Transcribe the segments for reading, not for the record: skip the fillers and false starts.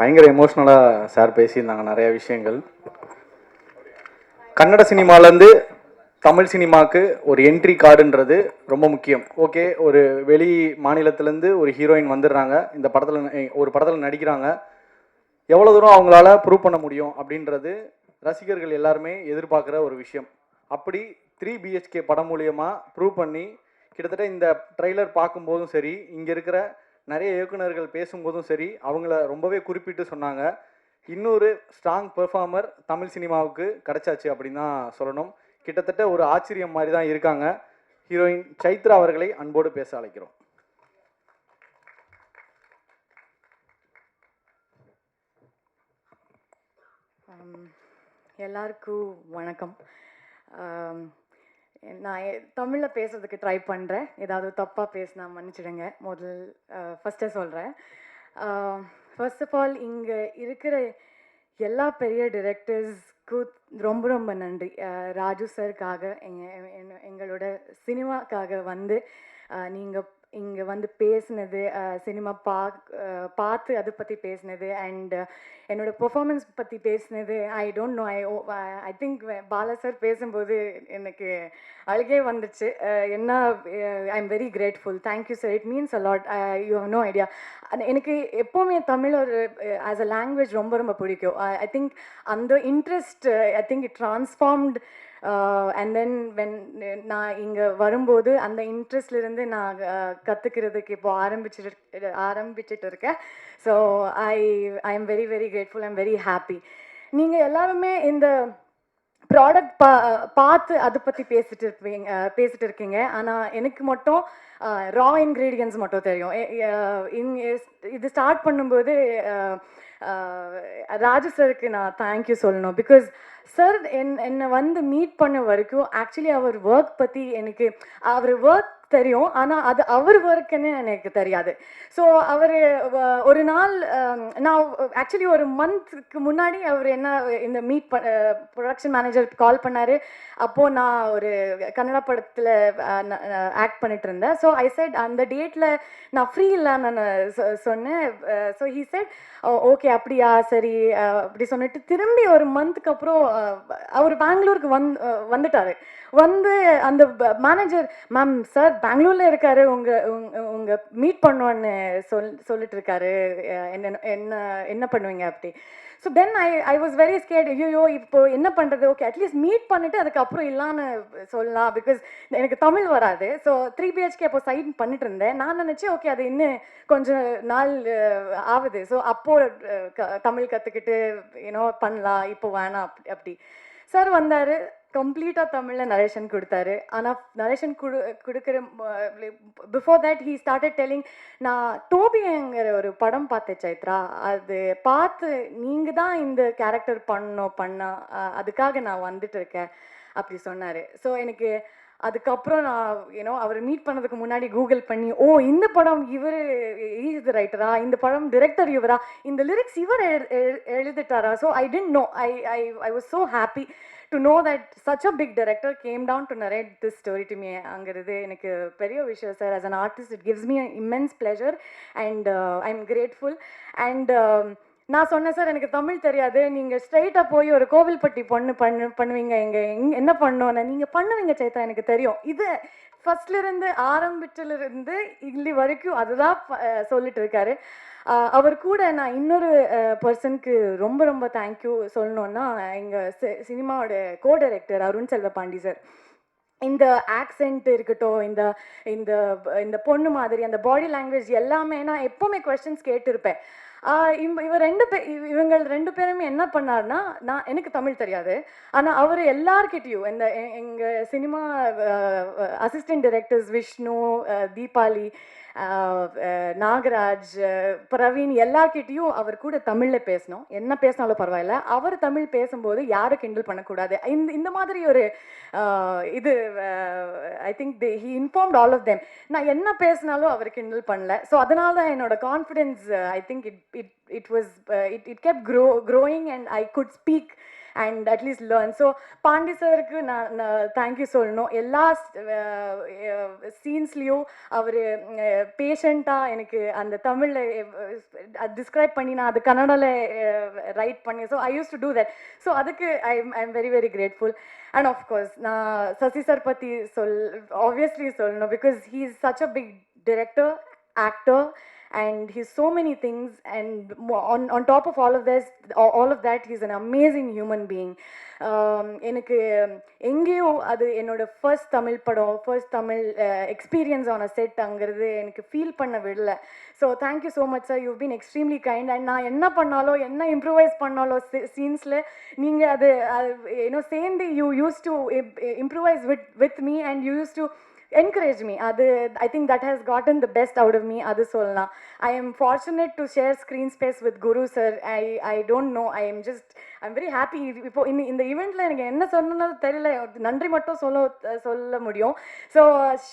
பயங்கர எமோஷ்னலாக சார் பேசியிருந்தாங்க நிறைய விஷயங்கள். கன்னட சினிமாலேருந்து தமிழ் சினிமாவுக்கு ஒரு என்ட்ரி கார்டுன்றது ரொம்ப முக்கியம். ஓகே, ஒரு வெளி மாநிலத்திலேருந்து ஒரு ஹீரோயின் வந்துடுறாங்க, இந்த படத்தில் ஒரு படத்தில் நடிக்கிறாங்க, எவ்வளோ தூரம் அவங்களால ப்ரூவ் பண்ண முடியும் அப்படின்றது ரசிகர்கள் எல்லாருமே எதிர்பார்க்குற ஒரு விஷயம். அப்படி 3BHK படம் மூலியமாக ப்ரூவ் பண்ணி கிட்டத்தட்ட இந்த ட்ரெய்லர் பார்க்கும்போதும் சரி, இங்கே இருக்கிற நிறைய இயக்குநர்கள் பேசும்போதும் சரி, அவங்கள ரொம்பவே குறிப்பிட்டு சொன்னாங்க, இன்னொரு ஸ்ட்ராங் பெர்ஃபார்மர் தமிழ் சினிமாவுக்கு கிடைச்சாச்சு அப்படின்னு தான் சொல்லணும். கிட்டத்தட்ட ஒரு ஆச்சரியம் மாதிரி தான் இருக்காங்க. ஹீரோயின் சைத்ரா அவர்களை அன்போடு பேச அழைக்கிறோம். எல்லாருக்கும் வணக்கம். நான் தமிழில் பேசுறதுக்கு ட்ரை பண்ணுறேன். ஏதாவது தப்பாக பேசினா மன்னிச்சிடுங்க. ஃபஸ்ட்டே சொல்கிறேன். ஃபர்ஸ்ட் ஆஃப் ஆல், இங்கே இருக்கிற எல்லா பெரிய டிரெக்டர்ஸ்க்கும் ரொம்ப ரொம்ப நன்றி. ராஜு சாருக்காக எங்களோட சினிமாக்காக வந்து நீங்கள் இங்கே வந்து பேசினது, சினிமா பார்த்து அதை பற்றி பேசினது, அண்ட் என்னோடய பெர்ஃபார்மன்ஸ் பற்றி பேசினது. I don't know, I think Bala sir பேசும்போது எனக்கு அழுகே வந்துச்சு. என்ன, I am very grateful. Thank you sir, it means a lot. You have no idea. எனக்கு எப்போவுமே தமிழ் ஒரு ஆஸ் அ லாங்குவேஜ் ரொம்ப ரொம்ப பிடிக்கும். ஐ திங்க் அந்த interest, I think it transformed. And then நான் இங்கே வரும்போது அந்த இன்ட்ரெஸ்ட்லேருந்து நான் கற்றுக்கிறதுக்கு இப்போ ஆரம்பிச்சுட்டு இருக்கேன். So I am very very grateful. I am very happy. நீங்கள் எல்லாருமே இந்த ப்ராடக்ட் பார்த்து அதை பற்றி பேசிட்டு இருக்கீங்க. ஆனால் எனக்கு மட்டும் ரா இன்க்ரீடியன்ஸ் மட்டும் தெரியும். இது ஸ்டார்ட் பண்ணும்போது ராஜு சருக்கு நான் தேங்க்யூ சொல்லணும். பிகாஸ் சார் என்னை வந்து மீட் பண்ண வரைக்கும் ஆக்சுவலி அவர் ஒர்க் பற்றி எனக்கு அவர் ஒர்க் தெரியும், ஆனால் அது அவர் ஒர்க்குன்னு எனக்கு தெரியாது. ஸோ அவர் ஒரு நாள், நான் ஆக்சுவலி ஒரு மந்த்க்கு முன்னாடி அவர் என்ன இந்த ப்ரொடக்ஷன் மேனேஜர் கால் பண்ணார். அப்போது நான் ஒரு கன்னட படத்தில் ஆக்ட் பண்ணிட்டு இருந்தேன். ஸோ ஐ செட் அந்த டேட்டில் நான் ஃப்ரீ இல்லைன்னு நான் சொன்னேன். ஸோ ஹீ செட் ஓகே அப்படியா, சரி அப்படி சொன்னிட்டு திரும்பி ஒரு மந்த்துக்கு அப்புறம் அவர் பெங்களூருக்கு வந்துட்டார். வந்து அந்த மேனேஜர், மேம் சார் பெங்களூரில் இருக்காரு, உங்கள் மீட் பண்ணுவோன்னு சொல்லிட்டு இருக்காரு, என்ன பண்ணுவீங்க அப்படி. So then I was very scared. ஐயோ இப்போ என்ன பண்ணுறது, ஓகே அட்லீஸ்ட் மீட் பண்ணிவிட்டு அதுக்கப்புறம் இல்லான்னு சொல்லலாம், பிகாஸ் எனக்கு தமிழ் வராது. ஸோ 3BHK அப்போ சைன் பண்ணிட்டு இருந்தேன். நான் நினச்சேன் ஓகே அது இன்னும் கொஞ்சம் நாள் ஆகுது, ஸோ அப்போது தமிழ் கற்றுக்கிட்டு பண்ணலாம், இப்போ வேணாம் அப்படி. சார் வந்தார், கம்ப்ளீட்டாக தமிழில் நரேஷன் கொடுத்தாரு. ஆனால் நரேஷன் கொடுக்குற before that he started telling, நான் டோபிங்கிற ஒரு படம் பார்த்தேன் சைத்ரா, அது பார்த்து நீங்கள் தான் இந்த கேரக்டர் அதுக்காக நான் வந்துட்டு இருக்கேன் அப்படி சொன்னார். ஸோ எனக்கு அதுக்கப்புறம் நான் அவர் மீட் பண்ணதுக்கு முன்னாடி கூகுள் பண்ணி, ஓ இந்த படம் இவர் இஸ் த ரைட்டரா, இந்த படம் டிரெக்டர் இவரா, இந்த லிரிக்ஸ் இவர் எழுதிட்டாரா. So I didn't know. I was so happy to know that such a big director came down to narrate this story to me. அங்கிறது எனக்கு பெரிய விஷயம் sir. As an artist it gives me an immense pleasure and I'm grateful. And நான் சொன்னேன் sir எனக்கு தமிழ் தெரியாது, நீங்கள் ஸ்ட்ரைட்டாக போய் ஒரு கோவில்பட்டி பண்ணுவீங்க, இங்கே என்ன பண்ணோன்னு நீங்கள் பண்ணுவீங்க சைத்தா, எனக்கு தெரியும். இது ஃபர்ஸ்ட்லேருந்து ஆரம்பிச்சிலிருந்து இல்லி வரைக்கும் அதுதான் சொல்லிட்டு இருக்காரு. அவர் கூட நான் இன்னொரு பர்சனுக்கு ரொம்ப ரொம்ப தேங்க்யூ சொல்லணுன்னா, எங்கள் சினிமாவோட co director Arun Selvapandi sir. இந்த ஆக்சென்ட் இருக்கட்டும், இந்த இந்த இந்த பொண்ணு மாதிரி அந்த பாடி லாங்குவேஜ் எல்லாமே நான் எப்போவுமே கொஸ்டின்ஸ் கேட்டிருப்பேன். இவங்க ரெண்டு பேருமே என்ன பண்ணார்னா, எனக்கு தமிழ் தெரியாது, ஆனால் அவர் எல்லார்கிட்டையும் எங்கள் cinema assistant directors Vishnu, Deepali, Nagaraj, Praveen எல்லார்கிட்டையும் அவர் கூட தமிழில் பேசணும். என்ன பேசினாலும் பரவாயில்ல, அவர் தமிழ் பேசும்போது யாரும் கிண்டல் பண்ணக்கூடாது. இந்த மாதிரி ஒரு இது I think he informed all of them. நான் என்ன பேசினாலும் அவர் கிண்டல் பண்ணல. ஸோ அதனால தான் என்னோட confidence I think it kept growing and I could speak and at least learn. So Pandi சாருக்கு நான் தேங்க்யூ சொல்லணும். எல்லா சீன்ஸ்லேயும் அவர் பேஷண்ட்டாக எனக்கு அந்த தமிழில் டிஸ்கிரைப் பண்ணி நான் அது கன்னடாவில் ரைட் பண்ணி, so I used to do that. ஸோ அதுக்கு I am very very grateful. And of course நான் சசி சார் பற்றி ஆப்வியஸ்லி சொல்லணும், because he is such a big director, actor, and he's so many things, and on top of all of that, he's an amazing human being. எனக்கு எங்கேயோ அது என்னோட first Tamil படம், first Tamil experience ஆன செட்டுங்கிறது எனக்கு ஃபீல் பண்ண விடல. So thank you so much sir, you been extremely kind. And நான் என்ன பண்ணாலும், என்ன இம்ப்ரூவைஸ் பண்ணாலும் சீன்ஸில் நீங்கள் அது சேர்ந்து you use to improvise with me, and you use to encourage me. I think that has gotten the best out of me. Adu sollna. I am fortunate to share screen space with Guru sir. I don't know, I'm very happy. இப்போ இந்த ஈவெண்ட்ல எனக்கு என்ன சொல்லணும்னு தெரியல, நன்றி மட்டும் சொல்ல முடியும். So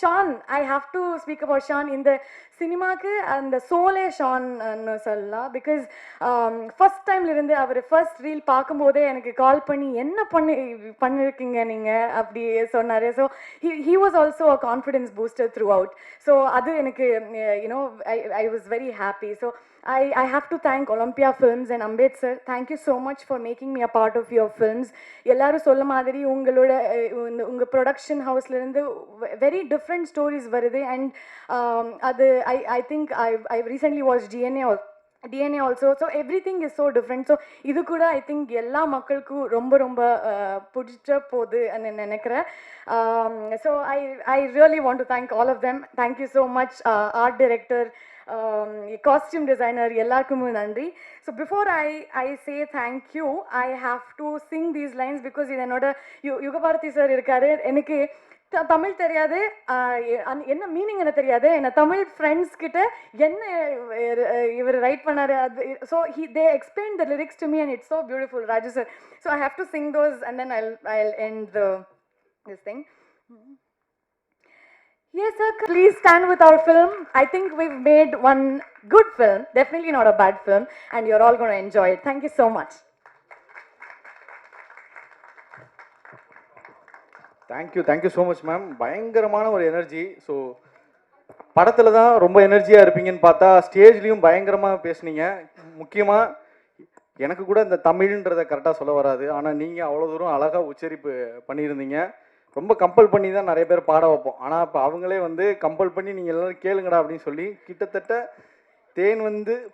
Shan, I have to speak about Shan. இந்த சினிமாக்கு அந்த சோலே ஷான்னு சொல்லலாம். பிகாஸ் ஃபர்ஸ்ட் டைம்லேருந்து அவர் ஃபர்ஸ்ட் ரீல் பார்க்கும்போதே எனக்கு கால் பண்ணி என்ன பண்ணியிருக்கீங்க நீங்கள் அப்படி சொன்னார். So he was also a confidence booster throughout. So அது எனக்கு you know I was very happy. So I have to thank Olympia Films and Ambed sir. Thank you so much for making me a part of your films. எல்லாரும் சொல்ல மாதிரி உங்கள் production ஹவுஸ்லேருந்து very different stories வருது. And அது I think I've recently watched DNA also. So everything is so different. So இது கூட I think எல்லா மக்களுக்கும் ரொம்ப பிடிச்ச போகுது நினைக்கிறேன். So I really want to thank all of them. Thank you so much, art director, costume designer, எல்லாருக்குமே நன்றி. So before I say thank you, I have to sing these lines because இது என்னோட யுகபாரதி சார் இருக்காரு. எனக்கு தமிழ் தெரியாது, என்ன meaning என்ன தெரியாது. என்ன தமிழ் ஃப்ரெண்ட்ஸ் கிட்ட என்ன இவர் ரைட் பண்ணாரு அது, so they explained the lyrics to me and it's so beautiful, Raju sir. So I have to sing those and then I'll end this thing. Yes sir, please stand with our film. I think we've made one good film, definitely not a bad film, and you're all going to enjoy it. Thank you so much. Thank you so much ma'am. பயங்கரமான ஒரு energy. So படத்தில் தான் ரொம்ப எனர்ஜியாக இருப்பீங்கன்னு பார்த்தா ஸ்டேஜ்லேயும் பயங்கரமாக பேசுனீங்க. முக்கியமாக எனக்கு கூட இந்த தமிழ்ன்றதை கரெக்டாக சொல்ல வராது, ஆனால் நீங்கள் அவ்வளோ தூரம் அழகாக உச்சரிப்பு பண்ணியிருந்தீங்க. ரொம்ப கம்பல் பண்ணி தான் நிறைய பேர் பாட வைப்போம், ஆனால் இப்போ அவங்களே கம்பல் பண்ணி நீங்கள் எல்லோரும் கேளுங்கடா அப்படின்னு சொல்லி கிட்டத்தட்ட தேன்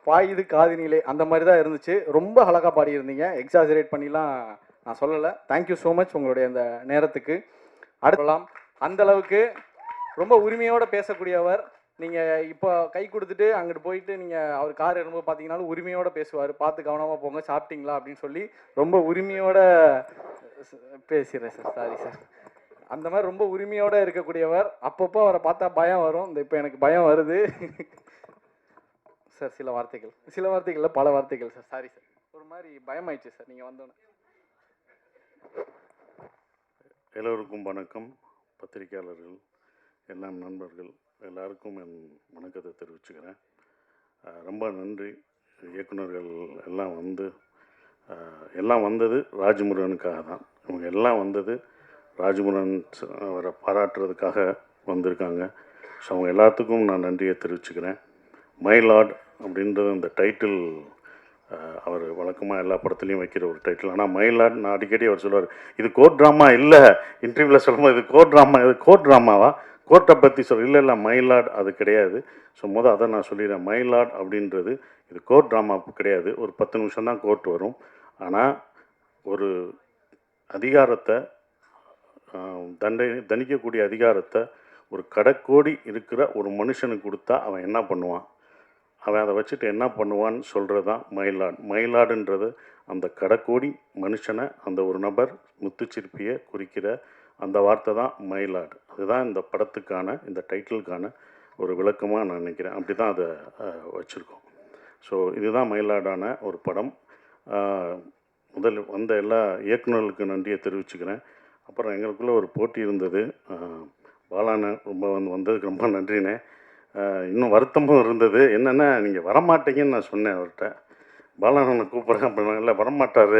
பாயுது காதினிலே அந்த மாதிரி தான் இருந்துச்சு. ரொம்ப அழகாக பாடியிருந்தீங்க, எக்ஸாஜரேட் பண்ணிலாம் நான் சொல்லலை. தேங்க்யூ ஸோ மச் உங்களுடைய அந்த நேரத்துக்கு. அடுத்தலாம் அந்த அளவுக்கு ரொம்ப உரிமையோடு பேசக்கூடியவர். நீங்கள் இப்போ கை கொடுத்துட்டு அங்கிட்டு போயிட்டு நீங்கள் அவர் கார் எடுக்கும்போது பார்த்தீங்கன்னாலும் உரிமையோடு பேசுவார். பார்த்து கவனமாக போங்க, சாப்பிட்டீங்களா அப்படின்னு சொல்லி ரொம்ப உரிமையோட பேசுகிறேன் சார், சாரி சார். அந்த மாதிரி ரொம்ப உரிமையோடு இருக்கக்கூடியவர். அப்பப்போ அவரை பார்த்தா பயம் வரும். இப்போ எனக்கு பயம் வருது சார். சில வார்த்தைகள் பல வார்த்தைகள் சார், சாரி சார். ஒரு மாதிரி பயமாயிடுச்சு சார் நீங்கள் வந்தோன்னே. எல்லோருக்கும் வணக்கம். பத்திரிகையாளர்கள், எல்லாம் நண்பர்கள் எல்லாருக்கும் என் வணக்கத்தை தெரிவிச்சுக்கிறேன். ரொம்ப நன்றி. இயக்குநர்கள் எல்லாம் வந்தது ராஜமுருகனுக்காக தான். இவங்க எல்லாம் வந்தது ராஜமுருகன் அவரை பாராட்டுறதுக்காக வந்திருக்காங்க. ஸோ அவங்க எல்லாத்துக்கும் நான் நன்றியை தெரிவிச்சுக்கிறேன். மை லார்ட் அப்படின்றது அந்த டைட்டில் அவர் வழக்கமாக எல்லா படத்துலையும் வைக்கிற ஒரு டைட்டில். ஆனால் மை லார்ட் நான் அடிக்கடி அவர் சொல்லுவார், இது கோர்ட் ட்ராமா இல்லை. இன்டர்வியூவில் சொல்லும்போது இது கோர்ட் ட்ராமாவா, கோர்ட்டை பற்றி இல்லை மை லார்ட் அது கிடையாது. ஸோ அதை நான் சொல்லிடுறேன். மை லார்ட் அப்படின்றது இது கோர்ட் ட்ராமா கிடையாது. ஒரு 10 நிமிஷம் தான் கோர்ட் வரும். ஆனால் ஒரு அதிகாரத்தை தண்டிக்கக்கூடிய அதிகாரத்தை ஒரு கடைக்கோடி இருக்கிற ஒரு மனுஷனுக்கு கொடுத்தா அவன் என்ன பண்ணுவான், அவன் அதை வச்சுட்டு என்ன பண்ணுவான்னு சொல்கிறது தான் மயிலாடு. மயிலாடுன்றது அந்த கடைக்கோடி மனுஷனை, அந்த ஒரு நபர் முத்துச்சிற்பியை குறிக்கிற அந்த வார்த்தை தான் மயிலாடு. அதுதான் இந்த படத்துக்கான, இந்த டைட்டிலுக்கான ஒரு விளக்கமாக நான் நினைக்கிறேன். அப்படி தான் அதை வச்சுருக்கோம். ஸோ இதுதான் மயிலாடான ஒரு படம். முதல் வந்த எல்லா இயக்குநர்களுக்கு நன்றியை தெரிவிச்சுக்கிறேன். அப்புறம் எங்களுக்குள்ளே ஒரு போட்டி இருந்தது. பாலான ரொம்ப வந்ததுக்கு ரொம்ப நன்றினே. இன்னும் வருத்தமும் இருந்தது. என்னென்னா நீங்கள் வரமாட்டீங்கன்னு நான் சொன்னேன் அவர்கிட்ட. பாலானனை கூப்பிட்றேன் அப்படின்னா, இல்லை வரமாட்டார்,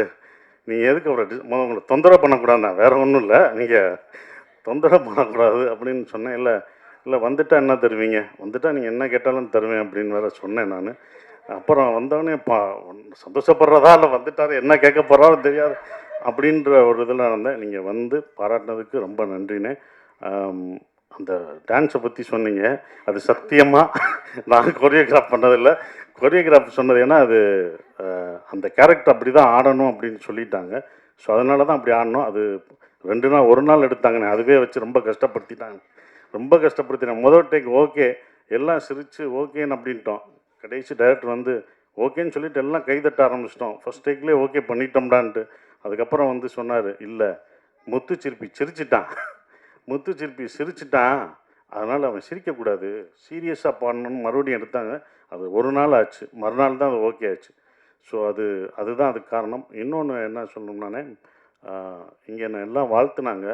நீங்கள் எதுக்கு அவரை உங்களை தொந்தரவு பண்ணக்கூடாது தான், வேறு ஒன்றும் இல்லை, நீங்கள் தொந்தரவு பண்ணக்கூடாது அப்படின்னு சொன்னேன். இல்லை இல்லை வந்துட்டா என்ன தருவீங்க, வந்துட்டா நீங்கள் என்ன கேட்டாலும் தருவேன் அப்படின்னு வேற சொன்னேன் நான். அப்புறம் வந்தவொடனே சந்தோஷப்படுறதா இல்லை வந்துட்டாரு என்ன கேட்க போகிறாலும் தெரியாது அப்படின்ற ஒரு இதில் இருந்தேன். நீங்கள் வந்து பாராட்டினதுக்கு ரொம்ப நன்றினே. அந்த டான்ஸை பற்றி சொன்னீங்க, அது சத்தியமாக நான் கொரியோகிராஃப் பண்ணதில்லை. கொரியோகிராஃப் சொன்னது ஏன்னா அது அந்த கேரக்டர் அப்படி தான் ஆடணும் அப்படின்னு சொல்லிட்டாங்க. ஸோ அதனால தான் அப்படி ஆடணும். அது 2 நாள் 1 நாள் எடுத்தாங்கண்ணே, அதுவே வச்சு ரொம்ப கஷ்டப்படுத்திட்டாங்க. ரொம்ப கஷ்டப்படுத்தினாங்க. முதல் டேக் ஓகே, எல்லாம் சிரித்து ஓகேன்னு அப்படின்ட்டோம். கடைசி டைரக்டர் வந்து ஓகேன்னு சொல்லிட்டு எல்லாம் கைதட்ட ஆரம்பிச்சிட்டோம். ஃபஸ்ட் டேக்லேயே ஓகே பண்ணிட்டோம்டான்ட்டு. அதுக்கப்புறம் வந்து சொன்னார், இல்லை முத்துச்சிற்பி சிரிச்சிட்டான், முத்துச்சிற்பி சிரிச்சிட்டான், அதனால் அவன் சிரிக்கக்கூடாது, சீரியஸாக பாடணும்னு மறுபடியும் எடுத்தாங்க. அது 1 நாள் ஆச்சு, மறுநாள் தான் அது ஓகே ஆச்சு. ஸோ அதுதான் அதுக்கு காரணம். இன்னொன்று என்ன சொல்லணும்னானே, இங்கே என்னை எல்லாம் வாழ்த்துனாங்க.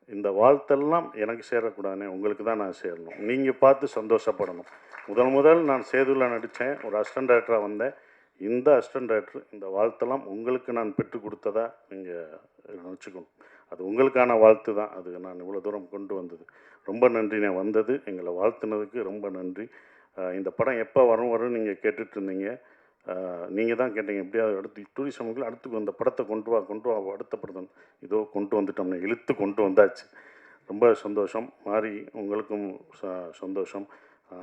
இந்த வாழ்த்தெல்லாம் எனக்கு சேரக்கூடாதுனே, உங்களுக்கு தான் நான் சேரணும். நீங்கள் பார்த்து சந்தோஷப்படணும். முதல் நான் சேதுவில் நடித்தேன், ஒரு அசிஸ்டன்ட் டைரக்டராக வந்தேன். இந்த அசிஸ்டன்ட் டைரக்டர் இந்த வாழ்த்தெல்லாம் உங்களுக்கு நான் பெற்றுக் கொடுத்ததா நீங்கள் நினச்சிக்கணும். அது உங்களுக்கான வாழ்த்து தான், அது நான் இவ்வளோ தூரம் கொண்டு வந்தது. ரொம்ப நன்றி. நான் வந்தது எங்களை வாழ்த்துனதுக்கு ரொம்ப நன்றி. இந்த படம் எப்போ வரும்னு நீங்கள் கேட்டுட்டு இருந்தீங்க. நீங்கள் தான் கேட்டீங்க, எப்படியாவது அடுத்து டூரிசமுக்குள்ள அடுத்து அந்த படத்தை கொண்டு வா அடுத்த படத்தை இதோ கொண்டு வந்துட்டோம்னு இழுத்து கொண்டு வந்தாச்சு. ரொம்ப சந்தோஷம். மாறி உங்களுக்கும் சந்தோஷம்.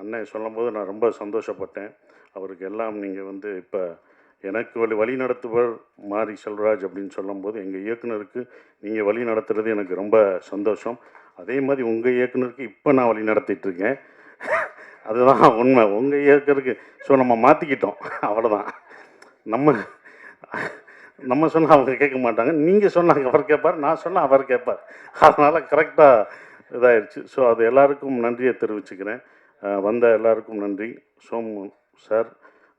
அண்ணன் சொல்லும்போது நான் ரொம்ப சந்தோஷப்பட்டேன். அவருக்கு எல்லாம் நீங்கள் வந்து இப்போ எனக்கு வழி நடத்துவர் மாரி செல்வராஜ் அப்படின்னு சொல்லும்போது எங்கள் இயக்குனருக்கு நீங்கள் வழி நடத்துறது எனக்கு ரொம்ப சந்தோஷம். அதே மாதிரி உங்கள் இயக்குனருக்கு இப்போ நான் வழி நடத்திட்டுருக்கேன். அதுதான் உண்மை. உங்கள் இயக்குனருக்கு ஸோ நம்ம மாற்றிக்கிட்டோம், அவ்வளோதான். நம்ம சொன்னால் அவங்க கேட்க மாட்டாங்க, நீங்கள் சொன்னாங்க அவர் கேட்பார், நான் சொன்னால் அவர் கேட்பார். அதனால் கரெக்டாக இதாகிடுச்சு. ஸோ அது எல்லாருக்கும் நன்றியை தெரிவிச்சுக்கிறேன். வந்த எல்லாருக்கும் நன்றி. சோமு சார்,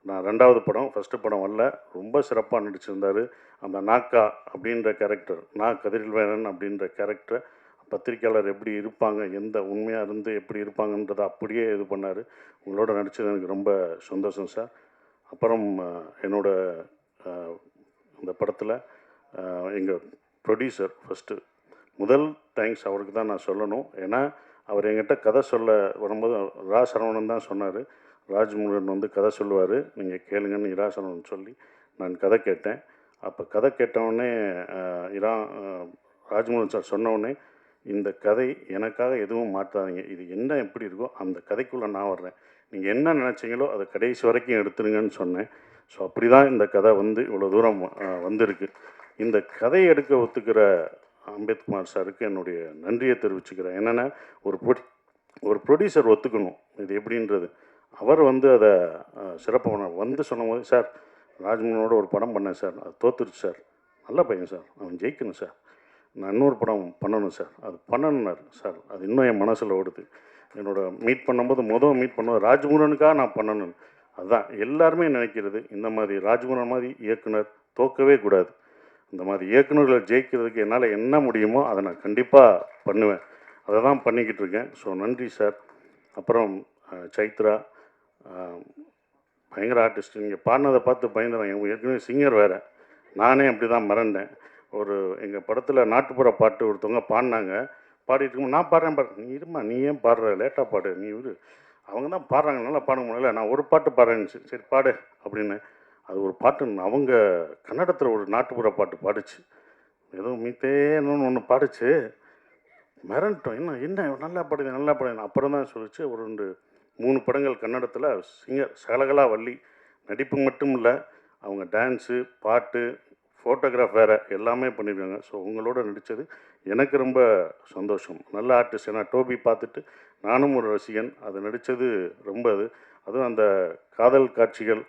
நான் 2வது படம், ஃபஸ்ட்டு படம் வரல, ரொம்ப சிறப்பாக நடிச்சிருந்தார். அந்த நாக்கா அப்படின்ற கேரக்டர், கதிரில்வேலன் அப்படின்ற கேரக்டர் பத்திரிக்கையாளர் எப்படி இருப்பாங்க, எந்த உண்மையாக இருந்து எப்படி இருப்பாங்கன்றதை அப்படியே இது பண்ணார். உங்களோட நடித்தது எனக்கு ரொம்ப சந்தோஷம் சார். அப்புறம் என்னோட இந்த படத்தில் எங்கள் ப்ரொடியூசர் ஃபஸ்ட்டு முதல் தேங்க்ஸ் அவருக்கு தான் நான் சொல்லணும். ஏன்னா அவர் என்கிட்ட கதை சொல்ல வரும்போது சரவணன் தான் சொன்னார், ராஜ்முருகன் வந்து கதை சொல்லுவார், நீங்கள் கேளுங்கன்னு சரவணன் சொல்லி நான் கதை கேட்டேன். அப்போ கதை கேட்டவுடனே ராஜ்முருகன் சார் சொன்னவுடனே, இந்த கதை எனக்காக எதுவும் மாற்றாதீங்க, இது என்ன எப்படி இருக்கோ அந்த கதைக்குள்ளே நான் வர்றேன், நீங்கள் என்ன நினச்சிங்களோ அதை கடைசி வரைக்கும் எடுத்துருங்கன்னு சொன்னேன். ஸோ அப்படி தான் இந்த கதை வந்து இவ்வளோ தூரம் வந்திருக்கு. இந்த கதையை எடுக்க ஒத்துக்கிற அம்பேத்குமார் சாருக்கு என்னுடைய நன்றியை தெரிவிச்சுக்கிறேன். என்னென்னா ஒரு ப்ரொடியூசர் ஒத்துக்கணும் இது எப்படின்றது. அவர் வந்து அதை சிறப்பாக வந்து சொன்னபோது, சார் ராஜ்மோகனோட ஒரு படம் பண்ணேன் சார், அது தோத்துருச்சு சார், நல்ல பையன் சார், அவன் ஜெயிக்கணும் சார், நான் இன்னொரு படம் பண்ணணும் சார், அது பண்ணணுன்னார் சார். அது இன்னும் என் மனசில் ஓடுது. என்னோட மீட் பண்ணும்போது மீட் பண்ணும்போது ராஜ்முருகனுக்காக நான் பண்ணணும். அதுதான் எல்லாருமே நினைக்கிறது, இந்த மாதிரி ராஜ்முருகன் மாதிரி இயக்குனர் தோக்கவே கூடாது. இந்த மாதிரி இயக்குநர்களை ஜெயிக்கிறதுக்கு என்னால் என்ன முடியுமோ அதை நான் கண்டிப்பாக பண்ணுவேன். அதை தான் பண்ணிக்கிட்டு இருக்கேன். ஸோ நன்றி சார். அப்புறம் சைத்ரா பயங்கர ஆர்டிஸ்ட். நீங்கள் பாடினதை பார்த்து பயந்துறேன். ஏற்கனவே சிங்கர் வேறு, நானே அப்படி தான் மறந்தேன். எங்கள் படத்தில் நாட்டுப்புற பாட்டு ஒருத்தவங்க பாடினாங்க. பாடிட்டு இருக்கும் நான் பாடுறேன், நீ இருமா, நீ ஏன் பாடுற, லேட்டாக பாடு, நீ அவங்க தான் பாடுறாங்க, நல்லா பாட முடியல, நான் ஒரு பாட்டு பாடுறேன்னு, சரி பாடு அப்படின்னு. அது ஒரு பாட்டு அவங்க கன்னடத்தில் ஒரு நாட்டுப்புற பாட்டு பாடுச்சு, ஏதோ மீத்தேன்னு ஒன்று பாடுச்சு. மிரண்டோம், என்ன நல்லா பாடுது. அப்புறம் தான் சொல்லிச்சு, ஒரு 3 படங்கள் கன்னடத்தில் சிங்கர் சகலகலா வள்ளி. நடிப்பு மட்டும் இல்லை, அவங்க டான்ஸு, பாட்டு, ஃபோட்டோகிராஃப் வேறு எல்லாமே பண்ணியிருக்காங்க. ஸோ உங்களோட நடித்தது எனக்கு ரொம்ப சந்தோஷம். நல்ல ஆர்டிஸ்ட். ஏன்னா டோபி பார்த்துட்டு நானும் ஒரு ரசிகன். அது நடித்தது ரொம்ப அதுவும் அந்த காதல் காட்சிகள்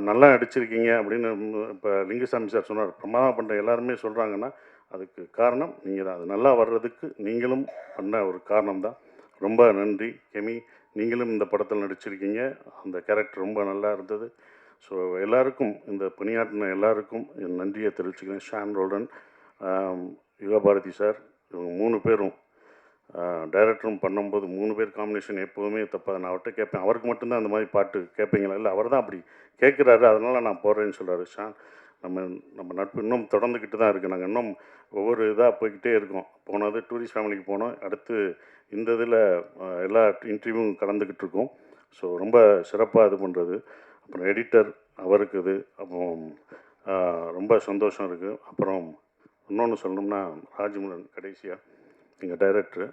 நல்லா நடிச்சிருக்கீங்க அப்படின்னு இப்போ லிங்குசாமி சார் சொன்னார். பிரமாதம் பண்ணுற எல்லாருமே சொல்கிறாங்கன்னா அதுக்கு காரணம் நீங்கள் தான். அது நல்லா வர்றதுக்கு நீங்களும் பண்ண ஒரு காரணம் தான். ரொம்ப நன்றி கெமி, நீங்களும் இந்த படத்தில் நடிச்சிருக்கீங்க. அந்த கேரக்டர் ரொம்ப நல்லா இருந்தது. ஸோ எல்லாருக்கும், இந்த பணியாற்றின எல்லாருக்கும் என் நன்றியை தெரிவிச்சுக்கிறேன். ஷான் ரோல்டன், யுகபாரதி சார், இவங்க 3 பேரும் டைரக்டரும் பண்ணும்போது 3 பேர் காம்பினேஷன் எப்போவுமே தப்பாக. நான் அவர்கிட்ட கேட்பேன், அவருக்கு மட்டும்தான் அந்த மாதிரி பாட்டு கேட்பீங்களா? இல்லை, அவர் தான் அப்படி கேட்குறாரு, அதனால் நான் போடுறேன்னு சொல்கிறாரு. நம்ம நம்ம நட்பு இன்னும் தொடர்ந்துக்கிட்டு தான் இருக்குது. நாங்கள் இன்னும் ஒவ்வொரு இதாக போய்கிட்டே இருக்கோம். போனது டூரிஸ்ட் ஃபேமிலிக்கு போனோம், அடுத்து இந்த இதில் எல்லா இன்டர்வியூவும் கலந்துக்கிட்டு இருக்கோம். ஸோ ரொம்ப சிறப்பாக இது பண்ணுறது. அப்புறம் எடிட்டர் அவருக்கு இது அப்புறம் ரொம்ப சந்தோஷம் இருக்குது. அப்புறம் இன்னொன்று சொல்லணும்னா ராஜமுருகன், கடைசியாக எங்கள் டைரக்டரு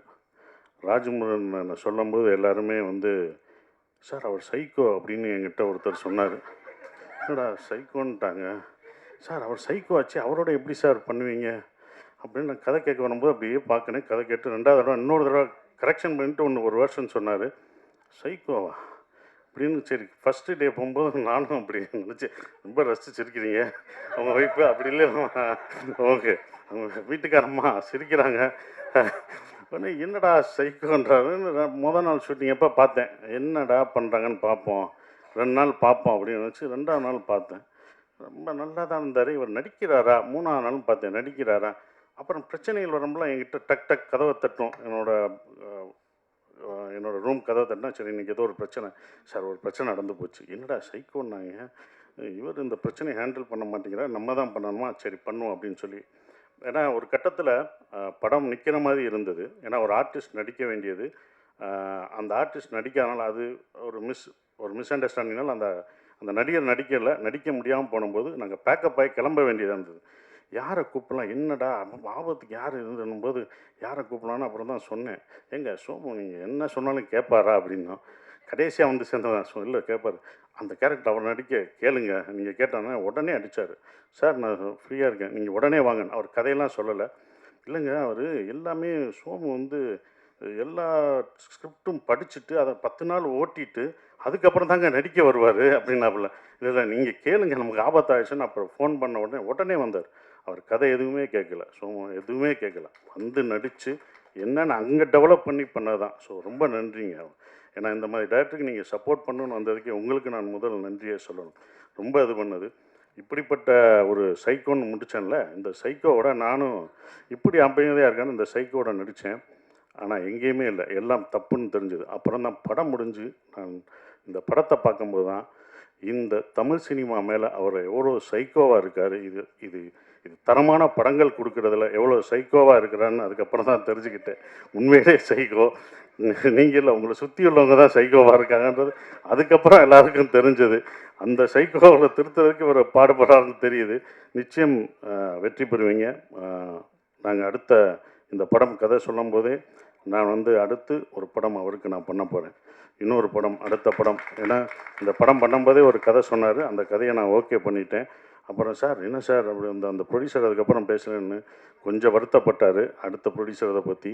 ராஜமுருகன் சொல்லும்போது எல்லாருமே வந்து சார் அவர் சைக்கோ அப்படின்னு என்கிட்ட ஒருத்தர் சொன்னார். என்னடா சைக்கோன்ட்டாங்க சார், அவர் சைக்கோ ஆச்சு, அவரோட எப்படி சார் பண்ணுவீங்க அப்படின்னு நான் கதை கேட்க வரும்போது அப்படியே பார்க்கணும். கதை கேட்டு 2வது தடவை இன்னொரு தடவை கரெக்ஷன் பண்ணிட்டு ஒரு வருஷன் சொன்னார். சைக்கோவா அப்படின்னு. சரி, ஃபஸ்ட்டு டே போகும்போது நானும் அப்படி நினச்சி ரொம்ப ரசித்து சிரிக்கிறீங்க. அவங்க ஒய்ஃபு அப்படி இல்லை, ஓகே அவங்க வீட்டுக்காரம்மா சிரிக்கிறாங்க. உடனே என்னடா சைக்கோன்றாரு. முதல் நாள் ஷூட்டிங் எப்போ பார்த்தேன், என்னடா பண்ணுறாங்கன்னு பார்ப்போம், 2 நாள் பார்ப்போம் அப்படின்னு நினச்சி 2ஆவது நாள் பார்த்தேன். ரொம்ப நல்லா தான் இருந்தார். இவர் நடிக்கிறாரா? 3ஆவது நாளும் பார்த்தேன், நடிக்கிறாரா? அப்புறம் பிரச்சனைகள் வரும்போது என்கிட்ட டக் டக் கதவை தட்டும். என்னோடய ரூம் கதவை தட்டினா, சரி இன்றைக்கி ஏதோ ஒரு பிரச்சனை சார், ஒரு பிரச்சனை நடந்து போச்சு. என்னடா சைக்கோன்னாங்க, இவர் இந்த பிரச்சனையை ஹேண்டில் பண்ண மாட்டேங்கிறார், நம்ம தான் பண்ணணுமா, சரி பண்ணுவோம் அப்படின்னு சொல்லி. ஏன்னா ஒரு கட்டத்தில் படம் நிற்கிற மாதிரி இருந்தது. ஏன்னா ஒரு ஆர்டிஸ்ட் நடிக்க வேண்டியது, அந்த ஆர்டிஸ்ட் நடிக்காதனால அது ஒரு மிஸ் அண்டர்ஸ்டாண்டிங்னால அந்த நடிகர் நடிக்க முடியாமல் போனும்போது நாங்கள் பேக்கப் ஆகி கிளம்ப வேண்டியதாக இருந்தது. யாரை கூப்பிடலாம், என்னடா ஆபத்துக்கு யார் இருந்துன்னும்போது யாரை கூப்பிடலான்னு அப்புறம் தான் சொன்னேன். ஏங்க சோமு நீங்கள் என்ன சொன்னாலும் கேட்பாரா அப்படின்னா, கடைசியாக வந்து சேர்ந்ததான் இல்லை கேட்பார். அந்த கேரக்டர் அவர் நடிக்க கேளுங்க, நீங்கள் கேட்டாங்கன்னா உடனே அடித்தார். சார் நான் ஃப்ரீயாக இருக்கேன், நீங்கள் உடனே வாங்க. அவர் கதையெல்லாம் சொல்லலை. இல்லைங்க அவர் எல்லாமே சோமு வந்து எல்லா ஸ்கிரிப்டும் படிச்சுட்டு அதை 10 நாள் ஓட்டிட்டு அதுக்கப்புறம் தாங்க நடிக்க வருவார் அப்படின்னாப்புல. இல்லை நீங்கள் கேளுங்க, நமக்கு ஆபத்தாயிடுச்சுன்னு அப்புறம் ஃபோன் பண்ண உடனே வந்தார். அவர் கதை எதுவுமே கேட்கல, சோமு எதுவுமே கேட்கல, வந்து நடித்து என்னென்னு அங்கே டெவலப் பண்ணது தான். ஸோ ரொம்ப நன்றிங்க. ஏன்னா இந்த மாதிரி டேரக்டருக்கு நீங்கள் சப்போர்ட் பண்ணணுன்னு வந்ததுக்கு உங்களுக்கு நான் முதல் நன்றியே சொல்லணும். ரொம்ப இது பண்ணது. இப்படிப்பட்ட ஒரு சைக்கோன்னு முடித்தேன்ல, இந்த சைக்கோவோட நானும் இப்படி அமைதியாக இருக்கான்னு இந்த சைக்கோவோட நடித்தேன். ஆனால் எங்கேயுமே இல்லை, எல்லாம் தப்புன்னு தெரிஞ்சுது. அப்புறம் தான் படம் முடிஞ்சு நான் இந்த படத்தை பார்க்கும்போது தான் இந்த தமிழ் சினிமா மேலே அவர் எவ்வளோ சைக்கோவாக இருக்கார், இது இது இது தரமான படங்கள் கொடுக்குறதுல எவ்வளோ சைக்கோவாக இருக்கிறான்னு அதுக்கப்புறம் தான் தெரிஞ்சுக்கிட்டேன். உண்மையிலே சைக்கோ நீங்கள் இல்லை, உங்களை சுற்றி உள்ளவங்க தான் சைக்கோவாக இருக்காங்கன்றது அதுக்கப்புறம் எல்லாருக்கும் தெரிஞ்சது. அந்த சைக்கோவில் திருத்துறதுக்கு ஒரு பாடுபடுறாருன்னு தெரியுது. நிச்சயம் வெற்றி பெறுவீங்க. நாங்கள் அடுத்த இந்த படம் கதை சொல்லும் போதே நான் வந்து அடுத்து ஒரு படம் அவருக்கு நான் பண்ண போகிறேன். இன்னொரு படம், அடுத்த படம். ஏன்னா இந்த படம் பண்ணும்போதே ஒரு கதை சொன்னார், அந்த கதையை நான் ஓகே பண்ணிட்டேன். அப்புறம் சார் என்ன சார் அப்படி அந்த ப்ரொடியூசர் அதுக்கப்புறம் பேசுகிறேன்னு கொஞ்சம் வருத்தப்பட்டார். அடுத்த ப்ரொடியூசர் அதை பற்றி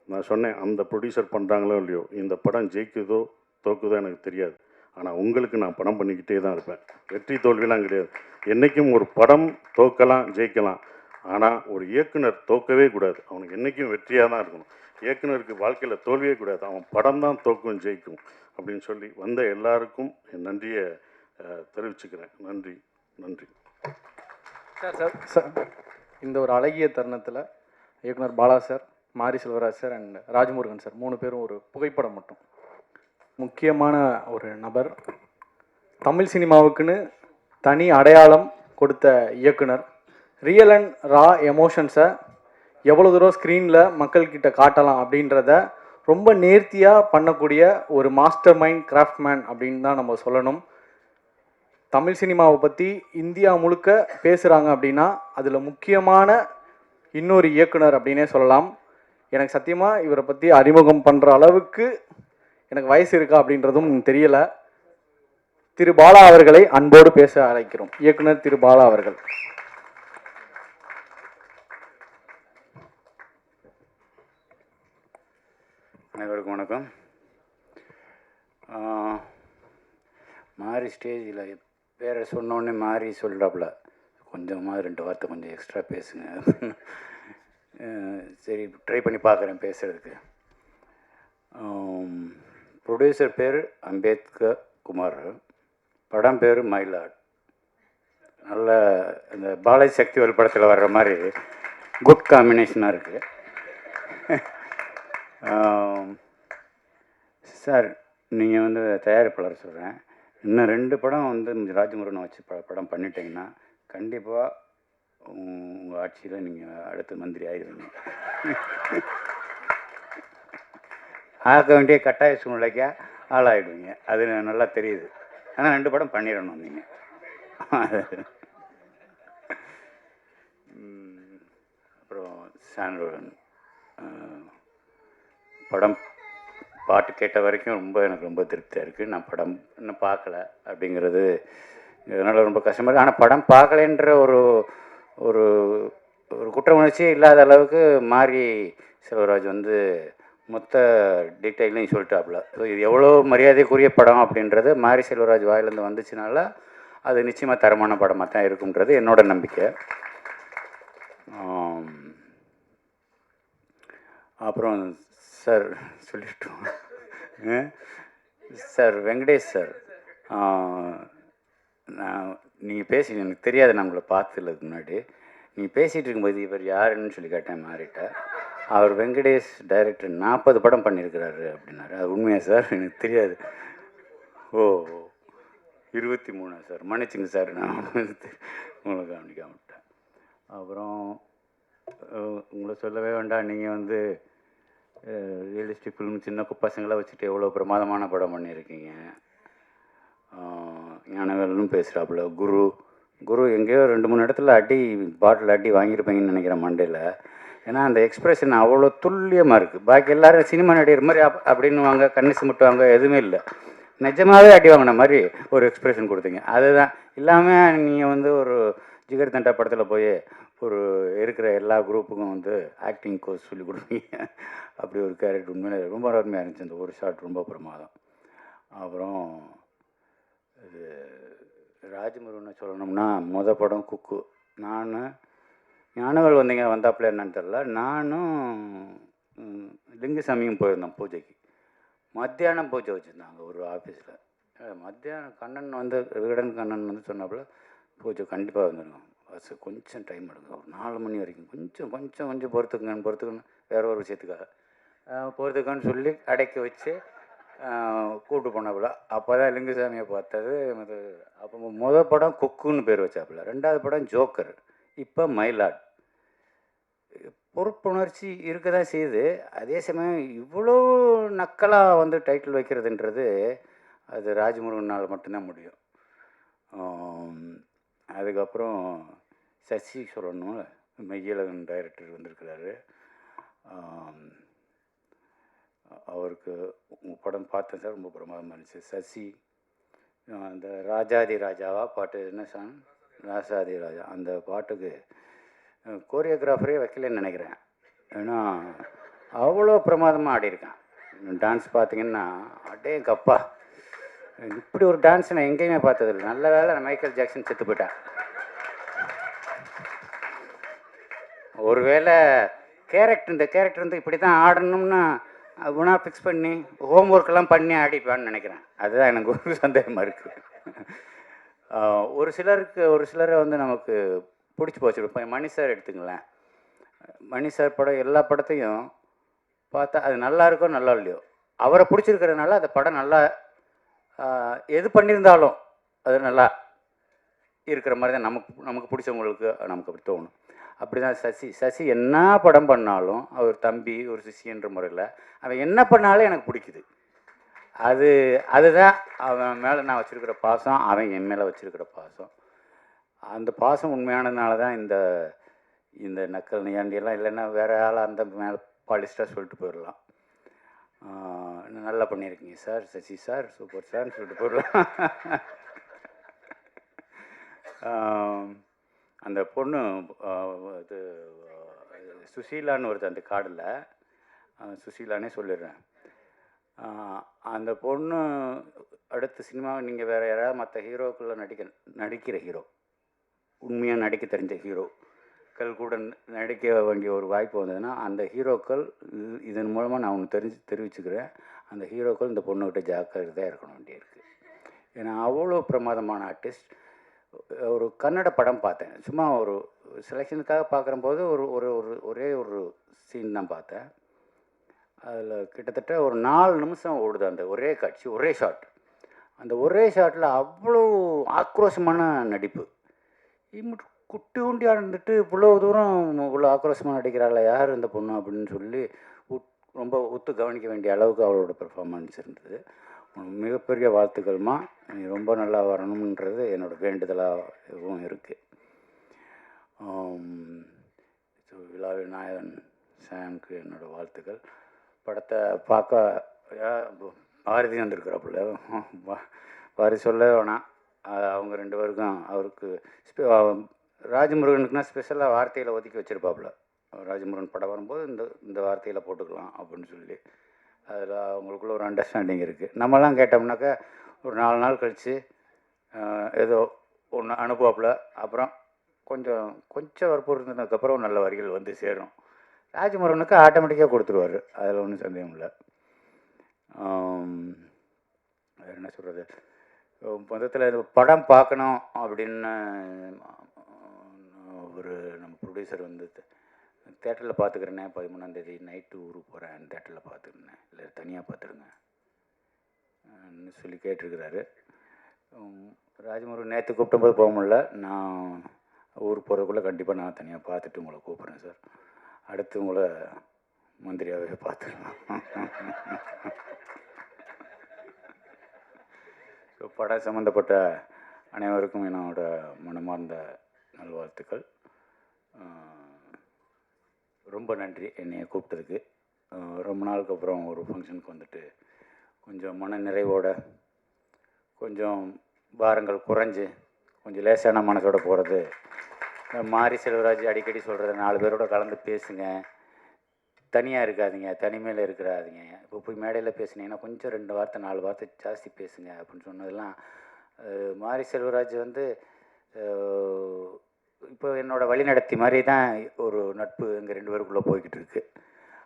நான் சொன்னேன், அந்த ப்ரொடியூசர் பண்ணுறாங்களோ இல்லையோ, இந்த படம் ஜெயிக்குதோ தோக்குதோ எனக்கு தெரியாது, ஆனால் உங்களுக்கு நான் படம் பண்ணிக்கிட்டே தான் இருப்பேன். வெற்றி தோல்விலாம் கிடையாது. என்றைக்கும் ஒரு படம் தோக்கலாம் ஜெயிக்கலாம், ஆனால் ஒரு இயக்குனர் தோக்கவே கூடாது. அவனுக்கு என்றைக்கும் வெற்றியாக தான் இருக்கணும். இயக்குனருக்கு வாழ்க்கையில் தோல்வியே கூடாது, அவன் படம் தான் தோக்கும் ஜெயிக்கும் அப்படின்னு சொல்லி வந்த எல்லாருக்கும் என் நன்றியை தெரிவிச்சுக்கிறேன். நன்றி நன்றி சார். இந்த ஒரு அழகிய தருணத்தில் இயக்குனர் பாலா சார், மாரி Selvaraj sir and Rajamurugan sir 3 பேரும் ஒரு புகைப்படம் மட்டும். முக்கியமான ஒரு நபர், தமிழ் சினிமாவுக்குன்னு தனி அடையாளம் கொடுத்த இயக்குனர், ரியல் அண்ட் ரா எமோஷன்ஸை எவ்வளோ தூரம் ஸ்க்ரீனில் மக்கள்கிட்ட காட்டலாம் அப்படின்றத ரொம்ப நேர்த்தியாக பண்ணக்கூடிய ஒரு மாஸ்டர் மைண்ட் கிராஃப்ட்மேன் அப்படின்னு தான் நம்ம சொல்லணும். தமிழ் சினிமாவை பற்றி இந்தியா முழுக்க பேசுகிறாங்க அப்படின்னா அதில் முக்கியமான இன்னொரு இயக்குனர் அப்படின்னே சொல்லலாம். எனக்கு சத்தியமாக இவரை பற்றி அறிமுகம் பண்ணுற அளவுக்கு எனக்கு வயசு இருக்கா அப்படின்றதும் தெரியலை. திரு பாலா அவர்களை அன்போடு பேச அழைக்கிறோம். இயக்குனர் திரு பாலா அவர்கள். அனைவருக்கும் வணக்கம். மாறி ஸ்டேஜில் பேரை சொன்னோடனே மாறி சொல்கிறாப்புல, கொஞ்சமாக 2 வார்த்தை கொஞ்சம் எக்ஸ்ட்ரா பேசுங்க. சரி ட்ரை பண்ணி பார்க்குறேன் பேசுகிறதுக்கு. ப்ரொடியூசர் பேர் அம்பேத்கர் குமார், படம் பேர் மயிலாட். நல்ல இந்த பாலாஜி சக்திவேல் படத்தில் வர்ற மாதிரி குட் காம்பினேஷனாக இருக்குது. சார் நீங்கள் வந்து தயாரிப்பாளர் சொல்கிறேன், இன்னும் 2 படம் வந்து ராஜமுருகனை வச்சு படம் பண்ணிட்டீங்கன்னா கண்டிப்பாக உங்கள் ஆட்சியில் நீங்கள் அடுத்த மந்திரி ஆயிடுவீங்க. ஆக்க வேண்டிய கட்டாய சூழ்நிலைக்கா ஆளாயிடுவீங்க. அது நல்லா தெரியுது. ஆனால் 2 படம் பண்ணிடணும் நீங்கள். அப்புறம் சாண்டோன் படம் பாட்டு கேட்ட வரைக்கும் எனக்கு ரொம்ப திருப்தியாக இருக்குது. நான் படம் இன்னும் பார்க்கல அப்படிங்கிறது இதனால் ரொம்ப கஷ்டமாக இருக்குது. ஆனால் படம் பார்க்கலைன்ற ஒரு ஒரு ஒரு குற்ற உணர்ச்சியே இல்லாத அளவுக்கு மாரி செல்வராஜ் மொத்த டீட்டெயிலையும் சொல்லிட்டாப்புல. ஸோ இது எவ்வளோ மரியாதைக்குரிய படம் அப்படின்றது மாரி செல்வராஜ் வாயிலேருந்து வந்துச்சுனால அது நிச்சயமாக தரமான படமாக தான் இருக்குன்றது என்னோட நம்பிக்கை. அப்புறம் சார் சொல்லிட்டோம். சார் வெங்கடேஷ் சார், நீங்கள் பேசி எனக்கு தெரியாது, நான் உங்களை பார்த்ததுக்கு முன்னாடி நீங்கள் பேசிகிட்டு இருக்கும்போது இவர் யாருன்னு சொல்லி கேட்டேன் மாறிட்ட. அவர் வெங்கடேஷ் டைரக்டர் 40 படம் பண்ணியிருக்கிறாரு அப்படின்னாரு. அது உண்மையா சார்? எனக்கு தெரியாது. ஓ 23 சார், மன்னிச்சுங்க சார், நான் உங்களுக்கு கவனிக்காம விட்டேன். அப்புறம் உங்களை சொல்லவே வேண்டாம், நீங்கள் ரியலிஸ்டிக் ஃபிலிம் சின்ன பசங்களை வச்சுட்டு எவ்வளோ பிரமாதமான படம் பண்ணியிருக்கீங்க. ஞானவேலும் பேசுகிறாப்புல. குரு எங்கேயோ 2-3 இடத்துல பாட்டில் அடி வாங்கியிருப்பீங்கன்னு நினைக்கிறேன் மண்டையில். ஏன்னா அந்த எக்ஸ்பிரஷன் அவ்வளோ துல்லியமாக இருக்குது. பாக்கி எல்லோரும் சினிமா நடிகர் மாதிரி அப்படின்னுவாங்க, கண்ணு சிமிட்டுவாங்க, எதுவுமே இல்லை. நிஜமாகவே அடி வாங்கின மாதிரி ஒரு எக்ஸ்பிரஷன் கொடுத்தீங்க. அதுதான் இல்லாமல் நீங்கள் ஒரு ஜிகர் தண்டா படத்தில் போய் ஒரு இருக்கிற எல்லா குரூப்புக்கும் ஆக்டிங் கோர்ஸ் சொல்லி கொடுப்பீங்க. அப்படி ஒரு கேரக்டர் உண்மையிலே ரொம்ப அருமையாக இருந்துச்சு. அந்த ஒரு ஷாட் ரொம்ப பிரமாதம். அப்புறம் இது ராஜமுருகனை சொல்லணும்னா படம் குக்கு. ஞானவேல் வந்தாப்புல என்னன்னு தெரில. நானும் லிங்குசாமியும் போயிருந்தோம் பூஜைக்கு. மத்தியானம் பூஜை வச்சுருந்தாங்க ஒரு ஆஃபீஸில். மத்தியானம் கண்ணன் விகடன் கண்ணன் சொன்னாப்புல பூஜை கண்டிப்பாக வந்துருங்க, பஸ் கொஞ்சம் டைம் எடுங்க, ஒரு 4 மணி வரைக்கும் கொஞ்சம் பொறுத்துக்குன்னு வேற ஒரு விஷயத்துக்காக பொறுத்துக்கான்னு சொல்லி அடைக்க வச்சு கூப்பிட்டு போனாப்புல. அப்போ தான் லிங்குசாமியை பார்த்தது. அப்போ படம் குக்குன்னு பேர் வச்சாப்புல. 2வது படம் ஜோக்கர், இப்போ மயிலாட். பொறுப்புணர்ச்சி இருக்க தான் செய்யுது. அதே சமயம் இவ்வளோ நக்கலாக டைட்டில் வைக்கிறதுன்றது அது ராஜமுருகனால் மட்டும்தான் முடியும். அதுக்கப்புறம் சசி சொல்லணும், மெய்யழகன் டைரக்டர் வந்திருக்கிறாரு. அவருக்கு உங்கள் படம் பார்த்தேன் சார், ரொம்ப பிரமாதமாக இருந்துச்சு. சசி அந்த ராஜாதி ராஜாவா பாட்டு என்ன சாங், ராசாதி ராஜா, அந்த பாட்டுக்கு கோரியோகிராஃபரே வைக்கலன்னு நினைக்கிறேன். ஏன்னா அவ்வளோ பிரமாதமாக ஆடியிருக்கேன். டான்ஸ் பார்த்தீங்கன்னா அடேங்கப்பா, இப்படி ஒரு டான்ஸ் நான் எங்கேயுமே பார்த்ததில்லை. நல்ல வேளை நான் மைக்கேல் ஜாக்சன் செத்து போயிட்டேன். ஒருவேளை இந்த கேரக்டர் இப்படி தான் ஆடணும்னா குணா ஃபிக்ஸ் பண்ணி ஹோம் ஒர்க்கெல்லாம் பண்ணி ஆடிப்பான்னு நினைக்கிறேன். அதுதான் எனக்கு ஒரு சந்தேகமாக இருக்குது. ஒரு சிலரை நமக்கு பிடிச்சி போச்சு. இப்போ மணி சார் எடுத்துங்களேன். மணி சார் படம் எல்லா படத்தையும் பார்த்தா அது நல்லா இருக்கோ நல்லா இல்லையோ, அவரை பிடிச்சிருக்கிறதுனால அந்த படம் நல்லா எது பண்ணியிருந்தாலும் அது நல்லா இருக்கிற மாதிரி தான் நமக்கு பிடிச்சவங்களுக்கு நமக்கு அப்படி தோணும். அப்படி தான் சசி என்ன படம் பண்ணாலும் அவர் தம்பி ஒரு சிஷியன்ற முறையில் அவன் என்ன பண்ணாலும் எனக்கு பிடிக்குது. அதுதான் அவன் மேலே நான் வச்சுருக்கிற பாசம், அவன் என் மேலே வச்சுருக்கிற பாசம். அந்த பாசம் உண்மையானதுனால தான் இந்த நக்கல் நியாண்டியெல்லாம், இல்லைன்னா வேறு ஆளாக அந்த மேலே பாலிஸ்டாக சொல்லிட்டு போயிடலாம். நல்லா பண்ணியிருக்கீங்க சார், சசி சார், சூப்பர் சார்னு சொல்லிட்டு போயிடலாம். அந்த பொண்ணு இது சுசீலான்னு வருது அந்த கார்டில், சுசீலானே சொல்லிடுறேன். அந்த பொண்ணு அடுத்த சினிமாவை நீங்கள் வேறு யாராவது மற்ற ஹீரோக்குள்ளே நடிக்கிற ஹீரோ, உண்மையாக நடிக்க தெரிஞ்ச ஹீரோக்கள் கூட நடிக்க வேண்டிய ஒரு வாய்ப்பு வந்ததுன்னா அந்த ஹீரோக்கள் இதன் மூலமாக நான் ஒன்று தெரிவிச்சுக்கிறேன், அந்த ஹீரோக்கள் இந்த பொண்ணுக்கிட்ட ஜாக்கிரதையாக இருக்கணும் வேண்டியிருக்கு. ஏன்னா அவ்வளோ பிரமாதமான ஆர்டிஸ்ட். ஒரு கன்னட படம் பார்த்தேன், சும்மா ஒரு செலெக்ஷனுக்காக பார்க்குறம்போது ஒரே ஒரு சீன் தான் பார்த்தேன். அதில் கிட்டத்தட்ட ஒரு 4 நிமிஷம் ஓடுது அந்த ஒரே காட்சி, ஒரே ஷாட். அந்த ஒரே ஷாட்டில் அவ்வளோ ஆக்ரோஷமான நடிப்பு. இம்முட்டு குட்டியூண்டியாக இருந்துட்டு இவ்வளோ தூரம் இவ்வளோ ஆக்ரோஷமாக நடிக்கிறாள் யார் இந்த பொண்ணு அப்படின்னு சொல்லி ரொம்ப உத்து கவனிக்க வேண்டிய அளவுக்கு அவளோட பெர்ஃபார்மன்ஸ் இருந்தது. மிகப்பெரிய வாழ்த்துக்கள்மா, நீ ரொம்ப நல்லா வரணுன்றது என்னோடய வேண்டுதலாகவும் இருக்குது. விழாவின் நாயகன் சாம்க்கு என்னோடய வாழ்த்துக்கள். படத்தை பார்க்க பாரதி வந்திருக்கிறாப்புல, பாரதி சொல்ல வேணாம், அவங்க 2 பேருக்கும் அவருக்கு ராஜமுருகனுக்குனா ஸ்பெஷலாக வார்த்தையில் ஒதுக்கி வச்சுருப்பாப்புல. ராஜமுருகன் படம் வரும்போது இந்த வார்த்தையில் போட்டுக்கலாம் அப்படின்னு சொல்லி அதில் அவங்களுக்குள்ள ஒரு அண்டர்ஸ்டாண்டிங் இருக்குது. நம்மலாம் கேட்டோம்னாக்கா ஒரு 4 நாள் கழித்து ஏதோ ஒன்று அனுப்புவாப்புல, அப்புறம் கொஞ்சம் வற்புறுத்தினதுக்கப்புறம் நல்ல வரிகள் வந்து சேரும். ராஜமுருகனுக்கு ஆட்டோமேட்டிக்காக கொடுத்துருவார், அதில் ஒன்றும் சந்தேகம் இல்லை. வேறு என்ன சொல்கிறது, மொத்தத்தில் படம் பார்க்கணும் அப்படின்னு ஒரு நம்ம ப்ரொடியூசர் வந்து தேட்டரில் பார்த்துக்கிறேன்னே 13ஆம் தேதி நைட்டு ஊருக்கு போகிறேன், தேட்டரில் பார்த்துக்கிறேன், இல்லை தனியாக பார்த்துருங்க சொல்லி கேட்டிருக்கிறாரு. ராஜமுருகன் நேற்று கூப்பிட்டபோது போக முடியல, நான் ஊருக்கு போகிறதுக்குள்ளே கண்டிப்பாக நான் தனியாக பார்த்துட்டு உங்களை கூப்பிட்றேன் சார். அடுத்து உங்களை மந்திரியாகவே பார்த்துக்கலாம். ஸோ படம் சம்மந்தப்பட்ட அனைவருக்கும் என்னோட மனமார்ந்த நல்வாழ்த்துக்கள். ரொம்ப நன்றி என்னைய கூப்பிட்டதுக்கு. ரொம்ப நாளுக்கு அப்புறம் ஒரு ஃபங்க்ஷனுக்கு வந்துட்டு கொஞ்சம் மன நிறைவோட, கொஞ்சம் பாரங்கள் குறைஞ்சி, கொஞ்சம் லேசான மனசோட போகிறது. மாரி செல்வராஜ் அடிக்கடி சொல்கிறது, 4 பேரோட கலந்து பேசுங்க, தனியாக இருக்காதீங்க, தனிமையில் இருக்கிறாதீங்க. இப்போ போய் மேடையில் பேசுனீங்கன்னா கொஞ்சம் 2 வார்த்தை 4 வார்த்தை ஜாஸ்தி பேசுங்க அப்படின்னு சொன்னதெல்லாம் மாரி செல்வராஜ் வந்து இப்போ என்னோடய வழிநடத்தி மாதிரி தான் ஒரு நட்பு எங்கள் 2 பேருக்குள்ளே போய்கிட்டு இருக்குது.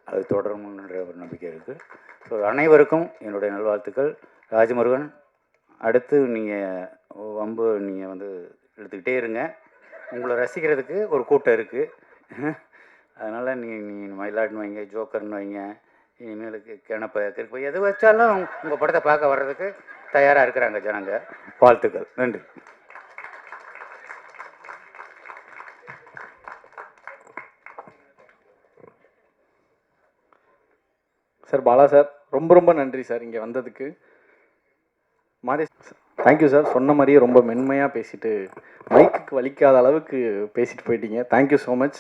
அது தொடரும்ன்ற ஒரு நம்பிக்கை இருக்குது. ஸோ அனைவருக்கும் என்னுடைய நல்வாழ்த்துக்கள். ராஜமுருகன், அடுத்து நீங்கள் வம்பு நீங்கள் வந்து எடுத்துக்கிட்டே இருங்க, உங்களை ரசிக்கிறதுக்கு ஒரு கூட்டம் இருக்குது. அதனால் நீ மயிலாடுன்னு வைங்க, ஜோக்கர்னு வைங்க, இனிமேலுக்கு கிணப்ப கிருப்பை எது வச்சாலும் உங்கள் படத்தை பார்க்க வர்றதுக்கு தயாராக இருக்கிறாங்க ஜனங்க. வாழ்த்துக்கள், நன்றி. சார் பாலா சார், ரொம்ப நன்றி சார் இங்கே வந்ததுக்கு. மாரி தேங்க்யூ சார், சொன்ன மாதிரியே ரொம்ப மென்மையாக பேசிட்டு மைக்குக்கு வலிக்காத அளவுக்கு பேசிட்டு போயிட்டீங்க. Thank you so much.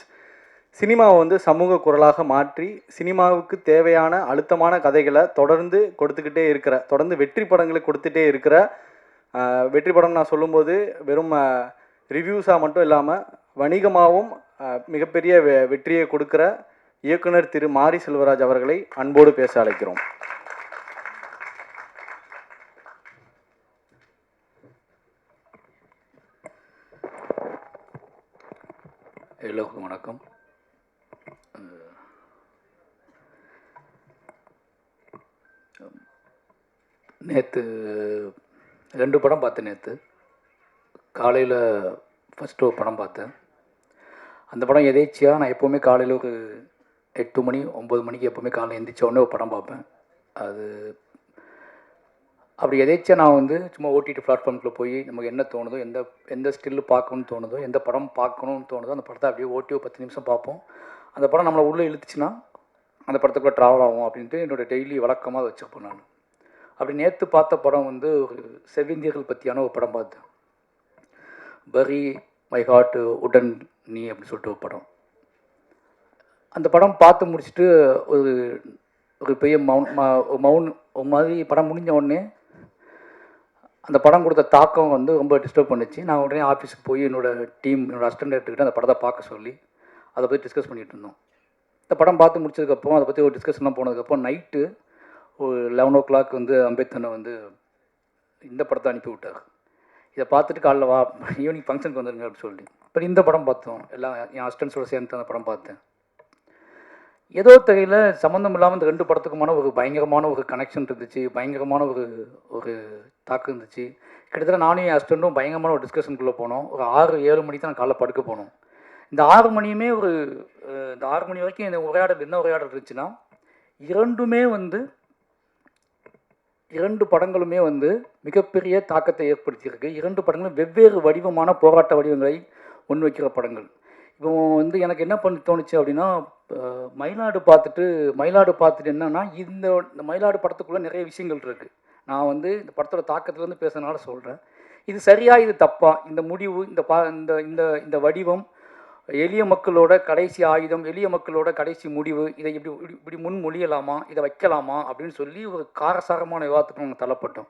சினிமாவை வந்து சமூக குரலாக மாற்றி சினிமாவுக்கு தேவையான அழுத்தமான கதைகளை தொடர்ந்து கொடுத்துக்கிட்டே இருக்கிற, தொடர்ந்து வெற்றி படங்களை கொடுத்துட்டே இருக்கிற, வெற்றி படம் நான் சொல்லும்போது வெறும் ரிவ்யூஸாக மட்டும் இல்லாமல் வணிகமாகவும் மிகப்பெரிய வெற்றியை கொடுக்குற இயக்குனர் திரு மாரி செல்வராஜ் அவர்களை அன்போடு பேச அழைக்கிறோம். எல்லோருக்கும் வணக்கம். நேற்று 2 படம் பார்த்தேன். நேற்று காலையில் ஃபஸ்ட்டு ஒரு படம் பார்த்தேன். அந்த படம் எதேச்சியாக நான் எப்போவுமே காலையில் ஒரு 8 மணி 9 மணிக்கு எப்போவுமே காலையில் எழுந்திரிச்ச உடனே ஒரு படம் பார்ப்பேன். அது அப்படி எதேச்சியாக நான் வந்து சும்மா ஓடிடி பிளாட்ஃபார்மில் போய் நமக்கு என்ன தோணுதோ, எந்த ஸ்டில்லு பார்க்கணுன்னு தோணுதோ, எந்த படம் பார்க்கணுன்னு தோணுதோ அந்த படத்தை அப்படியே ஓட்டி ஒரு 10 நிமிஷம் பார்ப்போம். அந்த படம் நம்மளை உள்ளே இழுத்துச்சுன்னா அந்த படத்துக்குள்ளே ட்ராவல் ஆகும் அப்படின்ட்டு என்னோடய டெய்லி வழக்கமாக வச்சுருப்பேன் நான். அப்படி நேற்று பார்த்த படம் வந்து ஒரு செவிந்தியர்கள் பற்றியான ஒரு படம் பார்த்தேன். பரி மை ஹார்ட் உடன் நீ அப்படின்னு சொல்லிட்டு ஒரு படம். அந்த படம் பார்த்து முடிச்சுட்டு ஒரு பெரிய ஒரு மாதிரி படம் முடிஞ்ச உடனே அந்த படம் கொடுத்த தாக்கம் வந்து ரொம்ப டிஸ்டர்ப் பண்ணிச்சு. நான் உடனே ஆஃபீஸுக்கு போய் என்னோடய அசிஸ்டன்ட் டைரக்டர்கிட்ட அந்த படத்தை பார்க்க சொல்லி அதை பற்றி டிஸ்கஸ் பண்ணிகிட்டு இருந்தோம். இந்த படம் பார்த்து முடிச்சதுக்கப்புறம் அதை பற்றி ஒரு டிஸ்கஷன்லாம் போனதுக்கப்புறம் நைட்டு ஒரு 11 o'clock வந்து அம்பேத்கரை வந்து இந்த படத்தை அனுப்பி விட்டார். இதை பார்த்துட்டு காலைல வா ஈவினிங் ஃபங்க்ஷனுக்கு வந்துருங்க அப்படின்னு சொல்லி இப்போ இந்த படம் பார்த்தோம். எல்லாம் என் அசிஸ்டன்ஸோட சேர்ந்து அந்த படம் பார்த்தேன். ஏதோ தெரியல சம்மந்தம் இல்லாமல் இந்த 2 படத்துக்குமான ஒரு பயங்கரமான ஒரு கனெக்ஷன் இருந்துச்சு, பயங்கரமான ஒரு தாக்கம் இருந்துச்சு. கிட்டத்தட்ட நானும் என் அசிஸ்டண்ட்டும் பயங்கரமான ஒரு டிஸ்கஷனுக்குள்ளே போனோம். ஒரு 6-7 மணிக்கு தான் காலைல படுக்க போனோம். இந்த 6 மணியுமே இந்த 6 மணி வரைக்கும் இந்த உரையாடல் என்ன உரையாடல் இருந்துச்சுன்னா, 2 படங்களுமே வந்து மிகப்பெரிய தாக்கத்தை ஏற்படுத்தியிருக்கு. 2 படங்களும் வெவ்வேறு வடிவமான போராட்ட வடிவங்களை முன் வைக்கிற படங்கள். இப்போ வந்து எனக்கு என்ன பண்ண தோணுச்சு அப்படின்னா, மயிலாடு பார்த்துட்டு என்னன்னா, இந்த இந்த மயிலாடு படத்துக்குள்ளே நிறைய விஷயங்கள் இருக்குது. நான் வந்து இந்த படத்தோட தாக்கத்துலேருந்து பேசுறதுனால சொல்கிறேன். இது சரியா, இது தப்பா, இந்த முடிவு, இந்த இந்த இந்த இந்த வடிவம், எளிய மக்களோட கடைசி ஆயுதம், எளிய மக்களோட கடைசி முடிவு, இதை இப்படி இப்படி இப்படி முன்மொழியலாமா, இதை வைக்கலாமா அப்படின்னு சொல்லி ஒரு காரசாரமான விவாதத்துக்கு நாங்கள் தள்ளப்பட்டோம்.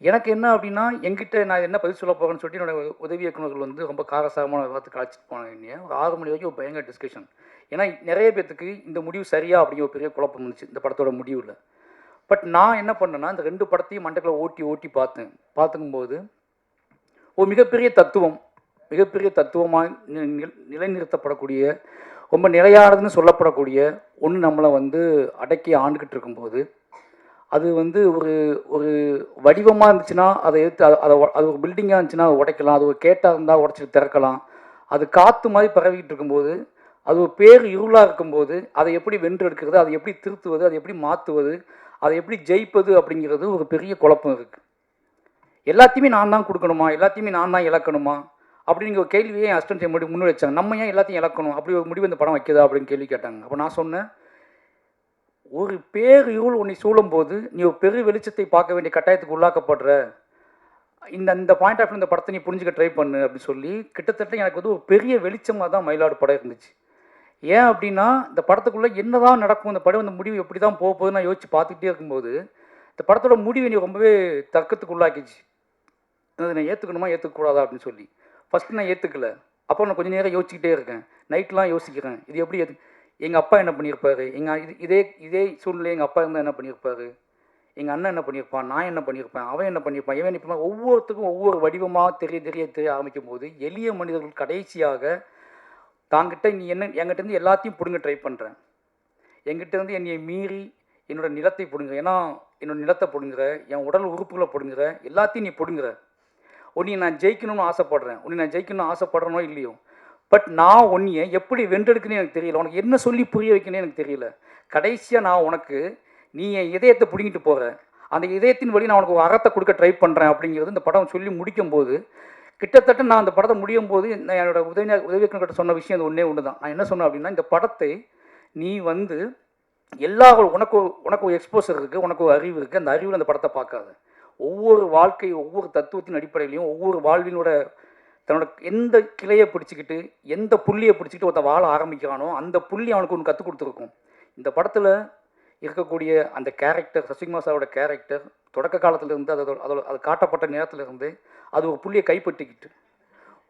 எனக்கு என்ன அப்படின்னா, என்கிட்ட நான் என்ன பதில் சொல்ல போகிறேன்னு சொல்லிட்டு என்னோட உதவி இயக்குநர்கள் வந்து ரொம்ப காரசாரமான விவாதத்துக்கு அழைச்சிட்டு போனாங்க. ஒரு 6 மணி வரைக்கும் ஒரு பயங்கர டிஸ்கஷன். ஏன்னா நிறைய பேத்துக்கு இந்த முடிவு சரியா அப்படிங்கிற ஒரு பெரிய குழப்பம் இருந்துச்சு இந்த படத்தோட முடிவில். பட் நான் என்ன பண்ணேன்னா, இந்த 2 படத்தையும் மண்டக்குள்ள ஓட்டி பார்த்துக்கும்போது ஒரு மிகப்பெரிய தத்துவமாக நிலைநிறுத்தப்படக்கூடிய, ரொம்ப நிலையானதுன்னு சொல்லப்படக்கூடிய ஒன்று நம்மளை வந்து அடக்கி ஆண்டுக்கிட்டு இருக்கும்போது, அது வந்து ஒரு ஒரு வடிவமாக இருந்துச்சுன்னா அதை எடுத்து அது ஒரு பில்டிங்காக இருந்துச்சுன்னா அதை உடைக்கலாம், அது ஒரு கேட்டாக இருந்தால் உடச்சிட்டு திறக்கலாம், அது காற்று மாதிரி பரவிக்கிட்டு இருக்கும்போது, அது ஒரு பேர் இருளாக இருக்கும்போது அதை எப்படி வென்றெடுக்கிறது, அதை எப்படி திருத்துவது, அதை எப்படி மாற்றுவது, அதை எப்படி ஜெயிப்பது அப்படிங்கிறது ஒரு பெரிய குழப்பம் இருக்குது. எல்லாத்தையுமே நான் தான் கொடுக்கணுமா, எல்லாத்தையுமே நான் தான் இழக்கணுமா அப்படிங்கிற ஒரு கேள்வியை என் அசிஸ்டன்ட் முன்னாடி வச்சாங்க. நம்ம ஏன் எல்லாத்தையும் இழக்கணும், அப்படி ஒரு முடிவு இந்த படம் வைக்கிறதா அப்படின்னு கேள்வி கேட்டாங்க. அப்போ நான் சொன்னேன், ஒரு பேர் இருள் உன்னை சூழும் போது நீ ஒரு பெரு வெளிச்சத்தை பார்க்க வேண்டிய கட்டாயத்துக்கு உள்ளாக்கப்படுற, இந்த பாயிண்ட் ஆஃப் இந்த படத்தை நீ புரிஞ்சுக்க ட்ரை பண்ணு அப்படின்னு சொல்லி, கிட்டத்தட்ட எனக்கு வந்து ஒரு பெரிய வெளிச்சமாக தான் மயிலாடு படம் இருந்துச்சு. ஏன் அப்படின்னா, இந்த படத்துக்குள்ளே என்ன தான் நடக்கும், இந்த படம் இந்த முடிவு எப்படி தான் போக போகுதுன்னு நான் யோசிச்சு பார்த்துக்கிட்டே இருக்கும்போது, இந்த படத்தோட முடிவு நீ ரொம்பவே தர்க்கத்துக்கு உள்ளாக்கிச்சு. அதை நான் ஏற்றுக்கணுமா ஏற்றுக்கக்கூடாதா அப்படின்னு சொல்லி. ஃபஸ்ட்டு நான் ஏற்றுக்கல. அப்போ நான் கொஞ்சம் நேரம் யோசிச்சுக்கிட்டே இருக்கேன், நைட்லாம் யோசிக்கிறேன், இது எப்படி எங்கள் அப்பா என்ன பண்ணியிருப்பாரு, இதே சூழ்நிலை எங்கள் அப்பா இருந்தால் என்ன பண்ணியிருப்பாரு, எங்கள் அண்ணன் என்ன பண்ணியிருப்பான், நான் என்ன பண்ணியிருப்பேன், அவன் என்ன பண்ணியிருப்பான், இவன் இப்போ ஒவ்வொருத்துக்கும் ஒவ்வொரு வடிவமாக தெரிய ஆரம்பிக்கும் போது, எளிய மனிதர்கள் கடைசியாக தாங்கிட்ட நீ என்கிட்டேருந்து எல்லாத்தையும் பிடுங்க ட்ரை பண்ணுறேன், என்கிட்டேருந்து என்னை மீறி என்னோடய நிலத்தை பிடுங்குற, ஏன்னா என்னோடய நிலத்தை பிடுங்குற, என் உடல் உறுப்புகளை பிடுங்குற, எல்லாத்தையும் நீ பிடுங்குற. உன்னை நான் ஜெயிக்கணும்னு ஆசைப்படுறேனோ இல்லையோ, பட் நான் உன்னையை எப்படி வென்றெடுக்குன்னு எனக்கு தெரியல, உனக்கு என்ன சொல்லி புரிய வைக்கணும்னு எனக்கு தெரியல. கடைசியாக நான் உனக்கு நீ என் இதயத்தை பிடிங்கிட்டு போகிற, அந்த இதயத்தின் வழி நான் உனக்கு ஒரு அறத்தை கொடுக்க ட்ரை பண்ணுறேன் அப்படிங்கிறது இந்த படம் சொல்லி முடிக்கும்போது, கிட்டத்தட்ட நான் அந்த படத்தை முடியும் போது நான் என்னோட உதவியாளர்கிட்ட சொன்ன விஷயம் அது ஒன்று தான். நான் என்ன சொன்னேன் அப்படின்னா, இந்த படத்தை நீ வந்து உனக்கு ஒரு எக்ஸ்போசர் இருக்குது, உனக்கு ஒரு அறிவு இருக்குது, அந்த அறிவில் அந்த படத்தை பார்க்காத. ஒவ்வொரு ஒவ்வொரு தத்துவத்தின் அடிப்படையிலையும் ஒவ்வொரு வாழ்வினோட தன்னோட எந்த கிளையை பிடிச்சிக்கிட்டு எந்த புள்ளியை பிடிச்சிக்கிட்டு ஒருத்த வாழ ஆரம்பிக்கிறானோ அந்த புள்ளி அவனுக்கு ஒன்று கற்றுக் கொடுத்துருக்கும். இந்த படத்தில் இருக்கக்கூடிய அந்த கேரக்டர், சசிகுமார் சாரோட கேரக்டர் தொடக்க காலத்திலேருந்து அது காட்டப்பட்ட நேரத்திலிருந்து அது ஒரு புள்ளியை கைப்பற்றிக்கிட்டு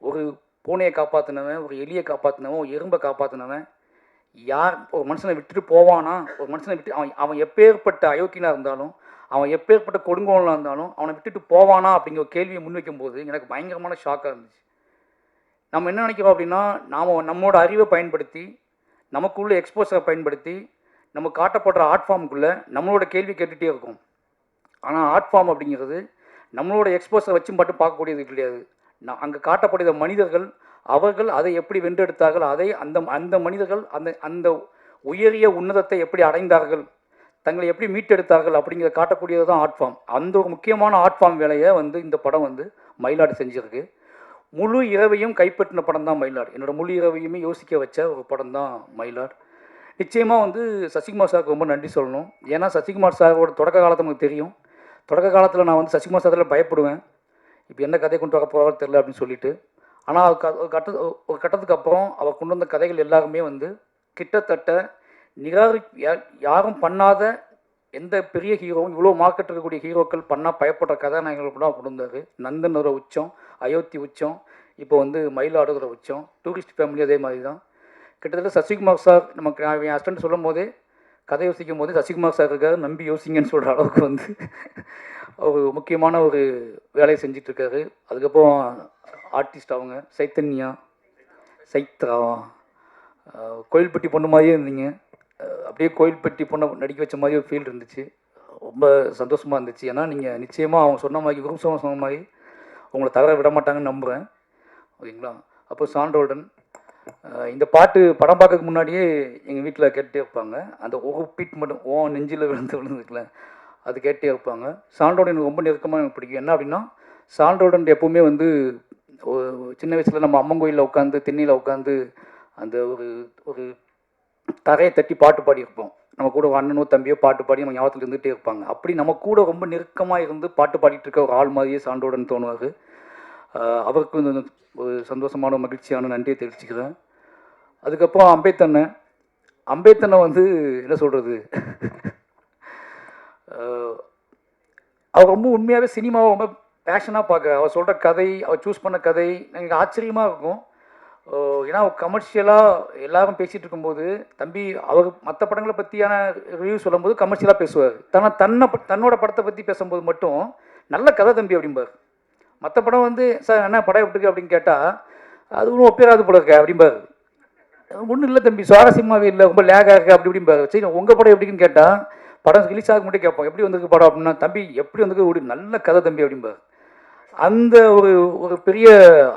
ஒரு பூனையை காப்பாற்றினவன், ஒரு எலியை காப்பாற்றினவன், ஒரு எறும்பை காப்பாற்றினவன், யார் ஒரு மனுஷனை விட்டுட்டு போவானா, ஒரு மனுஷனை விட்டு அவன் எப்பேற்பட்ட அயோக்கியனாக இருந்தாலும், அவன் எப்பேற்பட்ட கொடுங்கோலனாக இருந்தாலும் அவனை விட்டுட்டு போவானா அப்படிங்கிற ஒரு கேள்வியை முன்வைக்கும் போது எனக்கு பயங்கரமான ஷாக்காக இருந்துச்சு. நம்ம என்ன நினைக்கிறோம் அப்படின்னா, நம்மளோட அறிவை பயன்படுத்தி, நமக்குள்ள எக்ஸ்போசரை பயன்படுத்தி, நம்ம காட்டப்படுற ஆர்ட் ஃபார்முக்குள்ளே நம்மளோட கேள்வி கேட்டுகிட்டே இருக்கும். ஆனால் ஆர்ட் ஃபார்ம் அப்படிங்கிறது நம்மளோட எக்ஸ்போசரை வச்சு மட்டும் பார்க்கக்கூடியது கிடையாது. அங்கே காட்டப்படுகிற மனிதர்கள், அவர்கள் அதை எப்படி வென்றெடுத்தார்கள், அந்த மனிதர்கள் அந்த உயரிய உன்னதத்தை எப்படி அடைந்தார்கள், தங்களை எப்படி மீட்டெடுத்தார்கள் அப்படிங்கிறத காட்டக்கூடியது தான் ஆர்ட் ஃபார்ம். அந்த ஒரு முக்கியமான ஆர்ட் ஃபார்ம் வேலையை வந்து இந்த படம் வந்து மயிலாடு செஞ்சுருக்கு. முழு இரவையும் கைப்பற்றின படம் தான் மயிலாடு. என்னோடய முழு இரவையுமே யோசிக்க வச்ச ஒரு படம் தான் மயிலாடு. நிச்சயமாக வந்து சசிகுமார் சாருக்கு ரொம்ப நன்றி சொல்லணும். ஏன்னா சசிகுமார் சாரோட தொடக்க காலத்தை நமக்கு தெரியும். தொடக்க காலத்தில் நான் வந்து சசிகுமார் சாரில் பயப்படுவேன், இப்போ என்ன கதை கொண்டு வர போகிறாலும் தெரில அப்படின்னு சொல்லிட்டு. ஆனால் ஒரு கட்டத்துக்கு அப்புறம் அவர் கொண்டு வந்த கதைகள் எல்லாருமே வந்து கிட்டத்தட்ட யாரும் பண்ணாத எந்த பெரிய ஹீரோவும் இவ்வளோ மார்க்கெட் இருக்கக்கூடிய ஹீரோக்கள் பண்ணால் பயப்படுற கதாநாயகர்கள் கூட கொண்டு வந்தார். நந்தனோட உச்சம், அயோத்தி உச்சம், இப்போ வந்து மயிலாடுகிற உச்சம், டூரிஸ்ட் ஃபேமிலி அதே மாதிரி தான். கிட்டத்தட்ட சசிகுமார் சார் நமக்கு என் அசிஸ்டன்ட் சொல்லும் போதே, கதை யோசிக்கும் போதே சசிகுமார் சார் இருக்காரு, நம்பி யோசிங்கன்னு சொல்கிற அளவுக்கு வந்து ஒரு முக்கியமான ஒரு வேலையை செஞ்சிட்ருக்காரு. அதுக்கப்புறம் ஆர்டிஸ்ட் அவங்க சைத்ரா கோயில்பட்டி பொண்ணு மாதிரியே இருந்தீங்க, அப்படியே கோயில்பட்டி பொண்ணை நடிக்க வச்ச மாதிரி ஒரு ஃபீல் இருந்துச்சு. ரொம்ப சந்தோஷமாக இருந்துச்சு. ஏன்னா நீங்கள் நிச்சயமாக அவங்க சொன்ன மாதிரி, குருசவன் சொன்ன மாதிரி உங்களை தவற விட மாட்டாங்கன்னு நம்புகிறேன். ஓகேங்களா? அப்போ சாண்டோல்டன் இந்த பாட்டு படம் பார்க்கறதுக்கு முன்னாடியே எங்கள் வீட்டில் கேட்டே இருப்பாங்க. அந்த ஒரு பீட் மட்டும் நெஞ்சில் விழுந்துருக்குல்ல, அது கேட்டே இருப்பாங்க. சாண்டோல்டன் எனக்கு ரொம்ப நெருக்கமாக எனக்கு பிடிக்கும். என்ன அப்படின்னா, சாண்டோல்டன் எப்போவுமே வந்து சின்ன வயசில் நம்ம அம்மன் கோயிலில் உட்காந்து தென்னையில் உட்காந்து அந்த ஒரு ஒரு தரையை தட்டி பாட்டு பாடியிருப்போம். நம்ம கூட ஒரு அண்ணனோ தம்பியோ பாட்டு பாடி நம்ம ஞாபகத்தில் இருந்துகிட்டே இருப்பாங்க. அப்படி நம்ம கூட ரொம்ப நெருக்கமாக இருந்து பாட்டு பாடிட்டு இருக்க ஒரு ஆள் மாதிரியே சான்றோடன் தோணுவார். அவருக்கு இந்த ஒரு சந்தோஷமான மகிழ்ச்சியான நன்றியை தெரிவிச்சுக்கிறேன். அதுக்கப்புறம் அம்பேத்தனை வந்து என்ன சொல்கிறது, அவர் ரொம்ப உண்மையாகவே சினிமாவை ரொம்ப பேஷனாக பார்க்க, அவர் சொல்கிற கதை, அவர் சூஸ் பண்ண கதை எனக்கு ஆச்சரியமாக இருக்கும். ஏன்னா கமர்ஷியலாக எல்லாரும் பேசிகிட்டு இருக்கும்போது தம்பி அவர் மற்ற படங்களை பற்றியான ரிவ்யூ சொல்லும்போது கமர்ஷியலாக பேசுவார். தன்னோட படத்தை பற்றி பேசும்போது மட்டும் நல்ல கதை தம்பி அப்படிம்பார். மற்ற படம் வந்து சார் என்ன படம் எப்படி இருக்கு அப்படின்னு கேட்டால் அது ஒன்றும் ஒப்பேராது போல இருக்க அப்படிம்பார். ஒன்றும் இல்லை தம்பி, சுவாரஸ்யமாகவே இல்லை, ரொம்ப லேகாக இருக்குது அப்படி இப்படிம்பார். சரி உங்கள் படம் எப்படின்னு கேட்டால் படம் ரிலீஸ் ஆக மட்டும் கேட்போம், எப்படி வந்திருக்கு படம் அப்படின்னா தம்பி எப்படி வந்திருக்கு ஒரு நல்ல கதை தம்பி அப்படிம்பார். அந்த ஒரு ஒரு பெரிய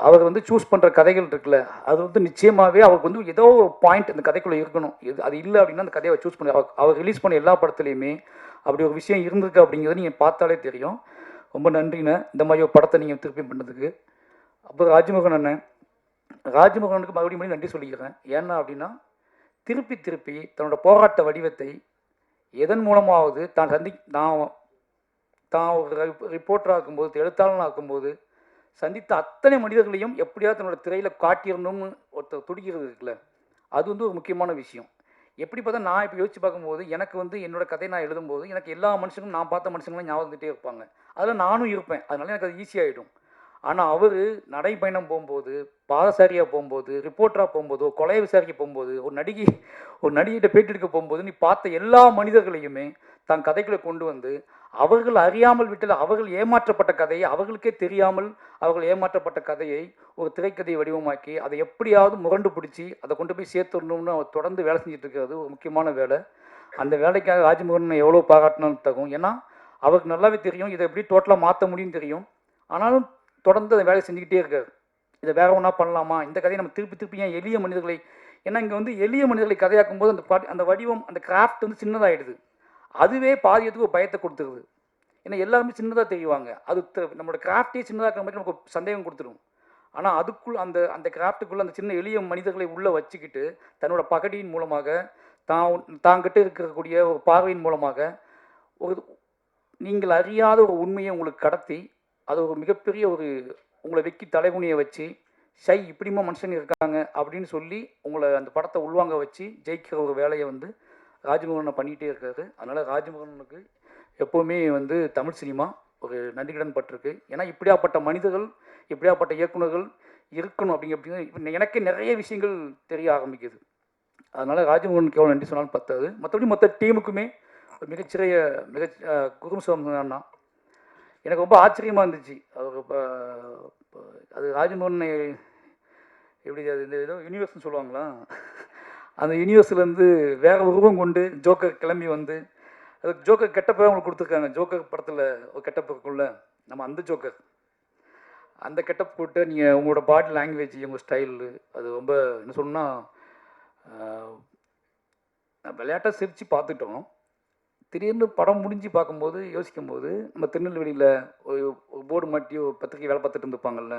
அவர் வந்து சூஸ் பண்ணுற கதைகள் இருக்குல்ல, அது வந்து நிச்சயமாகவே அவருக்கு வந்து ஏதோ ஒரு பாயிண்ட் அந்த கதைக்குள்ளே இருக்கணும். அது இல்லை அப்படின்னா அந்த கதையை சூஸ் பண்ணி அவர் ரிலீஸ் பண்ண எல்லா படத்துலையுமே அப்படி ஒரு விஷயம் இருந்திருக்கு அப்படிங்கிறது நீங்கள் பார்த்தாலே தெரியும். ரொம்ப நன்றிண்ணே இந்த மாதிரி ஒரு படத்தை நீங்கள் திருப்பி பண்ணதுக்கு. அப்புறம் ராஜ்மோகனுக்கு மறுபடியும் நன்றி சொல்லிக்கிறேன். ஏன்னா அப்படின்னா திருப்பி தன்னோட போராட்ட வடிவத்தை எதன் மூலமாவது தான் ஒரு ரிப்போர்ட்டராக இருக்கும்போது, எழுத்தாளனாக இருக்கும்போது சந்தித்த அத்தனை மனிதர்களையும் எப்படியாவது தன்னோட திரையில் காட்டிடணும்னு ஒருத்தர் துடிக்கிறது இருக்குல்ல, அது வந்து ஒரு முக்கியமான விஷயம். எப்படி பார்த்தா நான் இப்போ யோசிச்சு பார்க்கும்போது எனக்கு வந்து என்னோட கதையை நான் எழுதும்போது எனக்கு எல்லா மனுஷங்களும் நான் பார்த்த மனுஷங்களும் ஞாபகம் வந்துகிட்டே இருப்பாங்க. அதில் நானும் இருப்பேன், அதனால எனக்கு அது ஈஸியாகிடும். ஆனால் அவர் நடைப்பயணம் போகும்போது, பாதசாரியாக போகும்போது, ரிப்போர்ட்டராக போகும்போது, கொலை விசாரிக்க போகும்போது, ஒரு நடிகைகிட்ட பேட்டி எடுக்க போகும்போது நீ பார்த்த எல்லா மனிதர்களையுமே தான் கதைக்குள்ளே கொண்டு வந்து அவர்கள் அறியாமல் விட்டல அவர்கள் ஏமாற்றப்பட்ட கதையை, அவர்களுக்கே தெரியாமல் அவர்கள் ஏமாற்றப்பட்ட கதையை ஒரு திரைக்கதையை வடிவமாக்கி அதை எப்படியாவது முரண்டு பிடிச்சி அதை கொண்டு போய் சேர்த்துடணும்னு அவர் தொடர்ந்து வேலை செஞ்சுட்டு இருக்கிறது ஒரு முக்கியமான வேலை. அந்த வேலைக்காக ராஜ்மோகன் எவ்வளோ பாராட்டினாலும் தகும். ஏன்னா அவருக்கு நல்லாவே தெரியும் இதை எப்படி டோட்டலாக மாற்ற முடியும்னு தெரியும். ஆனாலும் தொடர்ந்து அந்த வேலையை செஞ்சுக்கிட்டே இருக்காரு. இதை வேற ஒன்றா பண்ணலாமா, இந்த கதையை நம்ம திருப்பி ஏன் எளிய மனிதர்களை, ஏன்னா இங்கே வந்து எளிய மனிதர்களை கதையாக்கும் போது அந்த வடிவம் அந்த கிராஃப்ட் வந்து சின்னதாகிடுது. அதுவே பாதியத்துக்கு ஒரு பயத்தை கொடுத்துருது. ஏன்னா எல்லாருமே சின்னதாக தெரியுவாங்க, அது நம்மளோட கிராஃப்டே சின்னதாக மாதிரி நமக்கு சந்தேகம் கொடுத்துரும். ஆனால் அதுக்குள் அந்த கிராஃப்ட்டுக்குள்ளே அந்த சின்ன எளிய மனிதர்களை உள்ளே வச்சுக்கிட்டு தன்னோட பகடியின் மூலமாக தாங்கிட்ட இருக்கக்கூடிய ஒரு பார்வையின் மூலமாக ஒரு நீங்கள் அறியாத ஒரு உண்மையை உங்களுக்கு கடத்தி அது ஒரு மிகப்பெரிய ஒரு உங்களை வெக்கி தலைகுனியை வச்சு இப்படிமா மனுஷங்க இருக்காங்க அப்படின்னு சொல்லி உங்களை அந்த படத்தை உள்வாங்க வச்சு ஜெயிக்கிற ஒரு வேலையை வந்து ராஜ்மோகனை பண்ணிகிட்டே இருக்காரு. அதனால் ராஜ்மோகனுக்கு எப்போவுமே வந்து தமிழ் சினிமா ஒரு நன்றிக்கடன் பட்டிருக்கு. ஏன்னா இப்படியாப்பட்ட மனிதர்கள், இப்படியாப்பட்ட இயக்குநர்கள் இருக்கணும் அப்படிங்கிறது எனக்கே நிறைய விஷயங்கள் தெரிய ஆரம்பிக்குது. அதனால் ராஜ்மோகனுக்கு எவ்வளோ நன்றி சொன்னாலும் பத்தாது. மற்ற டீமுக்குமே மிக குரும்சம்னா எனக்கு ரொம்ப ஆச்சரியமாக இருந்துச்சு. அது ராஜ்மோகன் எப்படி அது ஏதோ யூனிவர்ஸ்னு சொல்லுவாங்களா, அந்த யூனிவர்ஸ்லேருந்து வேற உருவம் கொண்டு ஜோக்கர் கிளம்பி வந்து அது ஜோக்கர் கெட்டப்போ அவங்களுக்கு கொடுத்துருக்காங்க. ஜோக்கர் படத்தில் ஒரு கெட்டப் இருக்குள்ள, நம்ம அந்த ஜோக்கர் அந்த கெட்டப் போட்டு நீங்கள் உங்களோட பாடி லாங்குவேஜ் உங்கள் ஸ்டைலு அது ரொம்ப என்ன சொல்லணும்னா விளையாட்டாக சிரித்து பார்த்துட்டோம். திடீர்னு படம் முடிஞ்சு பார்க்கும்போது யோசிக்கும்போது நம்ம திருநெல்வேலியில் ஒரு போர்டு மாட்டி ஒரு பத்திரிக்கை வேலை பார்த்துட்டு இருந்துப்பாங்கல்ல,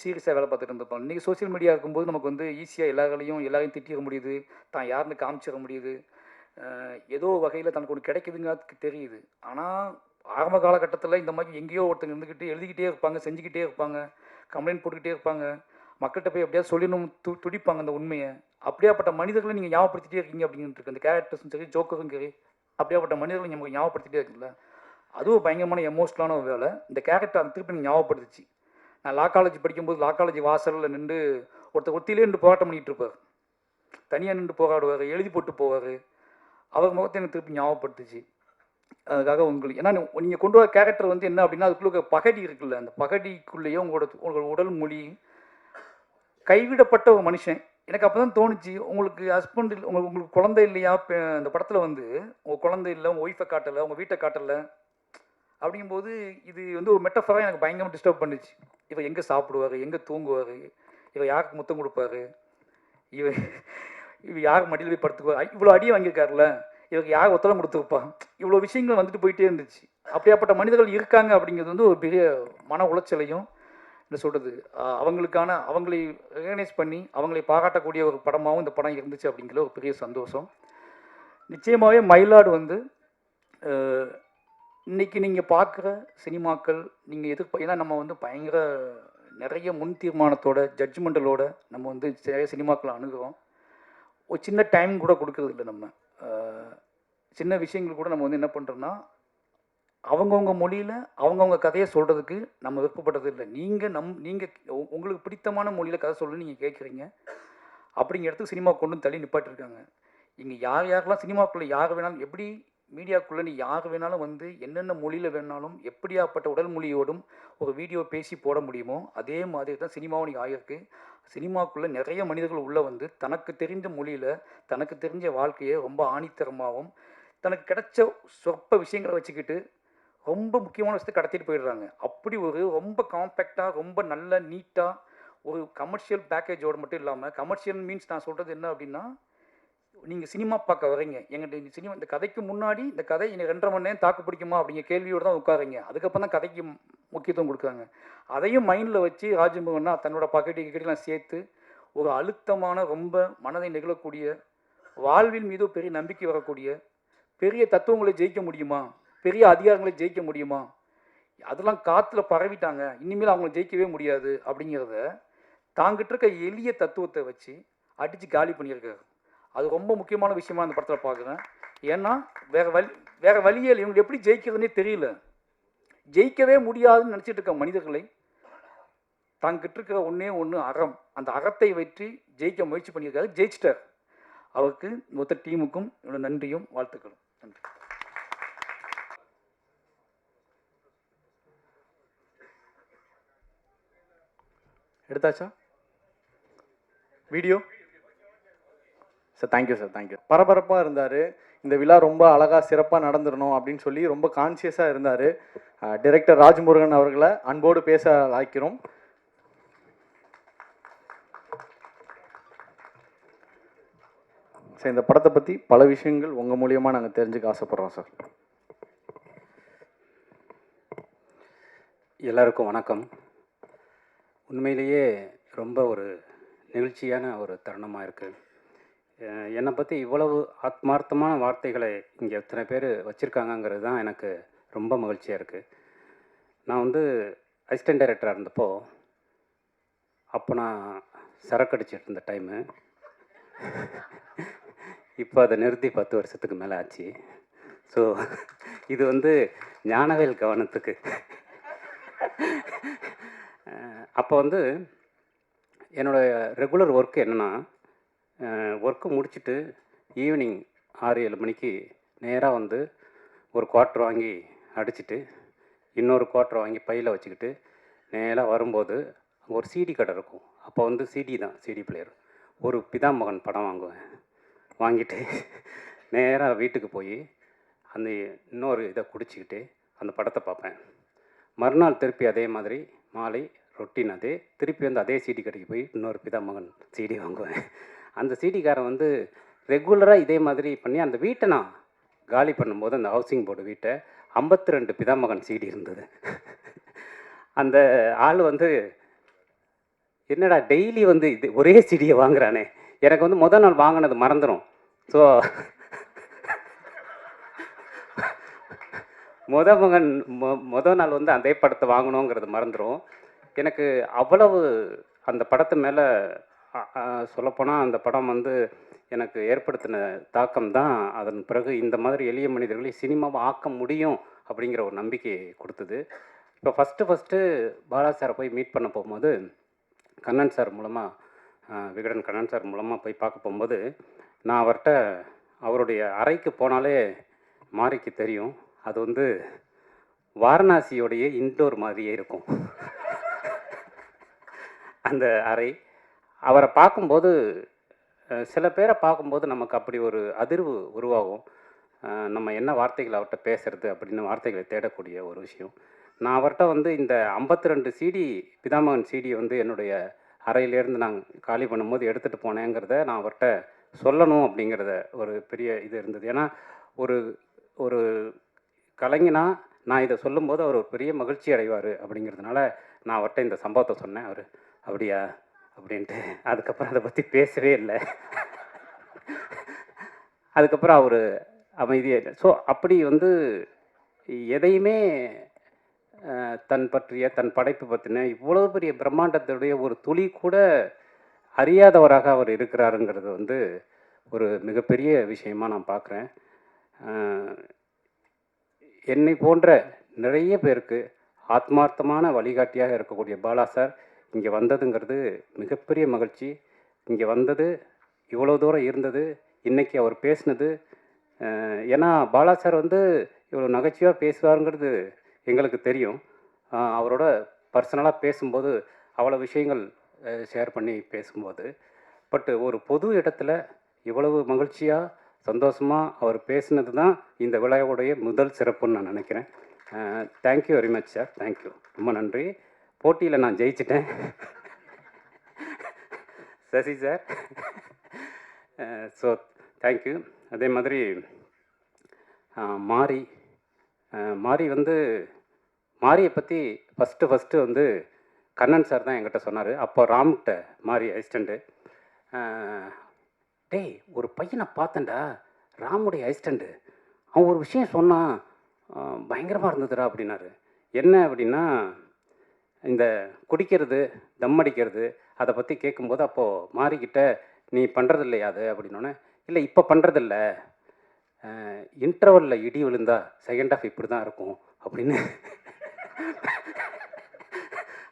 சீரியஸாக வேலை பார்த்துட்டு இருந்துப்பாங்க. இன்றைக்கி சோசியல் மீடியா இருக்கும்போது நமக்கு வந்து ஈஸியாக எல்லாரையும் திட்டிட முடியுது, தான் யாருன்னு காமிச்சிட முடியுது, ஏதோ வகையில் தனக்கு ஒன்று கிடைக்குதுங்கிறதுக்கு தெரியுது. ஆனால் ஆரம்ப காலகட்டத்தில் இந்த மாதிரி எங்கேயோ ஒருத்தங்க இருந்துக்கிட்டு எழுதிக்கிட்டே இருப்பாங்க, செஞ்சுக்கிட்டே இருப்பாங்க, கம்ப்ளைண்ட் போட்டுக்கிட்டே இருப்பாங்க, மக்கள்கிட்ட போய் எப்படியாவது சொல்லணும் துடிப்பாங்க அந்த உண்மையை. அப்படியாப்பட்ட மனிதர்களை நீங்கள் ஞாபகப்படுத்திட்டே இருக்கீங்க அப்படின்ட்டு இருக்கு. அந்த கேரக்டர்ஸும் சரி, ஜோக்கரும் சரி, அப்படியாப்பட்ட மனிதர்களை நமக்கு ஞாபகப்படுத்திட்டே இருக்குல்ல, அதுவும் பயங்கரமான எமோஷனலான ஒரு வேலை. இந்த கேரக்டர் அந்த திருப்பி ஞாபகப்படுத்துச்சு. நான் லா காலேஜ் படிக்கும்போது லா காலேஜ் வாசலில் நின்று ஒருத்தர் ஒத்திலே நின்று போராட்டம் பண்ணிகிட்டு இருப்பார், தனியாக நின்று போராடுவார், எழுதி போட்டு போவார். அவர் முகத்தை எனக்கு திருப்பி ஞாபகப்படுத்துச்சு. அதுக்காக உங்களுக்கு ஏன்னா நீங்கள் கொண்டு வர கேரக்டர் வந்து என்ன அப்படின்னா அதுக்குள்ள பகடி இருக்குல்ல, அந்த பகடிக்குள்ளேயே உங்களோட உடல் மொழி கைவிடப்பட்ட ஒரு மனுஷன். எனக்கு அப்போ தான் தோணுச்சு, உங்களுக்கு ஹஸ்பண்ட் உங்களுக்கு குழந்தை இல்லையா, அந்த படத்தில் வந்து உங்கள் குழந்தை இல்லை, உங்கள் ஒய்ஃபை காட்டலை, உங்கள் வீட்டை காட்டலை அப்படிங்கும்போது இது வந்து ஒரு மெட்டஃபராக எனக்கு பயங்கரமாக டிஸ்டர்ப் பண்ணிச்சு. இவர் எங்கே சாப்பிடுவார், எங்கே தூங்குவார், இவர் யாருக்கு முத்தம் கொடுப்பாரு, இவர் யார் மடியில் போய் படுத்துக்குவார், இவ்வளோ அடியை வாங்கியிருக்காருல, இவருக்கு யார் ஒத்தலம் கொடுத்துருப்பா, இவ்வளோ விஷயங்கள் வந்துட்டு போயிட்டே இருந்துச்சு. அப்படியாப்பட்ட மனிதர்கள் இருக்காங்க அப்படிங்கிறது வந்து ஒரு பெரிய மன உளைச்சலையும் என்ன சொல்கிறது, அவங்களை ரெகனைஸ் பண்ணி அவங்களை பாராட்டக்கூடிய ஒரு படமாகவும் இந்த படம் இருந்துச்சு அப்படிங்கிற ஒரு பெரிய சந்தோஷம். நிச்சயமாகவே மயிலாடு வந்து இன்றைக்கி நீங்கள் பார்க்குற சினிமாக்கள் நீங்கள் ஏன்னா நம்ம வந்து பயங்கர நிறைய முன் தீர்மானத்தோட ஜட்ஜ்மெண்டலோட நம்ம வந்து நிறைய சினிமாக்களை அணுகிறோம். ஒரு சின்ன டைம் கூட கொடுக்கறது இல்லை. நம்ம சின்ன விஷயங்கள் கூட நம்ம வந்து என்ன பண்ணுறோன்னா அவங்கவுங்க மொழியில் அவங்கவுங்க கதையை சொல்கிறதுக்கு நம்ம விருப்பப்பட்டது இல்லை. நீங்கள் உங்களுக்கு பிடித்தமான மொழியில் கதை சொல்லணும்னு நீங்கள் கேட்குறீங்க. அப்படிங்கிற இடத்துக்கு சினிமா கொண்டு தள்ளி நிப்பாட்டிருக்காங்க. இங்கே யாரெல்லாம் சினிமாக்குள்ளே யார் வேணாலும், எப்படி மீடியாக்குள்ளே நீ யார் வேணாலும் வந்து என்னென்ன மொழியில் வேணாலும் எப்படியாப்பட்ட உடல் மொழியோடும் ஒரு வீடியோ பேசி போட முடியுமோ அதே மாதிரி தான் சினிமாவும் நீங்கள் ஆகியிருக்கு. சினிமாக்குள்ளே நிறைய மனிதர்கள் உள்ளே வந்து தனக்கு தெரிந்த மொழியில் தனக்கு தெரிஞ்ச வாழ்க்கையை ரொம்ப ஆணித்தரமாகவும் தனக்கு கிடைச்ச சொற்ப விஷயங்களை வச்சுக்கிட்டு ரொம்ப முக்கியமான விஷயத்தை கடத்திட்டு போயிடுறாங்க. அப்படி ஒரு ரொம்ப காம்பேக்டாக ரொம்ப நல்ல நீட்டாக ஒரு கமர்ஷியல் பேக்கேஜோடு மட்டும் இல்லாமல், கமர்ஷியல் மீன்ஸ் நான் சொல்கிறது என்ன அப்படின்னா, நீங்கள் சினிமா பார்க்க வரீங்க, எங்கிட்ட சினிமா இந்த கதைக்கு முன்னாடி இந்த கதை இன்னும் 2.5 மணி நேரம் தாக்கு பிடிக்குமா அப்படிங்கிற கேள்வியோடு தான் உட்காருங்க. அதுக்கப்புறம் தான் கதைக்கு முக்கியத்துவம் கொடுக்குறாங்க. அதையும் மைண்டில் வச்சு ராஜமோகன்னா தன்னோட பாக்கெட்டுலாம் சேர்த்து ஒரு அழுத்தமான ரொம்ப மனதை நெகிழக்கூடிய வாழ்வின் மீது பெரிய நம்பிக்கை வரக்கூடிய பெரிய தத்துவங்களை ஜெயிக்க முடியுமா, பெரிய அதிகாரங்களை ஜெயிக்க முடியுமா, அதெல்லாம் காற்றுல பரவிட்டாங்க, இனிமேல் அவங்கள ஜெயிக்கவே முடியாது அப்படிங்கிறத தாங்கிட்டு இருக்க எளிய தத்துவத்தை வச்சு அடித்து காலி பண்ணியிருக்காரு. அது ரொம்ப முக்கியமான விஷயமா அந்த படத்தில் பார்க்குறேன். ஏன்னா வேறு வழியே இல்லை, இவங்க எப்படி ஜெயிக்கிறதுனே தெரியல. ஜெயிக்கவே முடியாதுன்னு நினச்சிட்டு இருக்க மனிதர்களை தாங்கிட்டு இருக்கிற ஒன்று அறம், அந்த அறத்தை வச்சு ஜெயிக்க முயற்சி பண்ணியிருக்காரு. ஜெயிச்சிட்டார். அவருக்கு மொத்த டீமுக்கும் என்னோட நன்றியும் வாழ்த்துக்களும். நன்றி. எடுத்தாச்சா வீடியோ? Sir thank you sir, thank you. பரபரப்பாக இருந்தார். இந்த விழா ரொம்ப அழகாக சிறப்பாக நடந்துடணும் அப்படின்னு சொல்லி ரொம்ப கான்சியஸாக இருந்தார். டைரக்டர் ராஜ்முருகன் அவர்களை அன்போடு பேச அழைக்கிறோம். சார், இந்த படத்தை பற்றி பல விஷயங்கள் உங்கள் மூலியமாக நாங்கள் தெரிஞ்சுக்க ஆசைப்பட்றோம் சார். எல்லாருக்கும் வணக்கம். உண்மையிலேயே ரொம்ப ஒரு நெகிழ்ச்சியான ஒரு தருணமாக இருக்குது. என்னை பற்றி இவ்வளவு ஆத்மார்த்தமான வார்த்தைகளை இங்கே எத்தனை பேர் வச்சுருக்காங்கங்கிறது தான் எனக்கு ரொம்ப மகிழ்ச்சியாக இருக்குது. நான் வந்து அசிஸ்டன்ட் டைரக்டராக இருந்தப்போ அப்போ நான் சரக்கு அடிச்சிட்டு இருந்த டைமு. இப்போ அதை நிறுத்தி 10 வருஷத்துக்கு மேலே ஆச்சு. ஸோ இது வந்து ஞானவேல் கவனத்துக்கு. அப்போ வந்து என்னோடய ரெகுலர் ஒர்க்கு என்னென்னா, ஒர்க்கு முடிச்சுட்டு ஈவினிங் 6-7 மணிக்கு நேராக வந்து ஒரு குவார்ட்ரு வாங்கி அடிச்சுட்டு இன்னொரு குவார்ட்ரு வாங்கி பையில் வச்சுக்கிட்டு நேராக வரும்போது ஒரு சிடி கடை இருக்கும். அப்போ வந்து சிடி தான், சிடி பிளேயர். ஒரு பிதாமகன் படம் வாங்குவேன். வாங்கிட்டு நேராக வீட்டுக்கு போய் அந்த இன்னொரு இதை குடிச்சிக்கிட்டு அந்த படத்தை பார்ப்பேன். மறுநாள் திருப்பி அதே மாதிரி மாலை ரொட்டீன் அதே, திருப்பி வந்து அதே சிடி கடைக்கு போய் இன்னொரு பிதாமகன் சிடி வாங்குவேன். அந்த சிடிக்காரன் வந்து ரெகுலராக இதே மாதிரி பண்ணி அந்த வீட்டை நான் காலி பண்ணும்போது அந்த ஹவுசிங் போர்டு வீட்டை 52 பிதாமகன் சிடி இருந்தது. அந்த ஆள் வந்து என்னடா டெய்லி வந்து இது ஒரே சிடியை வாங்குறானே, எனக்கு வந்து முதல் நாள் வாங்கினது மறந்துடும். ஸோ முதல் நாள் வந்து அதே படத்தை வாங்கணுங்கிறது மறந்துடும். எனக்கு அவ்வளவு அந்த படத்து மேலே சொல்லப்போனால் அந்த படம் வந்து எனக்கு ஏற்படுத்தின தாக்கம் தான் அதன் பிறகு இந்த மாதிரி எளிய மனிதர்களை சினிமாவை ஆக்க முடியும் அப்படிங்கிற ஒரு நம்பிக்கையை கொடுத்தது. இப்போ ஃபஸ்ட்டு பாலா சாரை போய் மீட் பண்ண போகும்போது கண்ணன் சார் மூலமாக, விகடன் கண்ணன் சார் மூலமாக போய் பார்க்க போகும்போது நான் அவர்கிட்ட அவருடைய அறைக்கு போனாலே மாரிக்கு தெரியும், அது வந்து வாரணாசியோடைய இன்டோர் மாதிரியே இருக்கும் அந்த அறை. அவரை பார்க்கும்போது சில பேரை பார்க்கும்போது நமக்கு அப்படி ஒரு அதிர்வு உருவாகும். நம்ம என்ன வார்த்தைகள் அவர்கிட்ட பேசுறது அப்படின்னு வார்த்தைகளை தேடக்கூடிய ஒரு விஷயம். நான் அவர்கிட்ட வந்து இந்த 52 சிடி பிதாமகன் சிடியை வந்து என்னுடைய அறையிலேருந்து நான் காலி பண்ணும்போது எடுத்துகிட்டு போனேங்கிறத நான் அவர்கிட்ட சொல்லணும் அப்படிங்கிறத ஒரு பெரிய இது இருந்தது. ஏன்னா ஒரு ஒரு கலைஞனா நான் இதை சொல்லும்போது அவர் ஒரு பெரிய மகிழ்ச்சி அடைவார் அப்படிங்கிறதுனால நான் அவர்கிட்ட இந்த சம்பவத்தை சொன்னேன். அவர் அப்படியா அப்படின்ட்டு அதுக்கப்புறம் அதை பற்றி பேசவே இல்லை. அதுக்கப்புறம் அவர் அமைதியாக. ஸோ அப்படி வந்து எதையுமே தன் பற்றிய தன் படைப்பு பற்றின இவ்வளோ பெரிய பிரம்மாண்டத்துடைய ஒரு துளி கூட அறியாதவராக அவர் இருக்கிறாருங்கிறது வந்து ஒரு மிகப்பெரிய விஷயமா நான் பார்க்குறேன். என்னை போன்ற நிறைய பேருக்கு ஆத்மார்த்தமான வழிகாட்டியாக இருக்கக்கூடிய பாலா சார் இங்கே வந்ததுங்கிறது மிகப்பெரிய மகிழ்ச்சி. இங்கே வந்தது இவ்வளோ தூரம் இருந்தது, இன்றைக்கி அவர் பேசினது. ஏன்னா பாலா சார் வந்து இவ்வளோ நகைச்சுவையாக பேசுவாருங்கிறது எங்களுக்கு தெரியும். அவரோட பர்சனலாக பேசும்போது அவ்வளோ விஷயங்கள் ஷேர் பண்ணி பேசும்போது, பட்டு ஒரு பொது இடத்துல இவ்வளவு மகிழ்ச்சியாக சந்தோஷமாக அவர் பேசினது தான் இந்த விழாவுடைய முதல் சிறப்புன்னு நான் நினைக்கிறேன். Thank you very much sir, thank you, ரொம்ப நன்றி. போட்டியில் நான் ஜெயிச்சிட்டேன். Sasi sir, so thank you. அதே மாதிரி மாரி வந்து மாரியை பற்றி ஃபஸ்ட்டு வந்து கண்ணன் சார் தான் என்கிட்ட சொன்னார். அப்போ ராம்கிட்ட மாரி அசிஸ்டண்ட்டு, டேய் ஒரு பையனை பார்த்தேன்டா ராமுடைய அசிஸ்டண்ட்டு, அவன் ஒரு விஷயம் சொன்னான் பயங்கரமாக இருந்ததுடா அப்படின்னாரு. என்ன அப்படின்னா, இந்த குடிக்கிறது தம் அடிக்கிறது அதை பற்றி கேட்கும்போது அப்போது மாறிக்கிட்ட நீ பண்ணுறது இல்லையா அது அப்படின்னோடனே, இல்லை இப்போ பண்ணுறதில்ல, இன்டர்வலில் இடி விழுந்தா செகண்ட் ஆஃப் இப்படி தான் இருக்கும் அப்படின்னு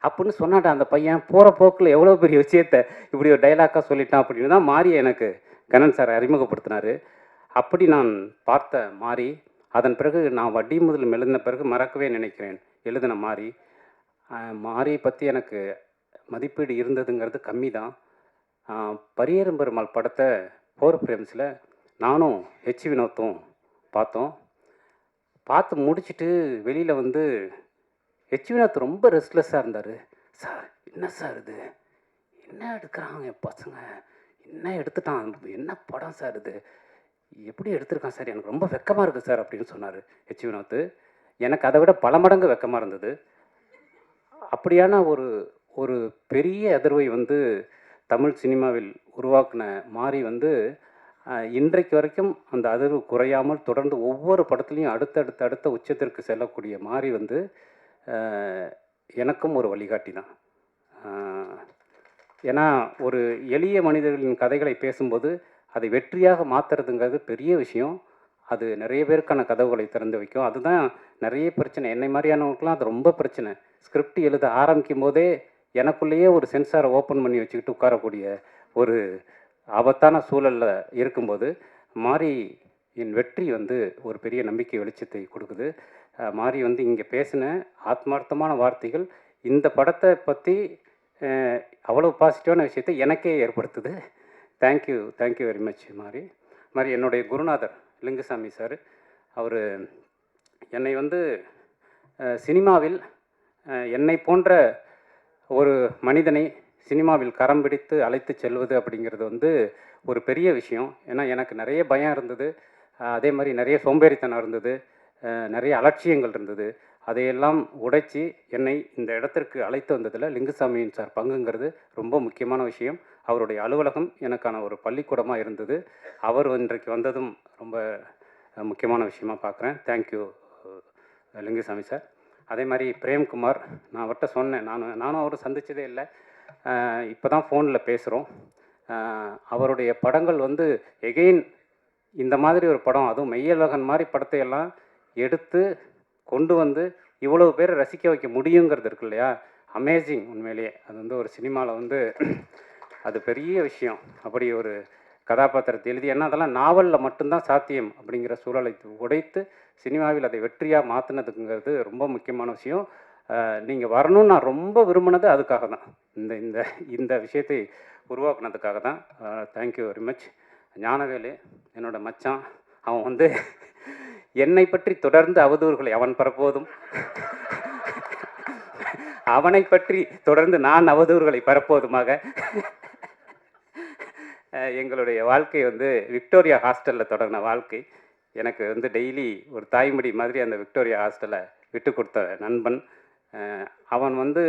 அப்படின்னு சொன்னாட்டா அந்த பையன். போகிற போக்கில் எவ்வளோ பெரிய விஷயத்தை இப்படி ஒரு டைலாக்காக சொல்லிட்டான் அப்படின்னு தான் மாறி எனக்கு கண்ணன் சார் அறிமுகப்படுத்தினார். அப்படி நான் பார்த்த மாறி, அதன் பிறகு நான் வட்டி முதல் எழுதின பிறகு மறக்கவே நினைக்கிறேன் எழுதின மாரியை பற்றி எனக்கு மதிப்பீடு இருந்ததுங்கிறது கம்மி தான். பரியேறும் பெருமாள் படத்தை 4 ஃப்ரேம்ஸில் நானும் ஹெச் வினோத்தும் பார்த்தோம். பார்த்து முடிச்சுட்டு வெளியில் வந்து ஹெச் வினோத் ரொம்ப ரெஸ்ட்லெஸ்ஸாக இருந்தார். சார் என்ன சார் இது, என்ன எடுக்கிறாங்க என் பசங்க, என்ன எடுத்துட்டான், என்ன படம் சார் இது, எப்படி எடுத்திருக்கான் சார், எனக்கு ரொம்ப வெக்கமாக இருக்குது சார் அப்படின்னு சொன்னார் ஹெச் வினோத். எனக்கு அதை விட பல மடங்கு வெக்கமாக இருந்தது. அப்படியான ஒரு பெரிய அதிர்வை வந்து தமிழ் சினிமாவில் உருவாக்கின மாரி வந்து இன்றைக்கு வரைக்கும் அந்த அதிர்வு குறையாமல் தொடர்ந்து ஒவ்வொரு படத்துலையும் அடுத்த உச்சத்திற்கு செல்லக்கூடிய மாரி வந்து எனக்கும் ஒரு வழிகாட்டி தான். ஏன்னா ஒரு எளிய மனிதர்களின் கதைகளை பேசும்போது அதை வெற்றியாக மாற்றுறதுங்கிறது பெரிய விஷயம். அது நிறைய பேருக்கான கதவுகளை திறந்து வைக்கும். அதுதான் நிறைய பிரச்சனை, என்னை மாதிரியானவங்களுக்குலாம் அது ரொம்ப பிரச்சனை. ஸ்கிரிப்ட் எழுத ஆரம்பிக்கும் போதே எனக்குள்ளேயே ஒரு சென்சாரை ஓப்பன் பண்ணி வச்சுக்கிட்டு உட்காரக்கூடிய ஒரு ஆபத்தான சூழலில் இருக்கும்போது மாரி என் வெற்றி வந்து ஒரு பெரிய நம்பிக்கை வெளிச்சத்தை கொடுக்குது. மாரி வந்து இங்கே பேசின ஆத்மார்த்தமான வார்த்தைகள் இந்த படத்தை பற்றி அவ்வளோ பாசிட்டிவான விஷயத்தை எனக்கே ஏற்படுத்துது. தேங்க்யூ வெரி மச் மாரி என்னுடைய குருநாதர் லிங்குசாமி சார், அவர் என்னை வந்து சினிமாவில் என்னை போன்ற ஒரு மனிதனை சினிமாவில் கரம் பிடித்து அழைத்து செல்வது அப்படிங்கிறது வந்து ஒரு பெரிய விஷயம். ஏன்னா எனக்கு நிறைய பயம் இருந்தது, அதே மாதிரி நிறைய சோம்பேறித்தனம் இருந்தது, நிறைய அலட்சியங்கள் இருந்தது. அதையெல்லாம் உடைச்சி என்னை இந்த இடத்திற்கு அழைத்து வந்ததில் லிங்குசாமியின் சார் பங்குங்கிறது ரொம்ப முக்கியமான விஷயம். அவருடைய அலுவலகம் எனக்கான ஒரு பள்ளிக்கூடமாக இருந்தது. அவர் இன்றைக்கு வந்ததும் ரொம்ப முக்கியமான விஷயமாக பார்க்குறேன். Thank you Lingusamy sir. அதே மாதிரி பிரேம்குமார், நான் அவர்கிட்ட சொன்னேன், நானும் அவரை சந்தித்ததே இல்லை, இப்போ தான் ஃபோனில் பேசுகிறோம். அவருடைய படங்கள் வந்து எகெயின் இந்த மாதிரி ஒரு படம், அதுவும் மெய்யழகன் மாதிரி படத்தையெல்லாம் எடுத்து கொண்டு வந்து இவ்வளவு பேரை ரசிக்க வைக்க முடியுங்கிறது இருக்கு இல்லையா, அமேசிங். உண்மையிலேயே அது வந்து ஒரு சினிமாவில் வந்து அது பெரிய விஷயம். அப்படி ஒரு கதாபாத்திரத்தை எழுதி, ஏன்னா அதெல்லாம் நாவலில் மட்டும்தான் சாத்தியம் அப்படிங்கிற சூழலை உடைத்து சினிமாவில் அதை வெற்றியாக மாற்றினதுங்கிறது ரொம்ப முக்கியமான விஷயம். நீங்கள் வரணும்னு நான் ரொம்ப விரும்பினது அதுக்காக தான், இந்த விஷயத்தை உருவாக்குனதுக்காக தான். Thank you very much. ஞானவேலு என்னோடய மச்சான், அவன் வந்து என்னை பற்றி தொடர்ந்து அவதூறுகளை அவன் பரப்புவதும் அவனை பற்றி தொடர்ந்து நான் அவதூறுகளை பரப்புவதுமாக எங்களுடைய வாழ்க்கை வந்து விக்டோரியா ஹாஸ்டலில் தொடங்கின வாழ்க்கை. எனக்கு வந்து டெய்லி ஒரு தாய்மொழி மாதிரி அந்த விக்டோரியா ஹாஸ்டலை விட்டு கொடுத்த நண்பன். அவன் வந்து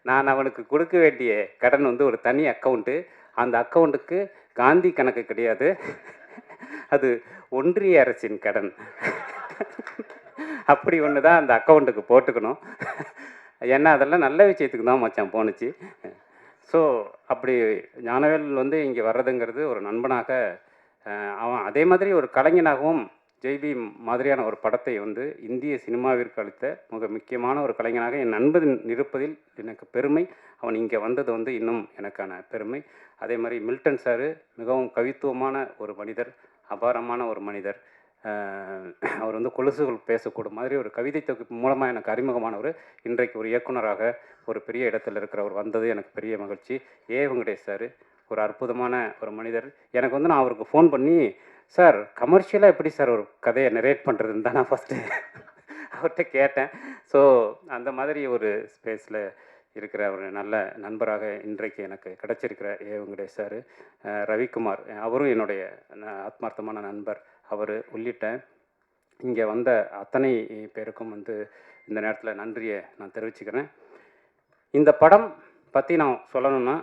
நான் அவனுக்கு கொடுக்க வேண்டிய கடன் வந்து ஒரு தனி அக்கௌண்ட்டு. அந்த அக்கௌண்ட்டுக்கு காந்தி கணக்கு கிடையாது, அது ஒன்றிய அரசின் கடன். அப்படி ஒன்று தான் அந்த அக்கௌண்ட்டுக்கு போட்டுக்கணும். ஏன்னா அதெல்லாம் நல்ல விஷயத்துக்கு தான் மச்சான் போணுச்சு. ஸோ அப்படி ஞானவேல் வந்து இங்கே வர்றதுங்கிறது ஒரு நண்பனாக, அவன் அதே மாதிரி ஒரு கலைஞனாகவும் ஜெய்பி மாதிரியான ஒரு படத்தை வந்து இந்திய சினிமாவிற்கு அளித்த மிக முக்கியமான ஒரு கலைஞனாக என் நண்பன் இருப்பதில் எனக்கு பெருமை. அவன் இங்கே வந்தது வந்து இன்னும் எனக்கான பெருமை. அதே மாதிரி மில்டன் சாரு மிகவும் கவித்துவமான ஒரு மனிதர், அபாரமான ஒரு மனிதர். அவர் வந்து கொலுசுகள் பேசக்கூடும் மாதிரி ஒரு கவிதை தொகுப்பு மூலமாக எனக்கு அறிமுகமானவர். இன்றைக்கு ஒரு இயக்குனராக ஒரு பெரிய இடத்துல இருக்கிறவர் வந்தது எனக்கு பெரிய மகிழ்ச்சி. வெங்கடேஷ் சார் ஒரு அற்புதமான ஒரு மனிதர். எனக்கு வந்து நான் அவருக்கு ஃபோன் பண்ணி, சார் கமர்ஷியலாக எப்படி சார் ஒரு கதையை நரேட் பண்ணுறதுன்னு தான் நான் ஃபஸ்ட்டு அவர்கிட்ட கேட்டேன். ஸோ அந்த மாதிரி ஒரு ஸ்பேஸில் இருக்கிற ஒரு நல்ல நண்பராக இன்றைக்கு எனக்கு கிடச்சிருக்கிற வெங்கடேஷ் சார். ரவிக்குமார் அவரும் என்னுடைய ஆத்மார்த்தமான நண்பர். அவர் உள்ளிட்ட இங்கே வந்த அத்தனை பேருக்கும் வந்து இந்த நேரத்தில் நன்றியை நான் தெரிவிச்சுக்கிறேன். இந்த படம் பற்றி நான் சொல்லணும்னா,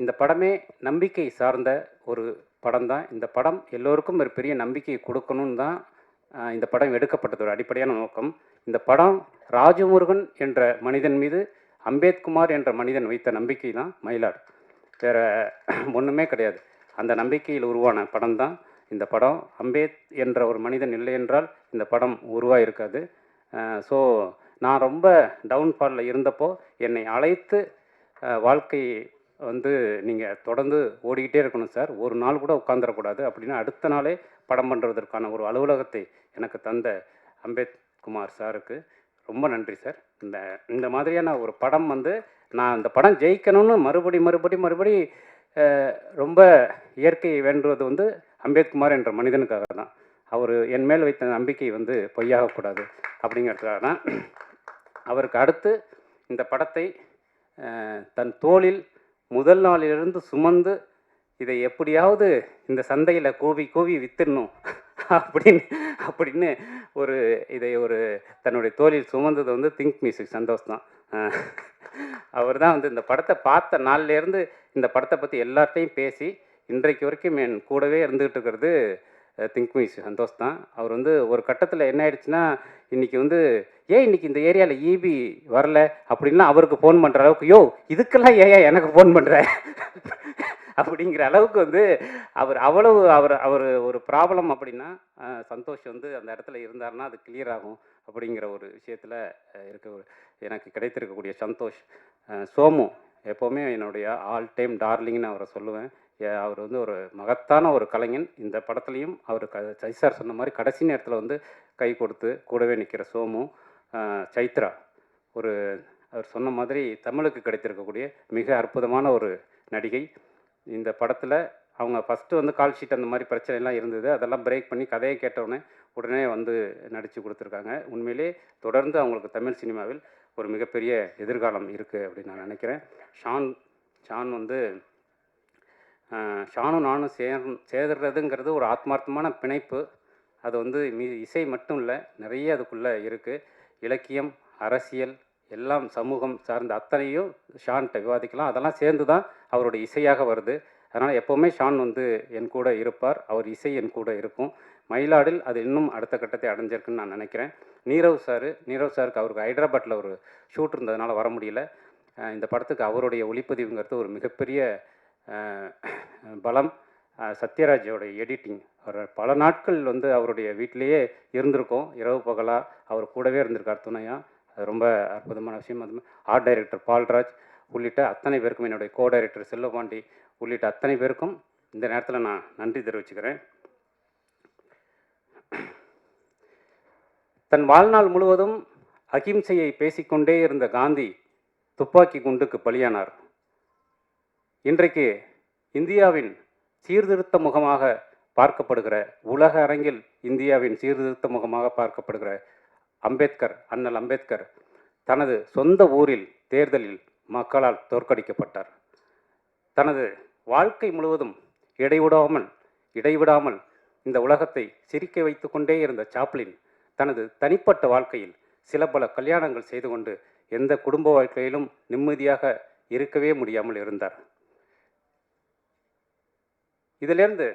இந்த படமே நம்பிக்கை சார்ந்த ஒரு படம் தான். இந்த படம் எல்லோருக்கும் ஒரு பெரிய நம்பிக்கையை கொடுக்கணும்னு தான் இந்த படம் எடுக்கப்பட்டது ஒரு அடிப்படையான நோக்கம். இந்த படம் ராஜமுருகன் என்ற மனிதன் மீது அம்பேத்குமார் என்ற மனிதன் வைத்த நம்பிக்கை தான் மயிலாடு, வேறு ஒன்றுமே கிடையாது. அந்த நம்பிக்கையில் உருவான படம் தான் இந்த படம். அம்பேத் என்ற ஒரு மனிதன் இல்லை என்றால் இந்த படம் உருவாயிருக்காது. ஸோ நான் ரொம்ப டவுன்ஃபாலில் இருந்தப்போ என்னை அழைத்து வாழ்க்கை வந்து நீங்கள் தொடர்ந்து ஓடிக்கிட்டே இருக்கணும் சார், ஒரு நாள் கூட உட்காந்துடக்கூடாது அப்படின்னு அடுத்த நாளே படம் பண்ணுறதற்கான ஒரு அலுவலகத்தை எனக்கு தந்த அம்பேத்குமார் சாருக்கு ரொம்ப நன்றி சார். இந்த மாதிரியான ஒரு படம் வந்து நான் இந்த படம் ஜெயிக்கணும்னு மறுபடி ரொம்ப இயற்கையை வேண்டுவது வந்து அம்பேத்குமார் என்ற மனிதனுக்காக தான். அவர் என் மேல் வைத்த நம்பிக்கை வந்து பொய்யாகக்கூடாது அப்படிங்கிறதுக்காக தான். அவருக்கு அடுத்து இந்த படத்தை தன் தோளில் முதல் நாளிலிருந்து சுமந்து இதை எப்படியாவது இந்த சந்தையில் கூவி வித்துடணும் அப்படின்னு இதை தன்னுடைய தோளில் சுமந்தது வந்து திங்க் மியூசிக் சந்தோஷ் தான். அவர் தான் வந்து இந்த படத்தை பார்த்த நாள்லேருந்து இந்த படத்தை பற்றி எல்லார்ட்டையும் பேசி இன்றைக்கு வரைக்கும் என் கூடவே இருந்துகிட்டு இருக்கிறது திங்க் மியூசிக் சந்தோஷ் தான். அவர் வந்து ஒரு கட்டத்தில் என்ன ஆயிடுச்சுன்னா, இன்றைக்கி வந்து இன்றைக்கி இந்த ஏரியாவில் ஈபி வரல அப்படின்லாம் அவருக்கு ஃபோன் பண்ணுற அளவுக்கு, இதுக்கெல்லாம் எனக்கு ஃபோன் பண்ணுற அப்படிங்கிற அளவுக்கு வந்து அவர் ஒரு ப்ராப்ளம் அப்படின்னா சந்தோஷ் வந்து அந்த இடத்துல இருந்தாருன்னா அது கிளியர் ஆகும் அப்படிங்கிற ஒரு விஷயத்தில் எனக்கு கிடைத்திருக்கக்கூடிய சந்தோஷ். சோமு எப்போவுமே என்னுடைய ஆல் டைம் டார்லிங்னு அவரை சொல்லுவேன். அவர் வந்து ஒரு மகத்தான ஒரு கலைஞன். இந்த படத்துலையும் அவர் சார் சொன்ன மாதிரி கடைசி நேரத்தில் வந்து கை கொடுத்து கூடவே நிற்கிற சோமு. சைத்ரா அவர் சொன்ன மாதிரி தமிழுக்கு கிடைத்திருக்கக்கூடிய மிக அற்புதமான ஒரு நடிகை. இந்த படத்தில் அவங்க ஃபஸ்ட்டு வந்து கால் ஷீட் அந்த மாதிரி பிரச்சனைலாம் இருந்தது, அதெல்லாம் பிரேக் பண்ணி கதையை கேட்டவுடனே உடனே வந்து நடித்து கொடுத்துருக்காங்க. உண்மையிலே தொடர்ந்து அவங்களுக்கு தமிழ் சினிமாவில் ஒரு மிகப்பெரிய எதிர்காலம் இருக்குது அப்படின்னு நான் நினைக்கிறேன். ஷான் வந்து ஷானும் நானும் சேர்றதுங்கிறது ஒரு ஆத்மார்த்தமான பிணைப்பு. அது வந்து இசை மட்டும் இல்லை, நிறைய அதுக்குள்ளே இருக்குது. இலக்கியம், அரசியல், எல்லாம் சமூகம் சார்ந்த அத்தனையும் ஷான்கிட்ட விவாதிக்கலாம். அதெல்லாம் சேர்ந்து தான் அவருடைய இசையாக வருது. அதனால் எப்போவுமே ஷான் வந்து என் கூட இருப்பார், அவர் இசை என் கூட இருக்கும். மயிலாடில் அது இன்னும் அடுத்த கட்டத்தை அடைஞ்சிருக்குன்னு நான் நினைக்கிறேன். நீரவ் சாருக்கு அவருக்கு ஹைதராபாத்தில் ஒரு ஷூட் இருந்ததுனால வர முடியல. இந்த படத்துக்கு அவருடைய ஒளிப்பதிவுங்கிறது ஒரு மிகப்பெரிய பலம். சத்யராஜோட எடிட்டிங், அவர் பல நாட்கள் வந்து அவருடைய வீட்டிலேயே இருந்திருக்கோம், இரவு பகலாக அவர் கூடவே இருந்திருக்கார் துணையாக. அது ரொம்ப அற்புதமான விஷயம். அது ஆர்ட் டைரக்டர் பால்ராஜ் உள்ளிட்ட அத்தனை பேருக்கும், என்னுடைய கோ டைரக்டர் செல்வபாண்டி உள்ளிட்ட அத்தனை பேருக்கும் இந்த நேரத்தில் நான் நன்றி தெரிவிச்சுக்கிறேன். தன் வாழ்நாள் முழுவதும் அகிம்சையை பேசிக்கொண்டே இருந்த காந்தி துப்பாக்கி குண்டுக்கு பலியானார். இன்றைக்கு இந்தியாவின் சீர்திருத்த முகமாக பார்க்கப்படுகிற, உலக அரங்கில் இந்தியாவின் சீர்திருத்த முகமாக பார்க்கப்படுகிற அண்ணல் அம்பேத்கர் தனது சொந்த ஊரில் தேர்தலில் மக்களால் தோற்கடிக்கப்பட்டார். தனது வாழ்க்கை முழுவதும் இடைவிடாமல் இந்த உலகத்தை சிரிக்க வைத்து கொண்டே இருந்த சாப்ளின் தனது தனிப்பட்ட வாழ்க்கையில் சில பல கல்யாணங்கள் செய்து கொண்டு எந்த குடும்ப வாழ்க்கையிலும் நிம்மதியாக இருக்கவே முடியாமல் இருந்தார். இதிலிருந்து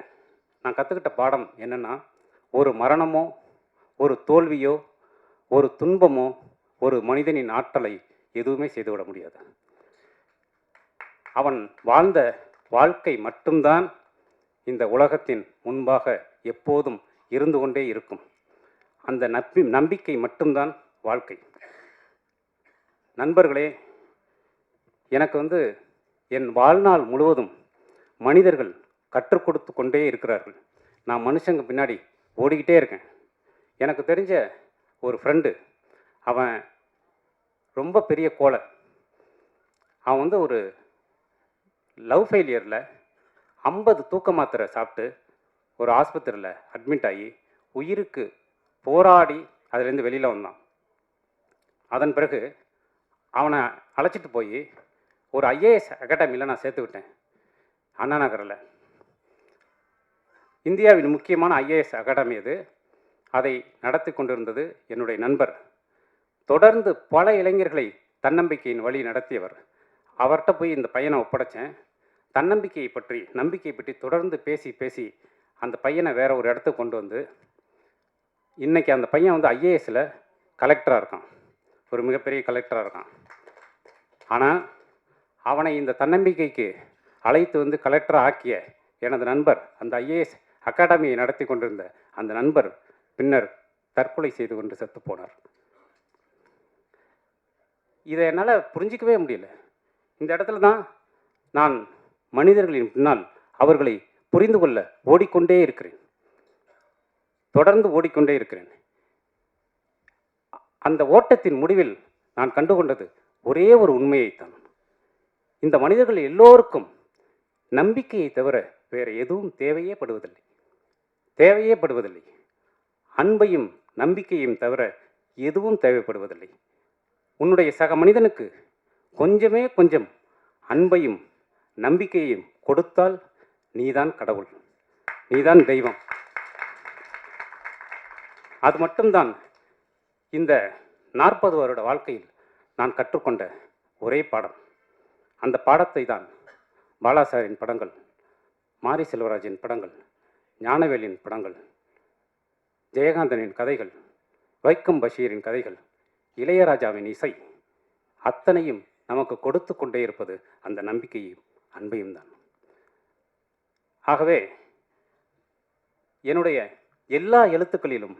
நான் கற்றுக்கிட்ட பாடம் என்னென்னா, ஒரு மரணமோ ஒரு தோல்வியோ ஒரு துன்பமோ ஒரு மனிதனின் ஆற்றலை எதுவுமே செய்துவிட முடியாது. அவன் வாழ்ந்த வாழ்க்கை மட்டும்தான் இந்த உலகத்தின் முன்பாக எப்போதும் இருந்து கொண்டே இருக்கும். அந்த நம்பிக்கை மட்டும்தான் வாழ்க்கை. நண்பர்களே, எனக்கு என் வாழ்நாள் முழுவதும் மனிதர்கள் கற்றுக் கொடுத்து கொண்டே இருக்கிறார்கள். நான் மனுஷங்க பின்னாடி ஓடிக்கிட்டே இருக்கேன். எனக்கு தெரிஞ்ச ஒரு ஃப்ரெண்டு, அவன் ரொம்ப பெரிய கோலை. அவன் ஒரு லவ் ஃபெயிலியரில் 50 தூக்க மாத்திரை சாப்பிட்டு ஒரு ஆஸ்பத்திரியில் அட்மிட் ஆகி உயிருக்கு போராடி அதுலேருந்து வெளியில் வந்தான். அதன் பிறகு அவனை அழைச்சிட்டு போய் ஒரு ஐஏஎஸ் அகாடமியில் நான் சேர்த்து விட்டேன், அண்ணா நகரில். இந்தியாவின் முக்கியமான ஐஏஎஸ் அகாடமி அது. அதை நடத்தி கொண்டிருந்தது என்னுடைய நண்பர். தொடர்ந்து பல இளைஞர்களை தன்னம்பிக்கையின் வழி நடத்தியவர். அவர்கிட்ட போய் இந்த பையனை ஒப்படைச்சேன். தன்னம்பிக்கையை பற்றி நம்பிக்கையை பற்றி தொடர்ந்து பேசி பேசி அந்த பையனை வேற ஒரு இடத்துக்கு கொண்டு வந்து இன்றைக்கி அந்த பையன் ஐஏஎஸில் கலெக்டராக இருக்கான், ஒரு மிகப்பெரிய கலெக்டராக இருக்கான். ஆனால் அவனை இந்த தன்னம்பிக்கைக்கு அழைத்து கலெக்டராக ஆக்கிய எனது நண்பர், அந்த ஐஏஎஸ் அகாடமியை நடத்தி கொண்டிருந்த அந்த நண்பர் பின்னர் தற்கொலை செய்து கொண்டு செத்து போனார். இதை என்னால் புரிஞ்சிக்கவே முடியல. இந்த இடத்துல தான் நான் மனிதர்களின் பின்னால் அவர்களை புரிந்து கொள்ள ஓடிக்கொண்டே இருக்கிறேன், தொடர்ந்து ஓடிக்கொண்டே இருக்கிறேன். அந்த ஓட்டத்தின் முடிவில் நான் கண்டுகொண்டது ஒரே ஒரு உண்மையைத்தான். இந்த மனிதர்கள் எல்லோருக்கும் நம்பிக்கையை தவிர வேறு எதுவும் தேவையே படுவதில்லை. அன்பையும் நம்பிக்கையும் தவிர எதுவும் தேவைப்படுவதில்லை. உன்னுடைய சக மனிதனுக்கு கொஞ்சம் அன்பையும் நம்பிக்கையையும் கொடுத்தால் நீதான் கடவுள், நீதான் தெய்வம். அது மட்டும்தான் இந்த 40 வருட வாழ்க்கையில் நான் கற்றுக்கொண்ட ஒரே பாடம். அந்த பாடத்தை தான் பாலாசாரின் படங்கள், மாரி செல்வராஜின் படங்கள், ஞானவேலின் படங்கள், ஜெயகாந்தனின் கதைகள், வைக்கம் பஷீரின் கதைகள், இளையராஜாவின் இசை அத்தனையும் நமக்கு கொடுத்து கொண்டே இருப்பது அந்த நம்பிக்கையும் அன்பையும் தான். ஆகவே என்னுடைய எல்லா எழுத்துக்களிலும்,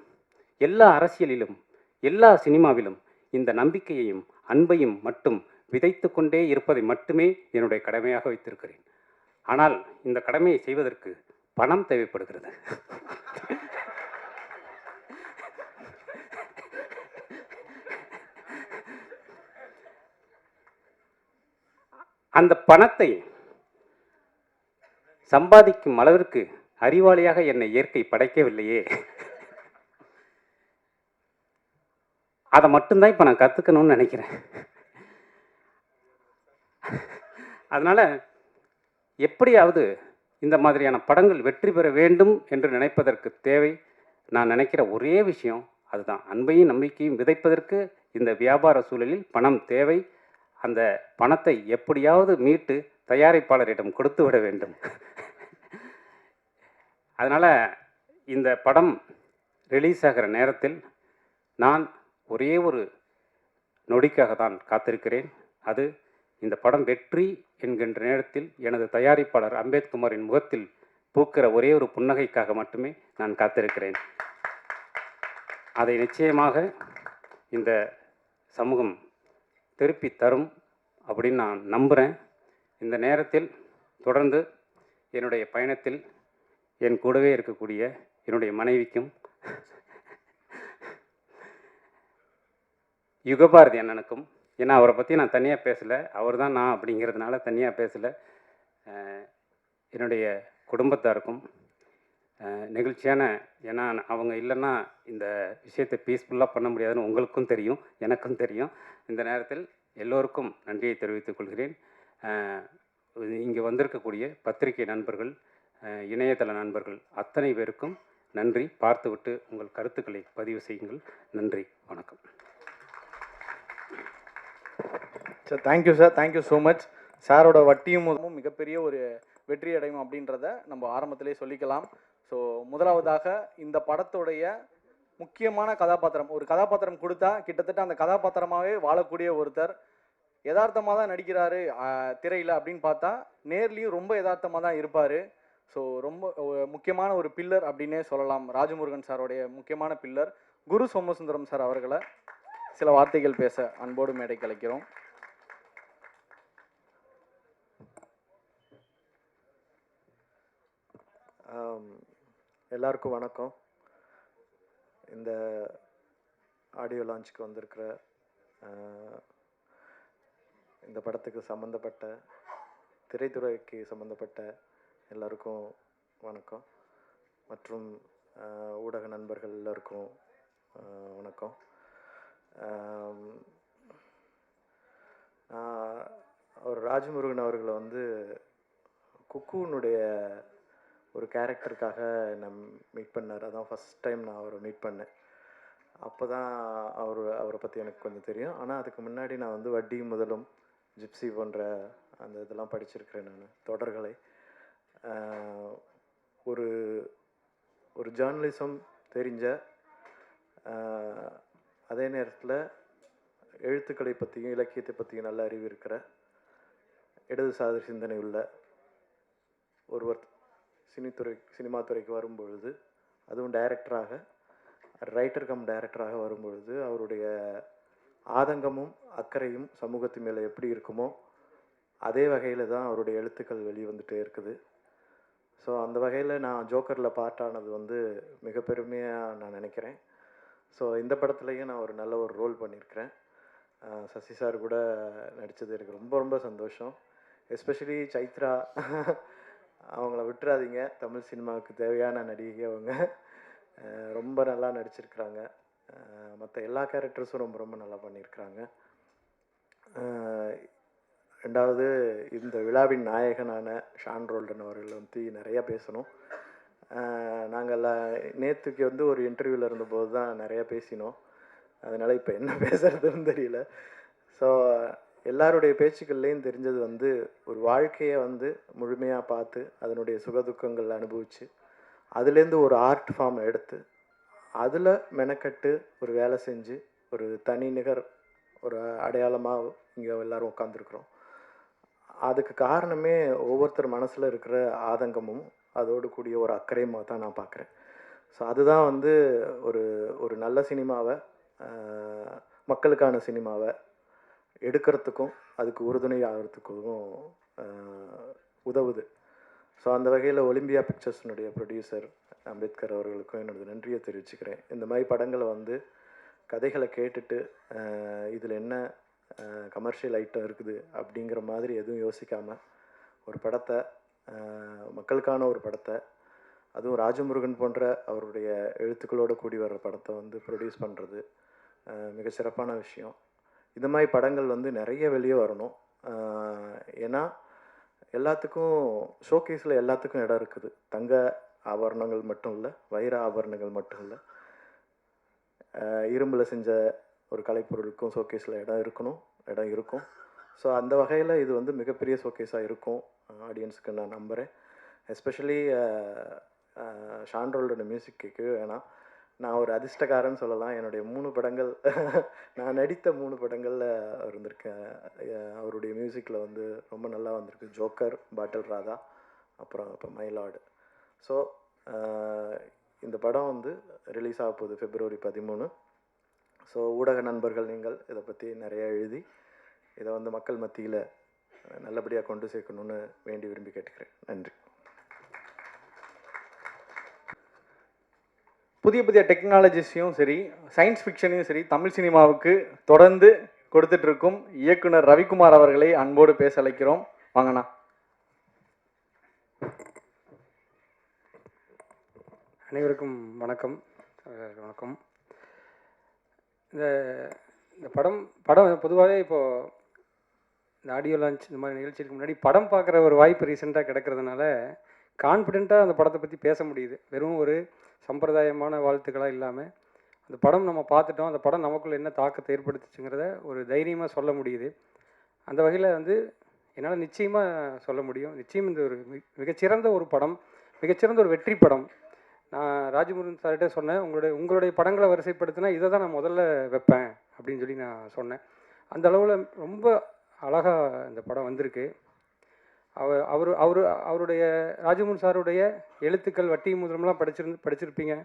எல்லா அரசியலிலும், எல்லா சினிமாவிலும் இந்த நம்பிக்கையையும் அன்பையும் மட்டும் விதைத்து கொண்டே இருப்பதை மட்டுமே என்னுடைய கடமையாக வைத்திருக்கிறேன். ஆனால் இந்த கடமையை செய்வதற்கு பணம் தேவைப்படுகிறது. அந்த பணத்தை சம்பாதிக்கும் அளவிற்கு அறிவாளியாக என்னை இயற்கை படைக்கவில்லையே. அதை மட்டும்தான் இப்போ நான் கற்றுக்கணும்னு நினைக்கிறேன். அதனால் எப்படியாவது இந்த மாதிரியான படங்கள் வெற்றி பெற வேண்டும் என்று நினைப்பதற்கு தேவை, நான் நினைக்கிற ஒரே விஷயம் அதுதான். அன்பையும் நம்பிக்கையும் விதைப்பதற்கு இந்த வியாபார சூழலில் பணம் தேவை. அந்த பணத்தை எப்படியாவது மீட்டு தயாரிப்பாளரிடம் கொடுத்து விட வேண்டும். அதனால் இந்த படம் ரிலீஸ் ஆகிற நேரத்தில் நான் ஒரே ஒரு நொடிக்காக தான் காத்திருக்கிறேன். அது இந்த படம் வெற்றி என்கின்ற நேரத்தில் எனது தயாரிப்பாளர் அம்பேத்குமாரின் முகத்தில் பூக்கிற ஒரே ஒரு புன்னகைக்காக மட்டுமே நான் காத்திருக்கிறேன். அதை நிச்சயமாக இந்த சமூகம் திருப்பி தரும் அப்படின்னு நான் நம்புகிறேன். இந்த நேரத்தில் தொடர்ந்து என்னுடைய பயணத்தில் என் கூடவே இருக்கக்கூடிய என்னுடைய மனைவிக்கும், யுகபாரதி அண்ணனுக்கும், ஏன்னா அவரை பற்றி நான் தனியாக பேசலை, அவர் தான் நான் அப்படிங்கிறதுனால தனியாக பேசலை, என்னுடைய குடும்பத்தாருக்கும் நெகிழ்ச்சியான, ஏன்னா அவங்க இல்லைன்னா இந்த விஷயத்தை பீஸ்ஃபுல்லாக பண்ண முடியாதுன்னு உங்களுக்கும் தெரியும், எனக்கும் தெரியும். இந்த நேரத்தில் எல்லோருக்கும் நன்றியை தெரிவித்துக் கொள்கிறேன். இங்கே வந்திருக்கக்கூடிய பத்திரிகை நண்பர்கள், இணையதள நண்பர்கள் அத்தனை பேருக்கும் நன்றி. பார்த்துவிட்டு உங்கள் கருத்துக்களை பதிவு செய்யுங்கள். நன்றி, வணக்கம். Sir thank you sir, thank you so much. சாரோட வட்டியும் முதலும் மிகப்பெரிய ஒரு வெற்றி அடையும் அப்படின்றத நம்ம ஆரம்பத்திலே சொல்லிக்கலாம். ஸோ முதலாவதாக இந்த படத்துடைய முக்கியமான கதாபாத்திரம், ஒரு கதாபாத்திரம் கொடுத்தா கிட்டத்தட்ட அந்த கதாபாத்திரமாகவே வாழக்கூடிய ஒருத்தர் யதார்த்தமாக தான் நடிக்கிறாரு திரையில் அப்படின்னு பார்த்தா நேர்லேயும் ரொம்ப யதார்த்தமாக தான் இருப்பார். ஸோ ரொம்ப முக்கியமான ஒரு பில்லர் அப்படின்னே சொல்லலாம். ராஜமுருகன் சாரோடைய முக்கியமான பில்லர் குரு சோமசுந்தரம் சார் அவர்களை சில வார்த்தைகள் பேச அன்போடு மேடை கலைக்கிறோம். எல்லாருக்கும் வணக்கம். இந்த ஆடியோ லான்ச்சுக்கு வந்திருக்கிற இந்த படத்துக்கு சம்மந்தப்பட்ட திரைத்துறைக்கு சம்மந்தப்பட்ட எல்லாருக்கும் வணக்கம். மற்றும் ஊடக நண்பர்கள் எல்லாருக்கும் வணக்கம். அவர் ராஜமுருகன் அவர்களை வந்து குக்குனுடைய ஒரு கேரக்டருக்காக என்னை மீட் பண்ணார். அதான் ஃபஸ்ட் டைம் நான் அவரை மீட் பண்ணேன். அப்போ தான் அவரை பற்றி எனக்கு கொஞ்சம் தெரியும். ஆனால் அதுக்கு முன்னாடி நான் வந்து வட்டி முதலும் ஜிப்சி போன்ற அந்த இதெல்லாம் படிச்சிருக்கிறேன் நான், தொடர்களை. ஒரு ஒரு ஜேர்னலிசம் தெரிஞ்ச, அதே நேரத்தில் எழுத்துக்களை பற்றியும் இலக்கியத்தை பற்றியும் நல்ல அறிவு இருக்கிற, இடதுசாரி சிந்தனை உள்ள ஒருவர் சினிமா துறைக்கு வரும்பொழுது, அதுவும் டைரக்டராக, ரைட்டர் கம் டைரக்டராக வரும்பொழுது அவருடைய ஆதங்கமும் அக்கறையும் சமூகத்து மேலே எப்படி இருக்குமோ அதே வகையில் தான் அவருடைய எழுத்துக்கள் வெளிவந்துட்டே இருக்குது. ஸோ அந்த வகையில் நான் ஜோக்கரில் பார்ட்டானது வந்து மிக பெருமையாக நான் நினைக்கிறேன். ஸோ இந்த படத்துலையும் நான் ஒரு நல்ல ஒரு ரோல் பண்ணியிருக்கிறேன். சசி சார் கூட நடித்தது எனக்கு ரொம்ப ரொம்ப சந்தோஷம். எஸ்பெஷலி சைத்ரா, அவங்கள விட்டுறாதீங்க. தமிழ் சினிமாவுக்கு தேவையான நடிகை அவங்க. ரொம்ப நல்லா நடிச்சிருக்கிறாங்க. மற்ற எல்லா கேரக்டர்ஸும் ரொம்ப ரொம்ப நல்லா பண்ணியிருக்கிறாங்க. ரெண்டாவது, இந்த விழாவின் நாயகனான ஷான் ரோல்டன் அவர்கள் வந்து நிறையா பேசணும். நாங்கள் நேற்றுக்கு வந்து ஒரு இன்டர்வியூவில் இருந்தபோது தான் நிறையா பேசினோம். அதனால் இப்போ என்ன பேசுகிறதுன்னு தெரியல. ஸோ எல்லாருடைய பேச்சுக்கள்லேயும் தெரிஞ்சது வந்து ஒரு வாழ்க்கையை வந்து முழுமையாக பார்த்து அதனுடைய சுகதுக்கங்கள் அனுபவித்து அதுலேருந்து ஒரு ஆர்ட் ஃபார்ம் எடுத்து அதில் மெனக்கட்டு ஒரு வேலை செஞ்சு ஒரு தனி நிகர் ஒரு அடையாளமாக இங்கே எல்லோரும் உட்காந்துருக்குறோம். அதுக்கு காரணமே ஒவ்வொருத்தர் மனசில் இருக்கிற ஆதங்கமும் அதோடு கூடிய ஒரு அக்கறையுமாக தான் நான் பார்க்குறேன். ஸோ அதுதான் வந்து ஒரு ஒரு நல்ல சினிமாவை, மக்களுக்கான சினிமாவை எடுக்கிறதுக்கும் அதுக்கு உறுதுணை ஆகிறதுக்கும் உதவுது. ஸோ அந்த வகையில் ஒலிம்பியா பிக்சர்ஸினுடைய ப்ரொடியூசர் அம்பேத்கர் அவர்களுக்கும் என்னோடய நன்றியை தெரிவிச்சுக்கிறேன். இந்த மாதிரி படங்களை வந்து கதைகளை கேட்டுட்டு இதில் என்ன கமர்ஷியல் ஐட்டம் இருக்குது அப்படிங்கிற மாதிரி எதுவும் யோசிக்காமல் ஒரு படத்தை, மக்களுக்கான ஒரு படத்தை, அதுவும் ராஜமுருகன் போன்ற அவருடைய எழுத்துக்களோடு கூடி வர்ற படத்தை வந்து ப்ரொடியூஸ் பண்ணுறது மிக சிறப்பான விஷயம். இந்த மாதிரி படங்கள் வந்து நிறைய வெளியே வரணும். ஏன்னா எல்லாத்துக்கும் ஷோகேஸில் எல்லாத்துக்கும் இடம் இருக்குது. தங்க ஆபரணங்கள் மட்டும் இல்லை, வைர ஆபரணங்கள் மட்டும் இல்லை, இரும்பில் செஞ்ச ஒரு கலைப்பொருளுக்கும் ஷோகேஸில் இடம் இருக்கும். ஸோ அந்த வகையில் இது வந்து மிகப்பெரிய ஷோகேஸாக இருக்கும் ஆடியன்ஸுக்கு நான் நம்புகிறேன். எஸ்பெஷலி ஷான் ரோல்டோட மியூசிக் கேட்கவே வேணாம். நான் ஒரு அதிர்ஷ்டக்காரன்னு சொல்லலாம். என்னுடைய 3 படங்கள் நான் நடித்த 3 படங்களில் இருந்திருக்கேன். அவருடைய மியூசிக்கில் வந்து ரொம்ப நல்லா வந்திருக்கு. ஜோக்கர், பாட்டில் ராதா, அப்புறம் இப்போ மயிலாடு. ஸோ இந்த படம் வந்து ரிலீஸ் ஆக போகுது February 13. ஸோ ஊடக நண்பர்கள் நீங்கள் இதை பற்றி நிறையா எழுதி இதை வந்து மக்கள் மத்தியில் நல்லபடியாக கொண்டு சேர்க்கணுன்னு வேண்டி விரும்பி கேட்டுக்கிறேன். நன்றி. புதிய புதிய டெக்னாலஜிஸையும் சரி, சயின்ஸ் ஃபிக்ஷனையும் சரி தமிழ் சினிமாவுக்கு தொடர்ந்து கொடுத்துட்ருக்கும் இயக்குனர் ரவிக்குமார் அவர்களை அன்போடு பேச அழைக்கிறோம். வாங்கண்ணா. அனைவருக்கும் வணக்கம். வணக்கம். இந்த படம் பொதுவாகவே இப்போது இந்த ஆடியோ லான்ச் இந்த மாதிரி நிகழ்ச்சிக்கு முன்னாடி படம் பார்க்குற ஒரு வாய்ப்பு ரீசெண்டாக கிடைக்கிறதுனால கான்ஃபிடெண்ட்டாக அந்த படத்தை பற்றி பேச முடியுது. வெறும் ஒரு சம்பிரதாயமான வாழ்த்துக்களாக இல்லாமல் அந்த படம் நம்ம பார்த்துட்டோம், அந்த படம் நமக்குள்ள என்ன தாக்கத்தை ஏற்படுத்துச்சுங்கிறத ஒரு தைரியமாக சொல்ல முடியுது. அந்த வகையில் வந்து என்னால் நிச்சயமாக சொல்ல முடியும். நிச்சயம் இந்த ஒரு மிகச்சிறந்த ஒரு படம், மிகச்சிறந்த ஒரு வெற்றி படம். நான் ராஜமுருகன் சார்கிட்ட சொன்னேன், உங்களுடைய படங்களை வரிசைப்படுத்தினா இதை தான் நான் முதல்ல வைப்பேன் அப்படின்னு சொல்லி நான் சொன்னேன். அந்த அளவில் ரொம்ப அழகாக இந்த படம் வந்திருக்கு. அவருடைய ராஜமுருகன் சாருடைய எழுத்துக்கள் வட்டி முதலமெல்லாம் படிச்சிருப்பீங்க.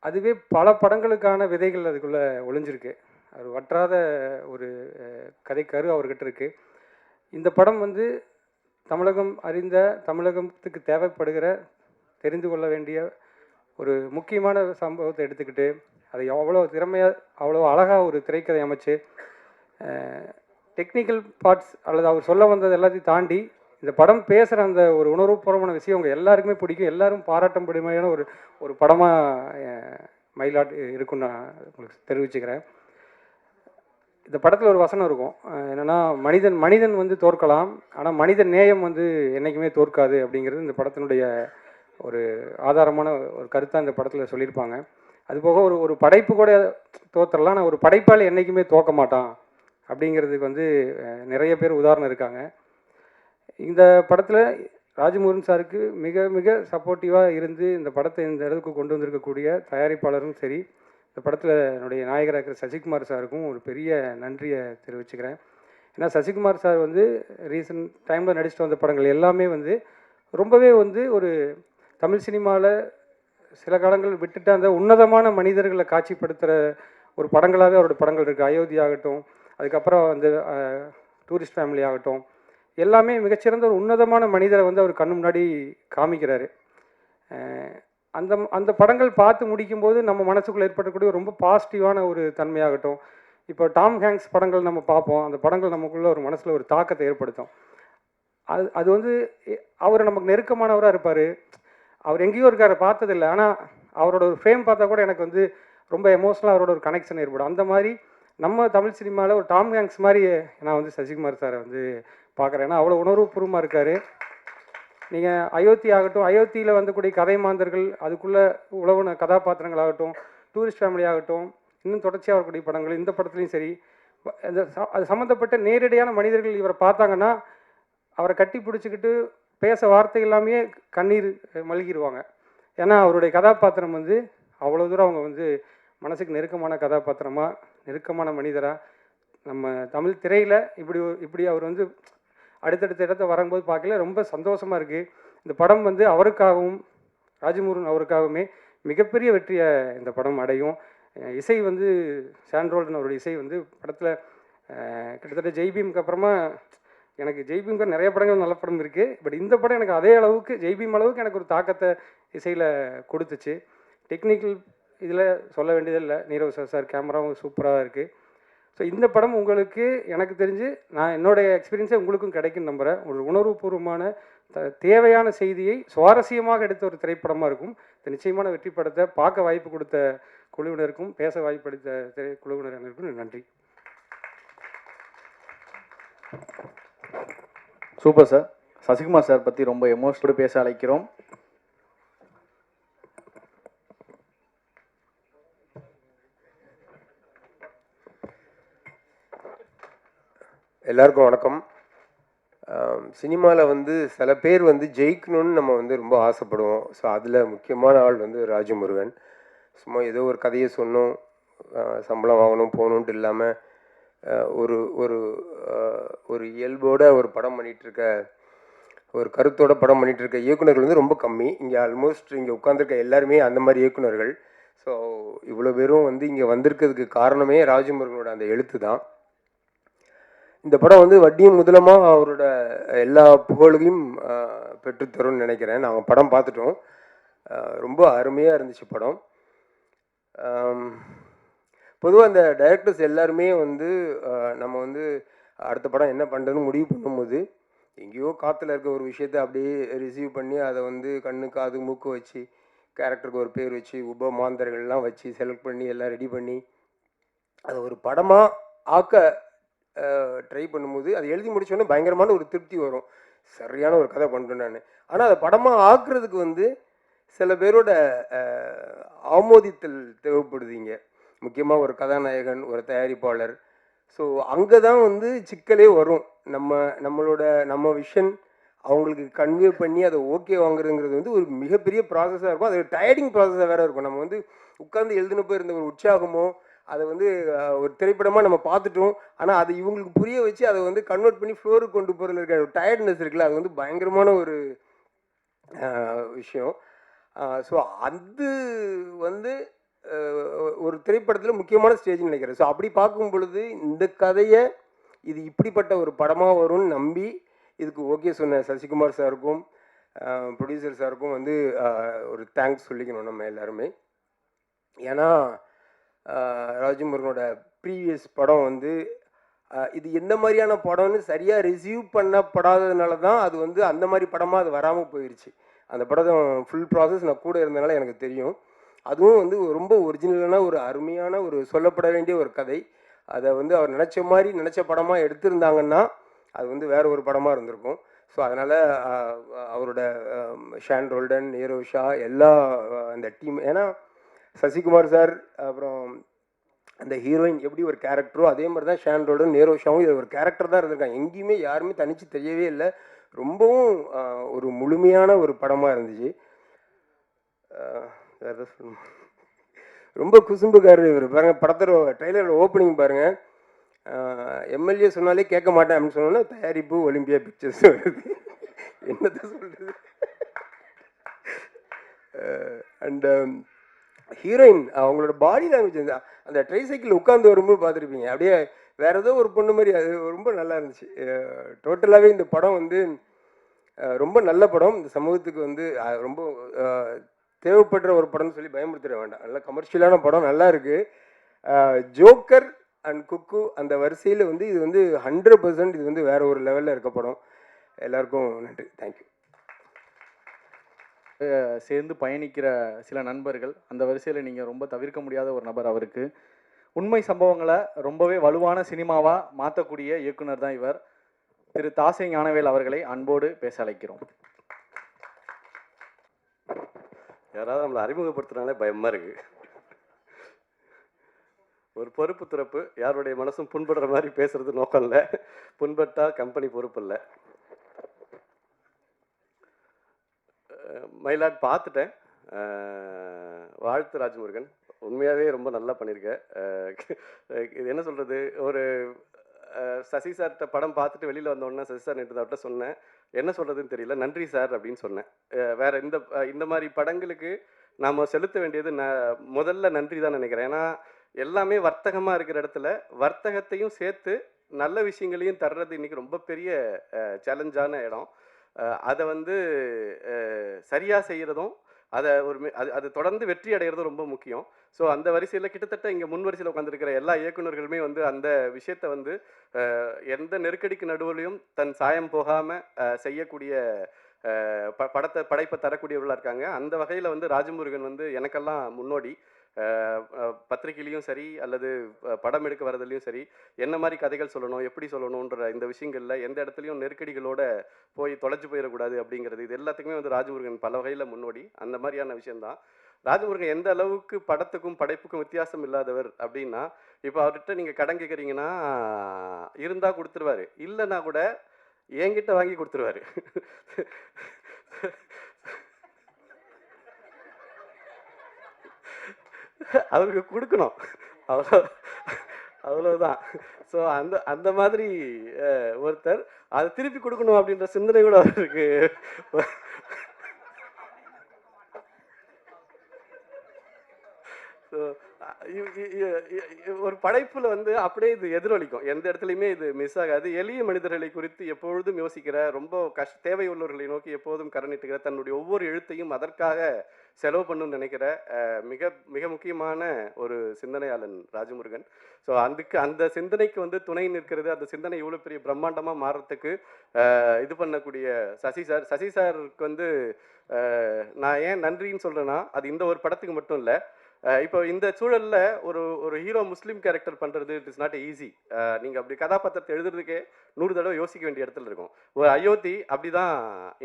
அதுவே பல படங்களுக்கான விதைகள் அதுக்குள்ளே ஒளிஞ்சிருக்கு. அவர் வற்றாத ஒரு கதைக்கரு அவர்கிட்ட இருக்குது. இந்த படம் வந்து தமிழகம் அறிந்த, தமிழகத்துக்கு தேவைப்படுகிற, தெரிந்து கொள்ள வேண்டிய ஒரு முக்கியமான சம்பவத்தை எடுத்துக்கிட்டு அதை அவ்வளோ திறமையாக, அவ்வளோ அழகாக ஒரு திரைக்கதை அமைச்சு, டெக்னிக்கல் பார்ட்ஸ் அல்லது அவர் சொல்ல வந்தது எல்லாத்தையும் தாண்டி இந்த படம் பேசுகிற அந்த ஒரு உணர்வுபூர்வமான விஷயம் உங்கள் எல்லாருக்குமே பிடிக்கும். எல்லாரும் பாராட்டும்படியான ஒரு படமாக மயிலாட் இருக்குன்னு நான் உங்களுக்கு தெரிவிச்சுக்கிறேன். இந்த படத்தில் ஒரு வசனம் இருக்கும், என்னென்னா மனிதன் வந்து தோற்கலாம், ஆனால் மனித நேயம் வந்து என்றைக்குமே தோற்காது அப்படிங்கிறது இந்த படத்தினுடைய ஒரு ஆதாரமான ஒரு கருத்தாக இந்த படத்தில் சொல்லியிருப்பாங்க. அதுபோக ஒரு படைப்பு கூட தோற்றலாம், ஆனால் ஒரு படைப்பால் என்றைக்குமே தோற்க மாட்டான் அப்படிங்கிறதுக்கு வந்து நிறைய பேர் உதாரணம் இருக்காங்க. இந்த படத்தில் ராஜமுருகன் சாருக்கு மிக மிக சப்போர்ட்டிவாக இருந்து இந்த படத்தை இந்த இடத்துக்கு கொண்டு வந்திருக்கக்கூடிய தயாரிப்பாளரும் சரி, இந்த படத்தில் என்னுடைய நாயகராக இருக்கிற சசிகுமார் சாருக்கும் ஒரு பெரிய நன்றியை தெரிவிச்சுக்கிறேன். ஏன்னா சசிகுமார் சார் வந்து ரீசன்ட் டைமில் நடிச்சுட்டு வந்த படங்கள் எல்லாமே வந்து ரொம்பவே வந்து ஒரு தமிழ் சினிமாவில் சில காலங்கள் விட்டுட்டு அந்த உன்னதமான மனிதர்களை காட்சிப்படுத்துகிற ஒரு படங்களாகவே அவரோட படங்கள் இருக்குது. அயோத்தி ஆகட்டும், அதுக்கப்புறம் அந்த டூரிஸ்ட் ஃபேமிலி ஆகட்டும், எல்லாமே மிகச்சிறந்த ஒரு உன்னதமான மனிதரை வந்து அவர் கண்ணு முன்னாடி காமிக்கிறாரு. அந்த படங்கள் பார்த்து முடிக்கும்போது நம்ம மனசுக்குள்ளே ஏற்படக்கூடிய ரொம்ப பாசிட்டிவான ஒரு தன்மையாகட்டும். இப்போ டாம் ஹேங்க்ஸ் படங்கள் நம்ம பார்ப்போம், அந்த படங்கள் நமக்குள்ள ஒரு மனசில் ஒரு தாக்கத்தை ஏற்படுத்தும். அது வந்து அவர் நமக்கு நெருக்கமானவராக இருப்பார். அவர் எங்கேயோ இருக்கார், பார்த்ததில்லை, ஆனால் அவரோட ஒரு ஃப்ரேம் பார்த்தா கூட எனக்கு வந்து ரொம்ப எமோஷனலாக அவரோட ஒரு கனெக்ஷன் ஏற்படும். அந்த மாதிரி நம்ம தமிழ் சினிமாவில் ஒரு டாம் ஹேங்க்ஸ் மாதிரி நான் வந்து சசிகுமார் சாரை வந்து பார்க்குறேன். ஏன்னா அவ்வளோ உணர்வுபூர்வமாக இருக்கார். நீங்கள் அயோத்தி ஆகட்டும், அயோத்தியில் வந்தக்கூடிய கதை மாந்தர்கள், அதுக்குள்ளே உழவுன கதாபாத்திரங்கள் ஆகட்டும், டூரிஸ்ட் ஃபேமிலி ஆகட்டும், இன்னும் தொடர்ச்சியாக வரக்கூடிய படங்கள், இந்த படத்துலையும் சரி, அது சம்மந்தப்பட்ட நேரடியான மனிதர்கள் இவரை பார்த்தாங்கன்னா அவரை கட்டி பிடிச்சிக்கிட்டு பேச வார்த்தை எல்லாமே கண்ணீர் மல்கிடுவாங்க. ஏன்னா அவருடைய கதாபாத்திரம் வந்து அவ்வளோ தூரம் அவங்க வந்து மனசுக்கு நெருக்கமான கதாபாத்திரமாக, நெருக்கமான மனிதராக நம்ம தமிழ் திரையில் இப்படி அவர் வந்து அடுத்தடுத்த இடத்த வரும்போது பார்க்கல ரொம்ப சந்தோஷமாக இருக்குது. இந்த படம் வந்து அவருக்காகவும் ராஜமுருகன் அவருக்காகவுமே மிகப்பெரிய வெற்றியை இந்த படம் அடையும். இசை வந்து சாண்ட்ரோல்டன் அவருடைய இசை வந்து படத்தில் கிட்டத்தட்ட ஜெய்பீமுக்கு அப்புறமா எனக்கு ஜெய்பீம்க்கு நிறைய படங்கள் நல்ல படம் இருக்குது. பட் இந்த படம் எனக்கு அதே அளவுக்கு ஜெய்பீம் அளவுக்கு எனக்கு ஒரு தாக்கத்தை இசையில் கொடுத்துச்சு. டெக்னிக்கல் இதில் சொல்ல வேண்டியதில்லை, நீரவ் சார் கேமராவும் சூப்பராக இருக்குது. ஸோ இந்த படம் உங்களுக்கு எனக்கு தெரிஞ்சு நான் என்னோடய எக்ஸ்பீரியன்ஸே உங்களுக்கும் கிடைக்குன்னு நம்புகிறேன். ஒரு உணர்வுபூர்வமான தேவையான செய்தியை சுவாரஸ்யமாக எடுத்த ஒரு திரைப்படமாக இருக்கும். இந்த நிச்சயமான வெற்றி படத்தை பார்க்க வாய்ப்பு கொடுத்த குழுவினருக்கும் பேச வாய்ப்பு அளித்த குழுவினருக்கும் நன்றி. Super sir. சசிகுமார் சார் பற்றி ரொம்ப எமோஷனோடு பேச அழைக்கிறோம். எல்லாருக்கும் வணக்கம். சினிமாவில் வந்து சில பேர் வந்து ஜெயிக்கணும்னு நம்ம வந்து ரொம்ப ஆசைப்படுவோம். ஸோ அதில் முக்கியமான ஆள் வந்து ராஜமுருகன். சும்மா ஏதோ ஒரு கதையை சொன்னோம், சம்பளம் வாங்கணும் போகணுன்ட்டு இல்லாமல் ஒரு ஒரு ஒரு இயல்போட ஒரு படம் பண்ணிகிட்ருக்க, ஒரு கருத்தோட படம் பண்ணிகிட்ருக்க இயக்குநர்கள் வந்து ரொம்ப கம்மி. இங்கே ஆல்மோஸ்ட் இங்கே உட்காந்துருக்க எல்லாருமே அந்த மாதிரி இயக்குநர்கள். ஸோ இவ்வளோ பேரும் வந்து இங்கே வந்திருக்கிறதுக்கு காரணமே ராஜமுருகனோட அந்த எழுத்து தான். இந்த படம் வந்து வட்டியும் முதலமாக அவரோட எல்லா புகழையும் பெற்றுத்தரும்னு நினைக்கிறேன். நாங்கள் படம் பார்த்துட்டோம், ரொம்ப அருமையாக இருந்துச்சு படம். பொதுவாக இந்த டைரக்டர்ஸ் எல்லாருமே வந்து நம்ம வந்து அடுத்த படம் என்ன பண்ணுறதுன்னு முடிவு பண்ணும்போது எங்கேயோ காற்றுல இருக்க ஒரு விஷயத்தை அப்படியே ரிசீவ் பண்ணி அதை வந்து கண்ணு காது மூக்கு வச்சு கேரக்டருக்கு ஒரு பேர் வச்சு உப மாந்தர்கள்லாம் வச்சு செலக்ட் பண்ணி எல்லாம் ரெடி பண்ணி அதை ஒரு படமாக ஆக்க ட்ரை பண்ணும்போது அது எழுதி முடிச்சோடனே பயங்கரமான ஒரு திருப்தி வரும், சரியான ஒரு கதை பண்ணுறேன் நான். ஆனால் அதை படமாக ஆக்குறதுக்கு வந்து சில பேரோட ஆமோதித்தல் தேவைப்படுதுங்க, முக்கியமாக ஒரு கதாநாயகன், ஒரு தயாரிப்பாளர். ஸோ அங்கே தான் வந்து சிக்கலே வரும். நம்ம விஷன் அவங்களுக்கு கன்வே பண்ணி அதை ஓகே வாங்குறதுங்கிறது வந்து ஒரு மிகப்பெரிய ப்ராசஸாக இருக்கும். அது டயர்டிங் ப்ராசஸாக வேறு இருக்கும். நம்ம வந்து உட்காந்து எழுதினப்போ இருந்த ஒரு உற்சாகமோ அதை வந்து ஒரு திரைப்படமாக நம்ம பார்த்துட்டோம், ஆனால் அது இவங்களுக்கு புரிய வச்சு அதை வந்து கன்வெர்ட் பண்ணி ஃப்ளோருக்கு கொண்டு போகிறதுல இருக்கிற ஒரு டயர்ட்னஸ் இருக்குல்ல, அது வந்து பயங்கரமான ஒரு விஷயம். ஸோ அது வந்து ஒரு திரைப்படத்தில் முக்கியமான ஸ்டேஜ்னு நினைக்கிறேன். ஸோ அப்படி பார்க்கும் பொழுது இந்த கதையை இது இப்படிப்பட்ட ஒரு படமாக வரும்னு நம்பி இதுக்கு ஓகே சொன்ன சசிகுமார் சாருக்கும் ப்ரொடியூசர் சாருக்கும் வந்து ஒரு தேங்க்ஸ் சொல்லிக்கணும் நம்ம எல்லாருமே. ஏன்னா ராஜமுருகனோட ப்ரீவியஸ் படம் வந்து இது எந்த மாதிரியான படம்னு சரியாக ரிசீவ் பண்ணப்படாததுனால தான் அது வந்து அந்த மாதிரி படமாக அது வராமல் போயிடுச்சு. அந்த படம் ஃபுல் ப்ராசஸ் நான் கூட இருந்தனால எனக்கு தெரியும். அதுவும் வந்து ரொம்ப ஒரிஜினலான ஒரு அருமையான ஒரு சொல்லப்பட வேண்டிய ஒரு கதை. அதை வந்து அவர் நினச்ச மாதிரி நினச்ச படமாக எடுத்திருந்தாங்கன்னா அது வந்து வேறு ஒரு படமாக இருந்திருக்கும். ஸோ அதனால் அவரோட ஷான் ரோல்டன், நீரோஷா எல்லா அந்த டீம், ஏன்னா சசிகுமார் சார் அப்புறம் அந்த ஹீரோயின் எப்படி ஒரு கேரக்டரோ அதே மாதிரி தான் ஷான் ரோல்டன், நீரோஷாவும் இது ஒரு கேரக்டர் தான் இருந்திருக்காங்க. எங்கேயுமே யாருமே தனித்து தெரியவே இல்லை. ரொம்பவும் ஒரு முழுமையான ஒரு படமாக இருந்துச்சு. வேறு சொல்லணும், ரொம்ப குசும்புக்காரர் இவர். பாருங்கள் படத்தோட ட்ரெய்லரோட ஓப்பனிங் பாருங்கள், எம்எல்ஏ சொன்னாலே கேட்க மாட்டேன் அப்படின்னு சொன்னோன்னா தயாரிப்பு ஒலிம்பியா பிக்சர்ஸ் வருது. என்னத்தை சொல்கிறது. அண்ட் ஹீரோயின் அவங்களோட பாடி லாங்குவேஜ், அந்த ட்ரைசைக்கிள் உட்காந்து வரும்போது பார்த்துருப்பீங்க, அப்படியே வேறு ஏதோ ஒரு பொண்ணு மாதிரி, அது ரொம்ப நல்லா இருந்துச்சு. டோட்டலாகவே இந்த படம் வந்து ரொம்ப நல்ல படம். இந்த சமூகத்துக்கு வந்து ரொம்ப தேவைப்படுற ஒரு படம்னு சொல்லி பயமுறுத்திட வேண்டாம். நல்ல கமர்ஷியலான படம், நல்லா இருக்குது. ஜோக்கர் அண்ட் குக்கு அந்த வரிசையில் வந்து இது வந்து 100% இது வந்து வேறு ஒரு லெவலில் இருக்க படம். எல்லாருக்கும் நன்றி, தேங்க்யூ. சேர்ந்து பயணிக்கிற சில நண்பர்கள், அந்த வரிசையில் நீங்கள் ரொம்ப தவிர்க்க முடியாத ஒரு நபர். அவருக்கு உண்மை சம்பவங்களை ரொம்பவே வலுவான சினிமாவாக மாற்றக்கூடிய இயக்குனர் தான் இவர். திரு தாசை ஞானவேல் அவர்களை அன்போடு பேச அழைக்கிறோம். யாராவது நம்மளை அறிமுகப்படுத்துனாலே பயமாக இருக்குது. ஒரு பொறுப்பு துறப்பு, யாருடைய மனசும் புண்படுற மாதிரி பேசுறது நோக்கம் இல்லை. புண்பட்டா கம்பெனி பொறுப்பு இல்லை. மயிலாட் பார்த்துட்டேன். வாழ்த்து ராஜமுருகன், உண்மையாகவே ரொம்ப நல்லா பண்ணியிருக்க. இது என்ன சொல்கிறது, ஒரு சசி சார்கிட்ட படம் பார்த்துட்டு வெளியில் வந்தோடனே சசி சார் நேற்று அவர்கிட்ட சொன்னேன், என்ன சொல்கிறதுன்னு தெரியல, நன்றி சார் அப்படின்னு சொன்னேன். வேறு இந்த மாதிரி படங்களுக்கு நாம் செலுத்த வேண்டியது முதல்ல நன்றி தான் நினைக்கிறேன். ஏன்னா எல்லாமே வர்த்தகமாக இருக்கிற இடத்துல வர்த்தகத்தையும் சேர்த்து நல்ல விஷயங்களையும் தர்றது இன்றைக்கி ரொம்ப பெரிய சேலஞ்சான இடம். அதை வந்து சரியாக செய்கிறதும் அதை அது தொடர்ந்து வெற்றி அடைகிறதும் ரொம்ப முக்கியம். ஸோ அந்த வரிசையில் கிட்டத்தட்ட இங்கே முன் வரிசையில் உட்காந்துருக்கிற எல்லா இயக்குநர்களுமே வந்து அந்த விஷயத்தை வந்து எந்த நெருக்கடிக்கு நடுவுலையும் தன் சாயம் போகாமல் செய்யக்கூடிய படைப்பை தரக்கூடியவர்களாக இருக்காங்க. அந்த வகையில் வந்து ராஜமுருகன் வந்து எனக்கெல்லாம் முன்னோடி. பத்திரிகையிலையும் சரி அல்லது படம் எடுக்க வரதுலையும் சரி, என்ன மாதிரி கதைகள் சொல்லணும், எப்படி சொல்லணுன்ற இந்த விஷயங்களில் எந்த இடத்துலையும் நெருக்கடிகளோட போய் தொலைஞ்சு போயிடக்கூடாது அப்படிங்கிறது, இது எல்லாத்துக்குமே வந்து ராஜமுருகன் பல வகையில் முன்னோடி. அந்த மாதிரியான விஷயந்தான். ராஜமுருகன் எந்த அளவுக்கு படத்துக்கும் படைப்புக்கும் வித்தியாசம் இல்லாதவர் அப்படின்னா, இப்போ அவர்கிட்ட நீங்கள் கடன் கேட்குறீங்கன்னா இருந்தால் கொடுத்துருவாரு, இல்லைன்னா கூட என்கிட்ட வாங்கி கொடுத்துருவாரு. அவருக்கு கொடுக்கணும், அவ்வளோதான். ஸோ அந்த மாதிரி ஒருத்தர் அதை திருப்பி கொடுக்கணும் அப்படின்ற சிந்தனை கூட அவருக்கு. ஸோ ஒரு படைப்பில் வந்து அப்படியே இது எதிரொலிக்கும், எந்த இடத்துலையுமே இது மிஸ் ஆகாது. எளிய மனிதர்களை குறித்து எப்பொழுதும் யோசிக்கிற, ரொம்ப தேவை உள்ளவர்களை நோக்கி எப்போதும் கரணிட்டுக்கிற, தன்னுடைய ஒவ்வொரு எழுத்தையும் அதற்காக செலவு பண்ணணும்னு நினைக்கிற மிக மிக முக்கியமான ஒரு சிந்தனையாளன் ராஜமுருகன். ஸோ அந்த சிந்தனைக்கு வந்து துணை நிற்கிறது, அந்த சிந்தனை இவ்வளோ பெரிய பிரம்மாண்டமாக மாறுறதுக்கு இது பண்ணக்கூடிய சசி சாருக்கு வந்து நான் ஏன் நன்றின்னு சொல்கிறேன்னா, அது இந்த ஒரு படத்துக்கு மட்டும் இல்லை, இப்போ இந்த சூழல்ல ஒரு ஒரு ஹீரோ முஸ்லீம் கேரக்டர் பண்றது இட் இஸ் நாட் ஈஸி. நீங்க அப்படி கதாபாத்திரத்தை எழுதுறதுக்கே 100 தடவை யோசிக்க வேண்டிய இடத்துல இருக்கும். ஒரு அயோத்தி அப்படிதான்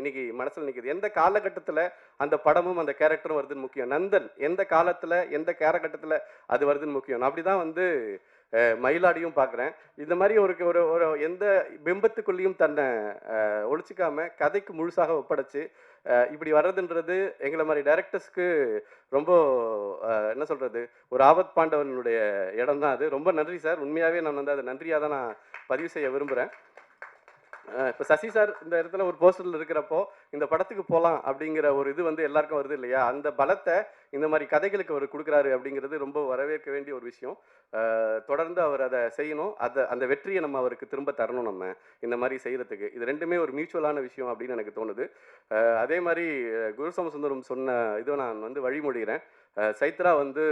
இன்னைக்கு மனசுல நிக்குது. எந்த காலகட்டத்துல அந்த படமும் அந்த கேரக்டரும் வருதுன்னு முக்கியம். நந்தன் எந்த காலத்துல எந்த காலகட்டத்துல அது வருதுன்னு முக்கியம். நான் அப்படிதான் வந்து மயிலாடியும் பார்க்குறேன். இந்த மாதிரி ஒரு ஒரு ஒரு எந்த பிம்பத்துக்குள்ளேயும் தன்னை ஒழிச்சிக்காம கதைக்கு முழுசாக ஒப்படைச்சு இப்படி வர்றதுன்றது எங்களை மாதிரி டைரக்டர்ஸ்க்கு ரொம்ப என்ன சொல்கிறது, ஒரு ஆபத் பாண்டவனுடைய இடம் தான் அது. ரொம்ப நன்றி சார். உண்மையாகவே நான் வந்து அதை நன்றியாக தான் நான் பதிவு செய்ய விரும்புகிறேன். இப்போ சசி சார் இந்த இடத்துல ஒரு போஸ்டரில் இருக்கிறப்போ இந்த படத்துக்கு போகலாம் அப்படிங்கிற ஒரு இது வந்து எல்லாருக்கும் வருது இல்லையா, அந்த பலத்தை இந்த மாதிரி கதைகளுக்கு அவர் கொடுக்குறாரு அப்படிங்கிறது ரொம்ப வரவேற்க வேண்டிய ஒரு விஷயம். தொடர்ந்து அவர் அதை செய்யணும். அந்த வெற்றியை நம்ம அவருக்கு திரும்ப தரணும். நம்ம இந்த மாதிரி செய்கிறதுக்கு இது ரெண்டுமே ஒரு மியூச்சுவலான விஷயம் அப்படின்னு எனக்கு தோணுது. அதே மாதிரி குரு சோமசுந்தரம் சொன்ன இதை நான் வந்து வழிமொழிகிறேன். சைத்ரா வந்து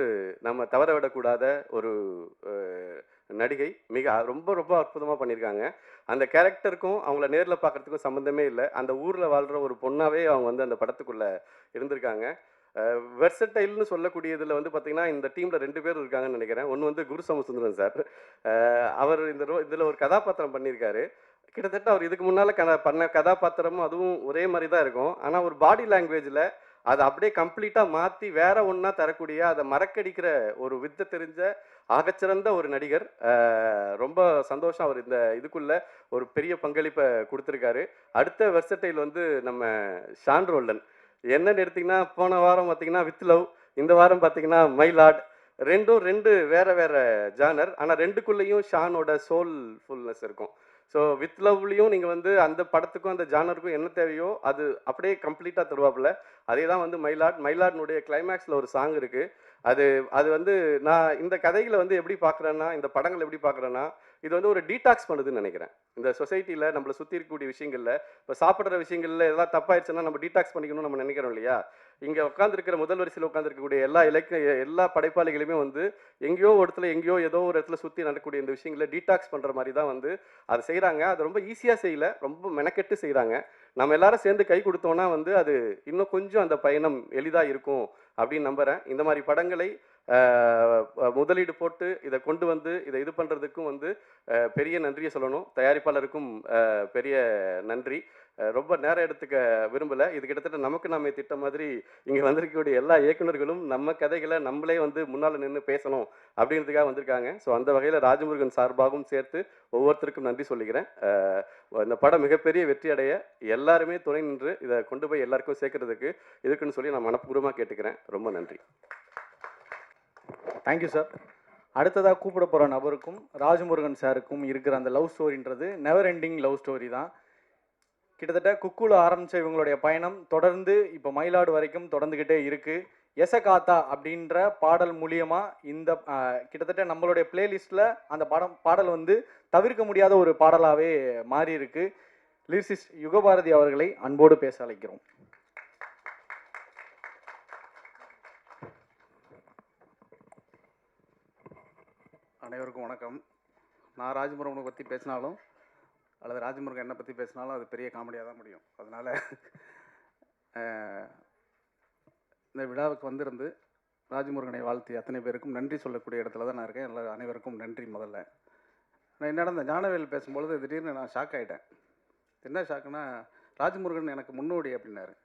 நம்ம தவற விடக்கூடாத ஒரு நடிகை. ரொம்ப ரொம்ப அற்புதமாக பண்ணியிருக்காங்க. அந்த கேரக்டருக்கும் அவங்கள நேரில் பார்க்குறதுக்கும் சம்மந்தமே இல்லை. அந்த ஊரில் வாழ்கிற ஒரு பொண்ணாகவே அவங்க வந்து அந்த படத்துக்குள்ளே இருந்திருக்காங்க. வெர்சடைல்னு சொல்லக்கூடியதில் வந்து பார்த்திங்கன்னா இந்த டீமில் 2 பேர் இருக்காங்கன்னு நினைக்கிறேன். ஒன்று வந்து குரு சோமசுந்தரம் சார். அவர் இதில் ஒரு கதாபாத்திரம் பண்ணியிருக்காரு. கிட்டத்தட்ட அவர் இதுக்கு முன்னால் பண்ண கதாபாத்திரமும் அதுவும் ஒரே மாதிரி தான் இருக்கும். ஆனால் ஒரு பாடி லாங்குவேஜில் அதை அப்படியே கம்ப்ளீட்டாக மாற்றி வேற ஒன்றா தரக்கூடிய, அதை மறக்கடிக்கிற ஒரு வித்தை தெரிஞ்ச ஆகச்சிறந்த ஒரு நடிகர். ரொம்ப சந்தோஷம். அவர் இந்த இதுக்குள்ள ஒரு பெரிய பங்களிப்பை கொடுத்துருக்காரு. அடுத்த வெர்சடைல் வந்து நம்ம ஷான் ரோல்டன். என்னன்னு எடுத்திங்கன்னா போன வாரம் பார்த்திங்கன்னா வித் லவ், இந்த வாரம் பார்த்திங்கன்னா மைலாட். ரெண்டும் 2 வேற வேற ஜானர். ஆனால் 2க்குள்ளேயும் ஷானோட சோல்ஃபுல்னஸ் இருக்கும். ஸோ வித் லவ்லையும் நீங்கள் வந்து அந்த படத்துக்கும் அந்த ஜானருக்கும் என்ன தேவையோ அது அப்படியே கம்ப்ளீட்டாக தருவாப்புல. அதே தான் வந்து மைலாட்னுடைய கிளைமேக்ஸில் ஒரு சாங் இருக்குது. அது வந்து நான் இந்த கதைகளை வந்து எப்படி பார்க்குறேன்னா, இந்த படங்கள் எப்படி பார்க்குறேன்னா, இது வந்து ஒரு டீடாக்ஸ் பண்ணுதுன்னு நினைக்கிறேன். இந்த சொசைட்டியில் நம்மளை சுற்றி இருக்கக்கூடிய விஷயங்களில், இப்போ சாப்பிட்ற விஷயங்களில் எல்லாம் தப்பாயிடுச்சுன்னா நம்ம டீடாக்ஸ் பண்ணிக்கணும்னு நம்ம நினைக்கிறோம் இல்லையா. இங்கே உட்காந்துருக்கிற முதல் வரிசையில் உட்காந்துருக்கக்கூடிய எல்லா படைப்பாளிகளுமே வந்து எங்கேயோ ஏதோ ஒரு இடத்துல சுற்றி நடக்கக்கூடிய இந்த விஷயங்களை டீடாக்ஸ் பண்ணுற மாதிரி தான் வந்து அதை செய்கிறாங்க. அது ரொம்ப ஈஸியாக செய்யலை, ரொம்ப மெனக்கெட்டு செய்கிறாங்க. நம்ம எல்லாரும் சேர்ந்து கை கொடுத்தோன்னா வந்து அது இன்னும் கொஞ்சம் அந்த பயணம் எளிதாக இருக்கும் அப்படின்னு நம்புகிறேன். இந்த மாதிரி படங்களை முதலீடு போட்டு இதை கொண்டு வந்து இதை இது பண்ணுறதுக்கும் வந்து பெரிய நன்றியை சொல்லணும். தயாரிப்பாளருக்கும் பெரிய நன்றி. ரொம்ப நேரம் எடுத்துக்க விரும்பலை. இது கிட்டத்தட்ட நமக்கு நாமே திட்டம் மாதிரி இங்கே வந்திருக்கக்கூடிய எல்லா இயக்குநர்களும் நம்ம கதைகளை நம்மளே வந்து முன்னால் நின்று பேசணும் அப்படின்றதுக்காக வந்திருக்காங்க. ஸோ அந்த வகையில் ராஜமுருகன் சார்பாகவும் சேர்த்து ஒவ்வொருத்தருக்கும் நன்றி சொல்லிக்கிறேன். இந்த படம் மிகப்பெரிய வெற்றி அடைய எல்லாருமே துணை நின்று இதை கொண்டு போய் எல்லாருக்கும் சேர்க்கறதுக்கு இதுக்குன்னு சொல்லி நான் மனப்பூர்வமாக கேட்டுக்கிறேன். ரொம்ப நன்றி. Thank you sir. அடுத்ததாக கூப்பிட போகிற நபருக்கும் ராஜமுருகன் சாருக்கும் இருக்கிற அந்த லவ் ஸ்டோரின்றது நெவர் எண்டிங் லவ் ஸ்டோரி தான். கிட்டத்தட்ட குக்குல ஆரம்பித்த இவங்களுடைய பயணம் தொடர்ந்து இப்போ மயிலாடு வரைக்கும் தொடர்ந்துக்கிட்டே இருக்குது. எசகாத்தா அப்படின்ற பாடல் மூலியமாக இந்த கிட்டத்தட்ட நம்மளுடைய பிளேலிஸ்ட்டில் அந்த பாடல் வந்து தவிர்க்க முடியாத ஒரு பாடலாகவே மாறி இருக்கு. லிரிசிஸ்ட் யுகபாரதி அவர்களை அன்போடு பேச அழைக்கிறோம். அனைவருக்கும் வணக்கம். நான் ராஜமுருகனை பற்றி பேசினாலும் அல்லது ராஜமுருகன் என்னை பற்றி பேசினாலும் அது பெரிய காமெடியாக தான் முடியும். அதனால் இந்த விழாவுக்கு வந்திருந்து ராஜமுருகனை வாழ்த்தி அத்தனை பேருக்கும் நன்றி சொல்லக்கூடிய இடத்துல தான் நான் இருக்கேன். அனைவருக்கும் நன்றி. முதல்ல நான் என்னடா இந்த ஞானவேல் பேசும்பொழுது திடீர்னு நான் ஷாக் ஆகிட்டேன். என்ன ஷாக்குன்னா, ராஜமுருகன் எனக்கு முன்னோடி அப்படின்னாரு.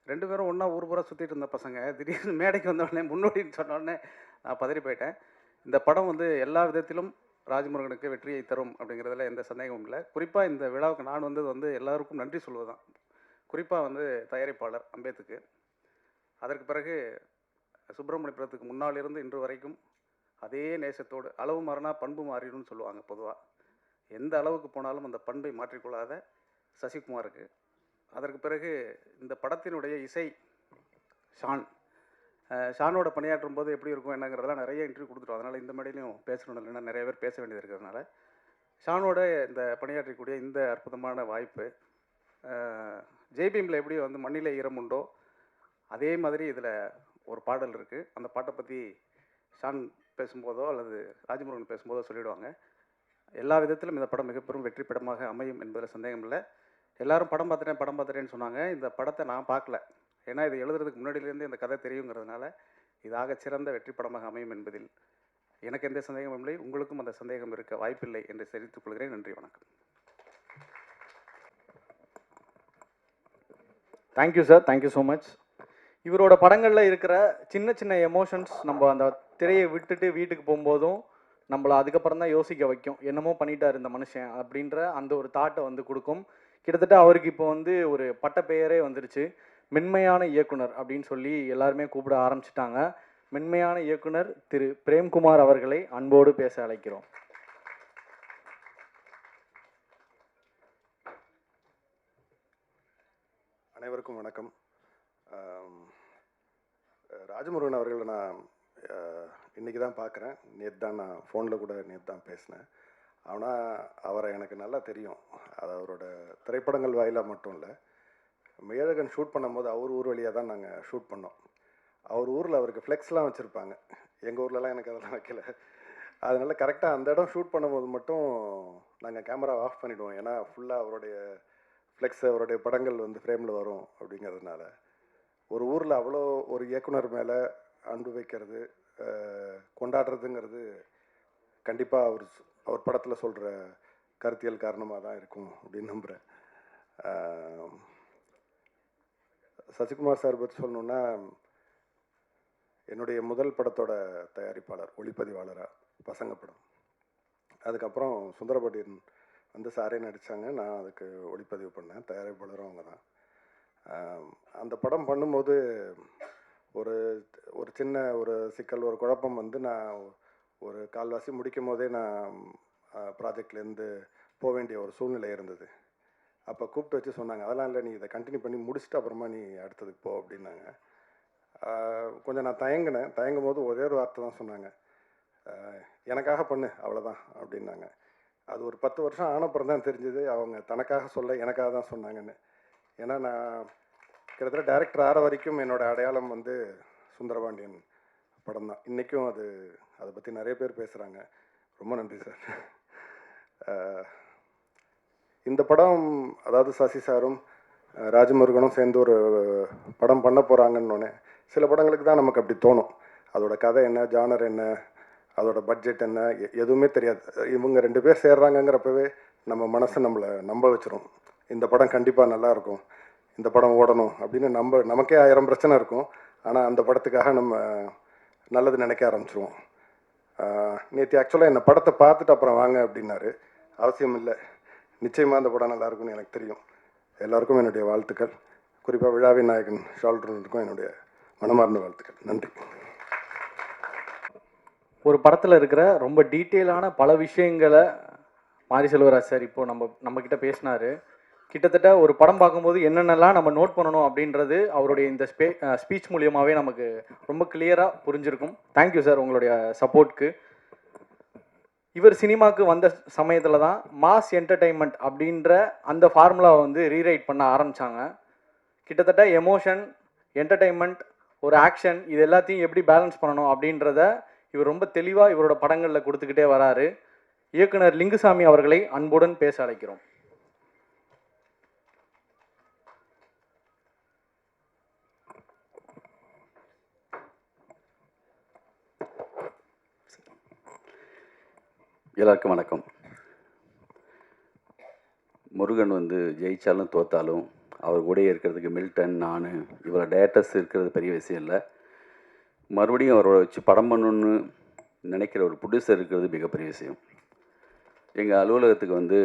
2 பேரும் ஒன்றா ஊர் பூரா சுற்றிட்டு இருந்த பசங்க திடீர்னு மேடைக்கு வந்தோடனே முன்னோடின்னு சொன்னோடனே நான் பதறி போயிட்டேன். இந்த படம் வந்து எல்லா விதத்திலும் ராஜமுருகனுக்கு வெற்றியை தரும் அப்படிங்கிறதுல எந்த சந்தேகமும் இல்லை. குறிப்பாக இந்த விழாவுக்கு நான் வந்தது வந்து எல்லாருக்கும் நன்றி சொல்வதுதான். குறிப்பாக வந்து தயாரிப்பாளர் அம்பேத்துக்கு, அதற்கு பிறகு சுப்பிரமணியபுரத்துக்கு முன்னால் இருந்து இன்று வரைக்கும் அதே நேசத்தோடு, அளவு மாறினா பண்பு மாறிடும்னு சொல்லுவாங்க பொதுவாக, எந்த அளவுக்கு போனாலும் அந்த பண்பை மாற்றிக்கொள்ளாத சசிகுமாருக்கு, அதற்கு பிறகு இந்த படத்தினுடைய இசை ஷானோட பணியாற்றும் போது எப்படி இருக்கும் என்னங்கிறதெல்லாம் நிறைய இன்டர்வியூ கொடுத்துட்டோம். அதனால் இந்த மேடையிலையும் பேசணும் இல்லைன்னா நிறைய பேர் பேச வேண்டியது இருக்கிறதுனால ஷானோட இந்த பணியாற்றக்கூடிய இந்த அற்புதமான வாய்ப்பு, ஜெய்பீமில் எப்படி வந்து மண்ணிலே ஈரம் உண்டோ அதே மாதிரி இதில் ஒரு பாடல் இருக்குது. அந்த பாட்டை பற்றி ஷான் பேசும்போதோ அல்லது ராஜமுருகன் பேசும்போதோ சொல்லிவிடுவாங்க. எல்லா விதத்திலும் இந்த படம் மிகப்பெரும் வெற்றி படமாக அமையும் என்பதில் சந்தேகம் இல்லை. எல்லோரும் படம் பார்த்துட்டேன்னு சொன்னாங்க. இந்த படத்தை நான் பார்க்கல. ஏன்னா இது எழுதுறதுக்கு முன்னாடியிலேருந்து இந்த கதை தெரியுங்கிறதுனால இது ஆகச் சிறந்த வெற்றி படமாக அமையும் என்பதில் எனக்கு எந்த சந்தேகமும் இல்லை, உங்களுக்கும் அந்த சந்தேகம் இருக்க வாய்ப்பில்லை என்று தெரிவித்துக் கொள்கிறேன். நன்றி, வணக்கம். Thank you sir, thank you so much. இவரோட படங்களில் இருக்கிற சின்ன சின்ன எமோஷன்ஸ் நம்ம அந்த திரையை விட்டுட்டு வீட்டுக்கு போகும்போதும் நம்மளை அதுக்கப்புறம் தான் யோசிக்க வைக்கும். என்னமோ பண்ணிட்டார் இந்த மனுஷன் அப்படின்ற அந்த ஒரு தாட்டை வந்து கொடுக்கும். கிட்டத்தட்ட அவருக்கு இப்போ வந்து ஒரு பட்ட பெயரே வந்துருச்சு, மென்மையான இயக்குனர் அப்படின்னு சொல்லி எல்லாருமே கூப்பிட ஆரம்பிச்சிட்டாங்க. மென்மையான இயக்குனர் திரு பிரேம்குமார் அவர்களை அன்போடு பேச அழைக்கிறோம். அனைவருக்கும் வணக்கம். ராஜமுருகன் அவர்களை நான் இன்றைக்கி தான் பார்க்குறேன். நேற்று தான் நான் ஃபோனில் கூட தான் பேசினேன். ஆனால் அவரை எனக்கு நல்லா தெரியும். அது அவரோட திரைப்படங்கள் வாயிலாக மட்டும் இல்லை, மெய்யழகன் ஷூட் பண்ணும்போது அவர் ஊர் வழியாக தான் நாங்கள் ஷூட் பண்ணோம். அவர் ஊரில் அவருக்கு ஃப்ளெக்ஸ்லாம் வச்சுருப்பாங்க, எங்கள் ஊர்லலாம் எனக்கு அதெல்லாம் வைக்கல. அதனால் கரெக்டாக அந்த இடம் ஷூட் பண்ணும்போது மட்டும் நாங்கள் கேமரா ஆஃப் பண்ணிவிடுவோம். ஏன்னா ஃபுல்லாக அவருடைய ஃப்ளெக்ஸ், அவருடைய படங்கள் வந்து ஃப்ரேமில் வரும் அப்படிங்கிறதுனால. ஒரு ஊரில் அவ்வளோ ஒரு இயக்குனர் மேலே அன்பு வைக்கிறது, கொண்டாடுறதுங்கிறது கண்டிப்பாக அவர் படத்தில் சொல்கிற கருத்தியல் காரணமாக தான் இருக்கும் அப்படின்னு நம்புகிறேன். சசிகுமார் சார் பற்றி சொல்லணுன்னா, என்னுடைய முதல் படத்தோட தயாரிப்பாளர், ஒளிப்பதிவாளராக பசங்க படம். அதுக்கப்புறம் சுந்தரபாண்டியன் வந்து சாரே நடித்தாங்க, நான் அதுக்கு ஒளிப்பதிவு பண்ணேன். தயாரிப்பாளரும் அவங்க தான். அந்த படம் பண்ணும்போது ஒரு ஒரு சின்ன ஒரு சிக்கல், ஒரு குழப்பம் வந்து நான் ஒரு கால்வாசி முடிக்கும் போதே நான் ப்ராஜெக்ட்லேருந்து போக வேண்டிய ஒரு சூழ்நிலை இருந்தது. அப்போ கூப்பிட்டு வச்சு சொன்னாங்க, அதெல்லாம் இல்லை, நீ இதை கண்டினியூ பண்ணி முடிச்சுட்டு அப்புறமா நீ அடுத்ததுக்கு போ அப்படின்னாங்க. கொஞ்சம் நான் தயங்கும் போது ஒரே ஒரு வார்த்தை தான் சொன்னாங்க, எனக்காக பண்ணு அவ்வளோதான் அப்படின்னாங்க. அது ஒரு 10 வருஷம் ஆனப்புறம் தான் தெரிஞ்சது அவங்க தனக்காக சொல்ல எனக்காக தான் சொன்னாங்கன்னு. ஏன்னா நான் கிட்டத்தட்ட டைரக்டர் ஆற வரைக்கும் என்னோடய அடையாளம் வந்து சுந்தரபாண்டியன் படம் தான். இன்றைக்கும் அதை பற்றி நிறைய பேர் பேசுகிறாங்க. ரொம்ப நன்றி சார். இந்த படம், அதாவது சசி சாரும் ராஜமுருகனும் சேர்ந்து ஒரு படம் பண்ண போகிறாங்கன்னொன்னே சில படங்களுக்கு தான் நமக்கு அப்படி தோணும். அதோட கதை என்ன, ஜானர் என்ன, அதோட பட்ஜெட் என்ன, எதுவுமே தெரியாது. இவங்க 2 பேர் சேர்றாங்கங்கிறப்பவே நம்ம மனசை நம்மளை நம்ப வச்சிரும். இந்த படம் கண்டிப்பாக நல்லாயிருக்கும், இந்த படம் ஓடணும் அப்படின்னு நமக்கே 1000 பிரச்சனை இருக்கும். ஆனால் அந்த படத்துக்காக நம்ம நல்லது நினைக்க ஆரம்பிச்சிருவோம். நேற்று ஆக்சுவலாக என்னை படத்தை பார்த்துட்டு அப்புறம் வாங்க அப்படின்னாரு. அவசியம் இல்லை, நிச்சயமாக அந்த படம் நல்லாயிருக்கும்னு எனக்கு தெரியும். எல்லாருக்கும் என்னுடைய வாழ்த்துக்கள். குறிப்பாக விழாவின் நாயகன் ஷால்டருக்கும் என்னுடைய மனமார்ந்த வாழ்த்துக்கள். நன்றி. ஒரு படத்தில் இருக்கிற ரொம்ப டீட்டெயிலான பல விஷயங்களை மாரி செல்வராஜ் சார் இப்போ நம்மக்கிட்ட பேசினார். கிட்டத்தட்ட ஒரு படம் பார்க்கும்போது என்னென்னலாம் நம்ம நோட் பண்ணணும் அப்படின்றது அவருடைய இந்த ஸ்பீச் மூலியமாகவே நமக்கு ரொம்ப கிளியராக புரிஞ்சிருக்கும். தேங்க்யூ சார் உங்களுடைய சப்போர்ட்க்கு. இவர் சினிமாவுக்கு வந்த சமயத்தில் தான் மாஸ் என்டர்டெயின்மெண்ட் அப்படின்ற அந்த ஃபார்முலாவை வந்து ரீரைட் பண்ண ஆரம்பித்தாங்க. கிட்டத்தட்ட எமோஷன், என்டர்டெயின்மெண்ட், ஒரு ஆக்ஷன், இது எல்லாத்தையும் எப்படி பேலன்ஸ் பண்ணணும் அப்படின்றத இவர் ரொம்ப தெளிவாக இவரோட படங்களில் கொடுத்துக்கிட்டே வராரு. இயக்குனர் லிங்குசாமி அவர்களை அன்புடன் பேச அழைக்கிறோம். எல்லாருக்கும் வணக்கம். முருகன் வந்து ஜெயித்தாலும் தோத்தாலும் அவர் கூட இருக்கிறதுக்கு மில்டன், நான், இவ்வளோ டேரக்டர்ஸ் இருக்கிறது பெரிய விஷயம் இல்லை. மறுபடியும் அவரோட வச்சு படம் பண்ணணுன்னு நினைக்கிற ஒரு ப்ரொடியூசர் இருக்கிறது மிகப்பெரிய விஷயம். எங்கள் அலுவலகத்துக்கு வந்து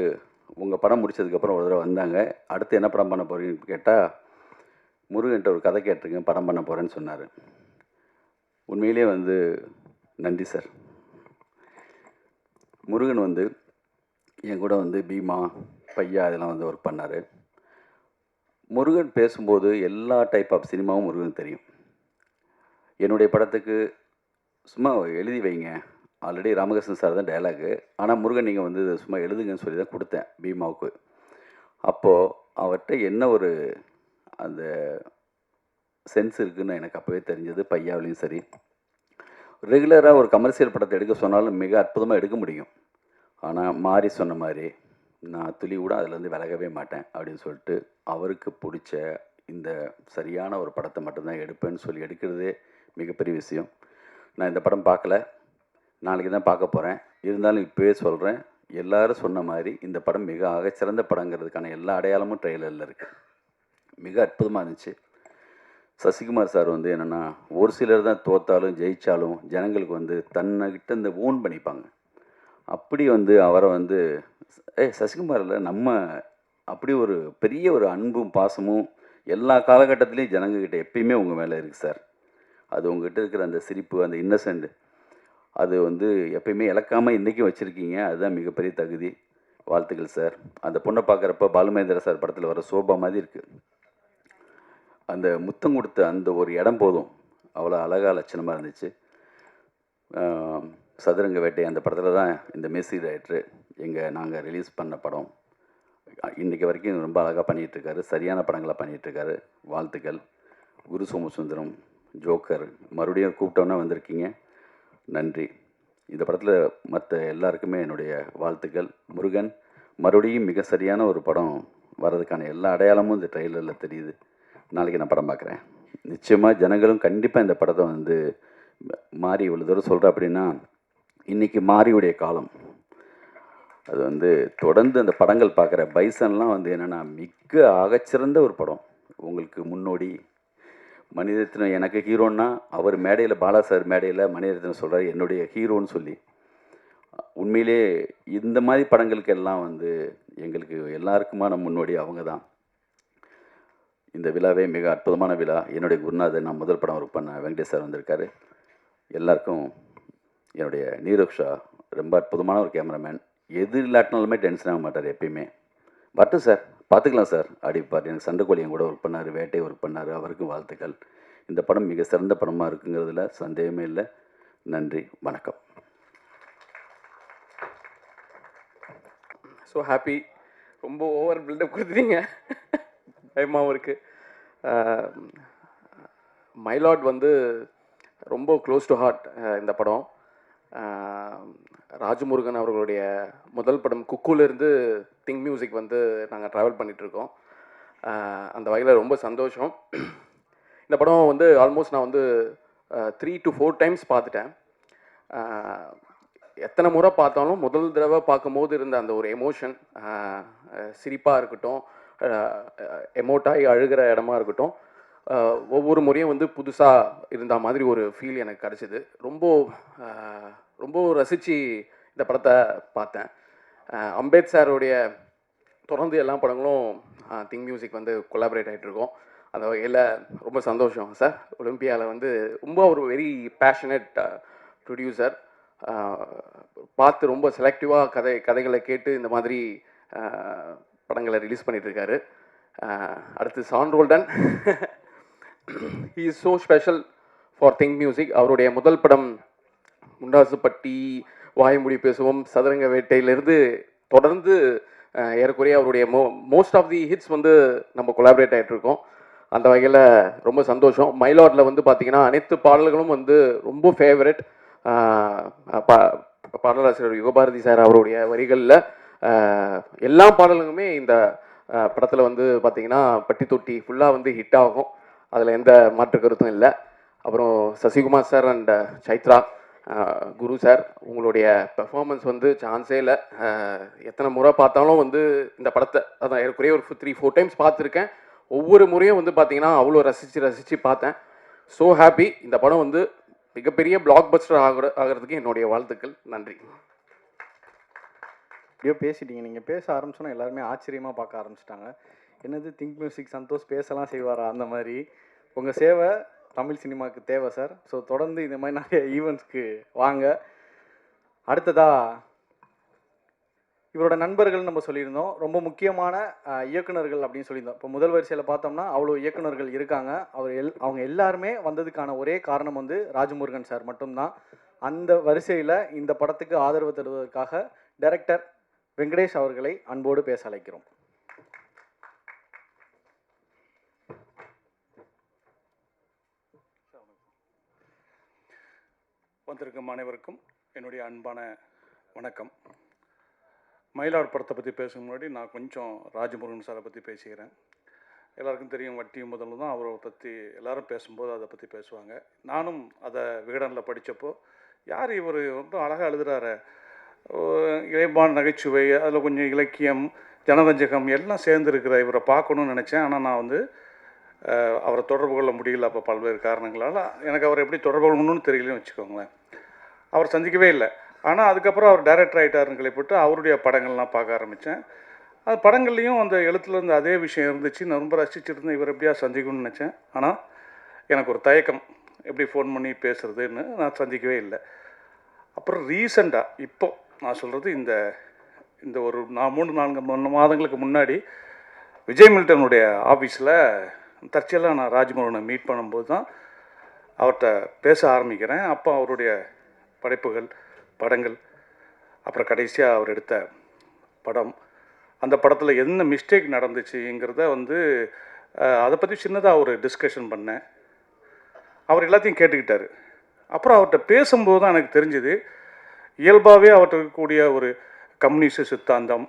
உங்கள் படம் முடித்ததுக்கப்புறம் ஒரு தடவை வந்தாங்க. அடுத்து என்ன படம் பண்ண போகிறீங்கன்னு கேட்டால், முருகன்ட்ட ஒரு கதை கேட்டிருக்கேன், படம் பண்ண போகிறேன்னு சொன்னார். உண்மையிலே வந்து நன்றி சார். முருகன் வந்து என் கூட வந்து பீமா, பையா இதெல்லாம் வந்து ஒர்க் பண்ணார். முருகன் பேசும்போது எல்லா டைப் ஆஃப் சினிமாவும் முருகன் தெரியும். என்னுடைய படத்துக்கு சும்மா எழுதி வைங்க, ஆல்ரெடி ராமகிருஷ்ணன் சார் தான் டைலாகு, ஆனால் முருகன் நீங்கள் வந்து சும்மா எழுதுங்கன்னு சொல்லி தான் கொடுத்தேன் பீமாவுக்கு. அப்போது அவர்கிட்ட என்ன ஒரு அந்த சென்ஸ் இருக்குதுன்னு எனக்கு அப்போவே தெரிஞ்சது. பையாவிலையும் சரி, ரெகுலராக ஒரு கமர்ஷியல் படத்தை எடுக்க சொன்னாலும் மிக அற்புதமாக எடுக்க முடியும். ஆனால் மாறி சொன்ன மாதிரி நான் துளி கூட அதுலேருந்து விலகவே மாட்டேன் அப்படின்னு சொல்லிட்டு அவருக்கு பிடிச்ச இந்த சரியான ஒரு படத்தை மட்டும்தான் எடுப்பேன்னு சொல்லி எடுக்கிறதே மிகப்பெரிய விஷயம். நான் இந்த படம் பார்க்கல, நாளைக்கு தான் பார்க்க போகிறேன். இருந்தாலும் இப்போவே சொல்கிறேன், எல்லாரும் சொன்ன மாதிரி இந்த படம் மிக ஆகச்சிறந்த படங்கிறதுக்கான எல்லா அடையாளமும் ட்ரெய்லரில் இருக்குது. மிக அற்புதமாக இருந்துச்சு. சசிகுமார் சார் வந்து என்னென்னா, ஒரு சிலர் தான் தோத்தாலும் ஜெயித்தாலும் ஜனங்களுக்கு வந்து தன்னைக்கிட்ட இந்த ஓன் பண்ணிப்பாங்க. அப்படி வந்து அவரை வந்து சசிகுமாரில் நம்ம அப்படி ஒரு பெரிய ஒரு அன்பும் பாசமும் எல்லா காலகட்டத்திலையும் ஜனங்கக்கிட்ட எப்பயுமே உங்கள் மேலே இருக்குது சார். அது உங்ககிட்ட இருக்கிற அந்த சிரிப்பு, அந்த இன்னசென்ட், அது வந்து எப்பயுமே இழக்காமல் இன்றைக்கும் வச்சுருக்கீங்க. அதுதான் மிகப்பெரிய தகுதி. வாழ்த்துக்கள் சார். அந்த பொண்ணை பார்க்குறப்ப பாலுமேந்திர சார் படத்தில் வர சோபா மாதிரி இருக்குது. அந்த முத்தம் கொடுத்த அந்த ஒரு இடம் போதும் அவ்வளோ அழகாக லட்சணமாக இருந்துச்சு. சதுரங்க வேட்டை அந்த படத்தில் தான் இந்த மியூசிக் டைரக்டர் நாங்கள் ரிலீஸ் பண்ண படம். இன்றைக்கி வரைக்கும் ரொம்ப அழகாக பண்ணிகிட்ருக்காரு. சரியான படங்களை பண்ணிகிட்ருக்காரு. வாழ்த்துக்கள். குரு சோமசுந்தரம், ஜோக்கர், மறுபடியும் கூப்பிட்டோன்னா வந்திருக்கீங்க, நன்றி. இந்த படத்தில் மற்ற எல்லாருக்குமே என்னுடைய வாழ்த்துக்கள். முருகன், மறுபடியும் மிக சரியான ஒரு படம் வர்றதுக்கான எல்லா அடையாளமும் இந்த ட்ரெய்லரில் தெரியுது. நாளைக்கு நான் படம் பார்க்குறேன். நிச்சயமாக ஜனங்களும் கண்டிப்பாக இந்த படத்தை வந்து மாறி இவ்வளோ தூரம் சொல்கிறேன் அப்படின்னா, இன்றைக்கி மாரியுடைய காலம். அது வந்து தொடர்ந்து அந்த படங்கள் பார்க்குற பைசன்லாம் வந்து என்னென்னா மிக ஆகச்சிறந்த ஒரு படம். உங்களுக்கு முன்னோடி மணிரத்னம். எனக்கு ஹீரோன்னா அவர் மேடையில், பாலா சார் மேடையில் மணிரத்னம் சொல்கிறார் என்னுடைய ஹீரோன்னு சொல்லி. உண்மையிலே இந்த மாதிரி படங்களுக்கு எல்லாம் வந்து எங்களுக்கு எல்லாருக்குமான முன்னோடி அவங்க தான். இந்த விழாவே மிக அற்புதமான விழா. என்னுடைய குருநாதர், நான் முதல் படம் ஒர்க் பண்ண வெங்கடேஷ் சார் வந்திருக்காரு. எல்லாருக்கும் என்னுடைய நீரஜ் ஷா, ரொம்ப அற்புதமான ஒரு கேமராமேன். எது இல்லாட்டினாலுமே டென்ஷன் ஆக மாட்டார் எப்பயுமே. வரட்டும் சார், பார்த்துக்கலாம் சார் அடிப்பார். எனக்கு சண்டைக்கோழியும் கூட ஒர்க் பண்ணார், வேட்டை ஒர்க் பண்ணார். அவருக்கும் வாழ்த்துக்கள். இந்த படம் மிக சிறந்த படமாக இருக்குங்கிறதுல சந்தேகமே இல்லை. நன்றி, வணக்கம். So happy. ரொம்ப ஓவர் பில்டப் கொடுத்துட்டீங்க, பயமாகவும் இருக்குது. மைலாட் வந்து ரொம்ப க்ளோஸ் டு ஹார்ட். இந்த படம் ராஜமுருகன் அவர்களுடைய முதல் படம் குக்குலேருந்து திங்க் மியூசிக் வந்து நாங்கள் ட்ராவல் பண்ணிகிட்ருக்கோம். அந்த வகையில் ரொம்ப சந்தோஷம். இந்த படம் வந்து ஆல்மோஸ்ட் நான் வந்து 3 to 4 times பார்த்துட்டேன். எத்தனை முறை பார்த்தாலும் முதல் தடவை பார்க்கும்போது இருந்த அந்த ஒரு எமோஷன், சிரிப்பாக இருக்கட்டும், எமோட்டாகி அழுகிற இடமா இருக்கட்டும், ஒவ்வொரு முறையும் வந்து புதுசாக இருந்த மாதிரி ஒரு ஃபீல் எனக்கு கிடச்சிது. ரொம்ப ரசித்து இந்த படத்தை பார்த்தேன். அம்பேத் சாருடைய தொடர்ந்து எல்லா படங்களும் திங்க் மியூசிக் வந்து கொலாபரேட் ஆகிட்ருக்கோம். அந்த வகையில் ரொம்ப சந்தோஷம் சார். ஒலிம்பியாவில் வந்து ரொம்ப ஒரு வெரி பேஷனட் ப்ரொடியூசர். பார்த்து ரொம்ப செலக்டிவாக கதைகளை கேட்டு இந்த மாதிரி படங்களை ரிலீஸ் பண்ணிகிட்ருக்காரு. அடுத்து Sean Roldan, he is so special for Think Music. அவருடைய முதல் படம் முண்டாசுப்பட்டி, வாய்மொழி பேசுவோம், சதுரங்க வேட்டையிலிருந்து தொடர்ந்து ஏறக்குறைய அவருடைய மோஸ்ட் ஆஃப் தி ஹிட்ஸ் வந்து நம்ம கொலாபரேட் ஆகிட்ருக்கோம். அந்த வகையில் ரொம்ப சந்தோஷம். மைலாட்டில் வந்து பார்த்திங்கன்னா அனைத்து பாடல்களும் வந்து ரொம்ப ஃபேவரட். பாடலாசிரியர் யுகபாரதி சார் அவருடைய வரிகளில் எல்லா பாடல்களுமே இந்த படத்தில் வந்து பார்த்திங்கன்னா பட்டி தொட்டி ஃபுல்லாக வந்து ஹிட் ஆகும். அதில் எந்த மாற்று கருத்தும் இல்லை. அப்புறம் Sasikumar sir and Chaitra, Guru sir, உங்களுடைய பெர்ஃபார்மன்ஸ் வந்து சான்ஸே இல்லை. எத்தனை முறை பார்த்தாலும் வந்து இந்த படத்தை அதான் ஏற்குறைய ஒரு 3-4 times பார்த்துருக்கேன். ஒவ்வொரு முறையும் வந்து பார்த்தீங்கன்னா அவ்வளோ ரசித்து பார்த்தேன். So happy. இந்த படம் வந்து மிகப்பெரிய பிளாக் பஸ்டர் ஆகிறதுக்கு என்னுடைய வாழ்த்துக்கள். நன்றி. எப்படியோ பேசிட்டீங்க. நீங்கள் பேச ஆரம்பிச்சோன்னா எல்லாருமே ஆச்சரியமாக பார்க்க ஆரம்பிச்சிட்டாங்க. என்னது திங்க் மியூசிக் சந்தோஷ் பேசலாம் செய்வாரா? அந்த மாதிரி உங்கள் சேவை தமிழ் சினிமாவுக்கு தேவை சார். ஸோ தொடர்ந்து இந்த மாதிரி நிறைய ஈவெண்ட்ஸ்க்கு வாங்க. அடுத்ததாக இவரோட நண்பர்கள் நம்ம சொல்லியிருந்தோம். ரொம்ப முக்கியமான இயக்குனர்கள் அப்படின்னு சொல்லியிருந்தோம். இப்போ முதல் வரிசையில் பார்த்தோம்னா அவ்வளோ இயக்குனர்கள் இருக்காங்க. அவங்க எல்லாருமே வந்ததுக்கான ஒரே காரணம் வந்து ராஜமுருகன் சார் மட்டும்தான். அந்த வரிசையில் இந்த படத்துக்கு ஆதரவு தருவதற்காக டைரக்டர் வெங்கடேஷ் அவர்களை அன்போடு பேச அழைக்கிறோம். வந்திருக்கும் அனைவருக்கும் என்னுடைய அன்பான வணக்கம். மயிலாடு படத்தை பற்றி பேசும் முன்னாடி நான் கொஞ்சம் ராஜமுருகன் சாரை பற்றி பேசிக்கிறேன். எல்லாருக்கும் தெரியும் வட்டியும் முதல்ல தான் அவரை பற்றி எல்லாரும் பேசும்போது அதை பற்றி பேசுவாங்க. நானும் அதை விகடனில் படித்தப்போ யார் இவர் ரொம்ப அழகாக எழுதுகிறாரு, இயல்பான நகைச்சுவை, அதில் கொஞ்சம் இலக்கியம், ஜனரஞ்சகம் எல்லாம் சேர்ந்துருக்கிற இவரை பார்க்கணுன்னு நினச்சேன். ஆனால் நான் வந்து அவரை தொடர்பு கொள்ள முடியல. அப்போ பல்வேறு காரணங்களால் எனக்கு அவரை எப்படி தொடர்பு கொள்ளணும்னு தெரியலன்னு வச்சுக்கோங்களேன். அவர் சந்திக்கவே இல்லை. ஆனால் அதுக்கப்புறம் அவர் டைரக்டர் ஆகிட்டாருன்னு கேள்விப்பட்டு அவருடைய படங்கள்லாம் பார்க்க ஆரம்பித்தேன். அது படங்கள்லேயும் அந்த எழுத்துல இருந்த அதே விஷயம் இருந்துச்சு. நான் ரொம்ப ரசிச்சுருந்தேன். இவர் எப்படியா சந்திக்கணும்னு நினச்சேன். ஆனால் எனக்கு ஒரு தயக்கம், எப்படி ஃபோன் பண்ணி பேசுகிறதுன்னு. நான் சந்திக்கவே இல்லை. அப்புறம் ரீசண்டாக இப்போ நான் சொல்கிறது இந்த ஒரு 3-4 மாதங்களுக்கு முன்னாடி விஜய் மில்டனுடைய ஆஃபீஸில் தற்செயலாக நான் ராஜ்மோகனை மீட் பண்ணும்போது தான் அவர்கிட்ட பேச ஆரம்பிக்கிறேன். அப்போ அவருடைய படைப்புகள், படங்கள், அப்புறம் கடைசியாக அவர் எடுத்த படம், அந்த படத்தில் என்ன மிஸ்டேக் நடந்துச்சுங்கிறத வந்து அதை பற்றி சின்னதாக ஒரு டிஸ்கஷன் பண்ணேன். அவர் எல்லாத்தையும் கேட்டுக்கிட்டார். அப்புறம் அவர்கிட்ட பேசும்போது தான் எனக்கு தெரிஞ்சுது, இயல்பாகவே அவர்கிட்ட இருக்கக்கூடிய ஒரு கம்யூனிஸ்ட் சித்தாந்தம்,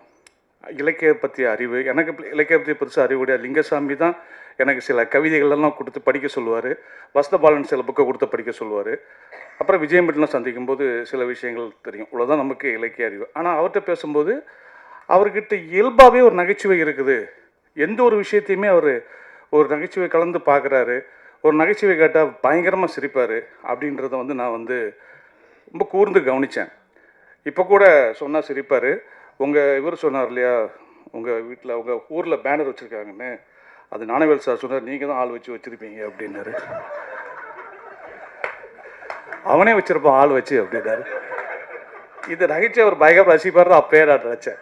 இலக்கிய பற்றிய அறிவு. எனக்கு இலக்கிய பற்றி பெருசாக அறிவுடைய லிங்கசாமி தான் எனக்கு சில கவிதைகளெல்லாம் கொடுத்து படிக்க சொல்லுவார். வசந்தபாலன் சில புக்கை கொடுத்து படிக்க சொல்லுவார். அப்புறம் விஜய் மில்டனை சந்திக்கும்போது சில விஷயங்கள் தெரியும். இவ்வளோதான் நமக்கு இலக்கிய அறிவு. ஆனால் அவர்கிட்ட பேசும்போது அவர்கிட்ட இயல்பாகவே ஒரு நகைச்சுவை இருக்குது. எந்த ஒரு விஷயத்தையுமே அவர் ஒரு நகைச்சுவை கலந்து பார்க்குறாரு. ஒரு நகைச்சுவை கேட்டால் பயங்கரமாக சிரிப்பார். அப்படின்றத வந்து நான் வந்து ரொம்ப கூர்ந்து கவனித்தேன். இப்போ கூட சொன்னால் சிரிப்பார். இவர் சொன்னார் இல்லையா, உங்கள் வீட்டில் உங்கள் ஊரில் பேனர் வச்சுருக்காங்கன்னு, அது ஞானவேல் சார் சொன்னார், நீங்கள் தான் ஆள் வச்சுருப்பீங்க அப்படின்னாரு. அவனே வச்சுருப்பான் ஆள் வச்சு அப்படின்னாரு. இந்த நகைச்சுவை அவர் பயங்கர ரசிப்பார். அப்பயே நான் நினச்சேன்.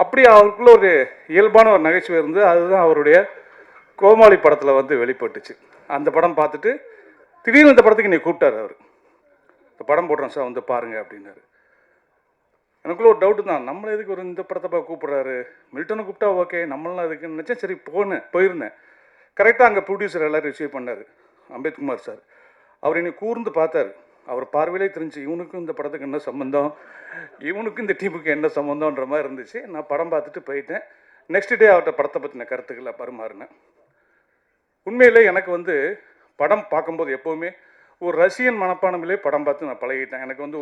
அப்படி அவருக்குள்ள ஒரு இயல்பான ஒரு நகைச்சுவை இருந்து அதுதான் அவருடைய கோமாளி படத்தில் வந்து வெளிப்பட்டுச்சு. அந்த படம் பார்த்துட்டு திடீர்னு இந்த படத்துக்கு நீ கூப்பிட்டார். அவர் இந்த படம் போடுறேன் சார் வந்து பாருங்கள் அப்படின்னாரு. எனக்குள்ள ஒரு டவுட்டு தான், நம்மளை எதுக்கு ஒரு இந்த படத்தை கூப்பிட்றாரு, மில்டனை கூப்பிட்டா ஓகே, நம்மளாம் எதுக்குன்னு நினச்சேன். சரி போயிருந்தேன். கரெக்டாக அங்கே ப்ரொடியூசர் எல்லோரும் ரிசீவ் பண்ணார், அம்பேத்குமார் சார். அவர் என்னை கூர்ந்து பார்த்தார். அவர் பார்வையிலே தெரிஞ்சு இவனுக்கும் இந்த படத்துக்கு என்ன சம்மந்தம், இவனுக்கும் இந்த டீமுக்கு என்ன சம்மந்தம்ன்ற மாதிரி இருந்துச்சு. நான் படம் பார்த்துட்டு போயிட்டேன். நெக்ஸ்ட் டே அவர்கிட்ட படத்தை பற்றின கருத்துக்களை பரிமாறினேன். உண்மையிலே எனக்கு வந்து படம் பார்க்கும்போது எப்போவுமே ஒரு ரசிகன் மனப்பான்மையிலே படம் பார்த்து நான் பழகிட்டேன். எனக்கு வந்து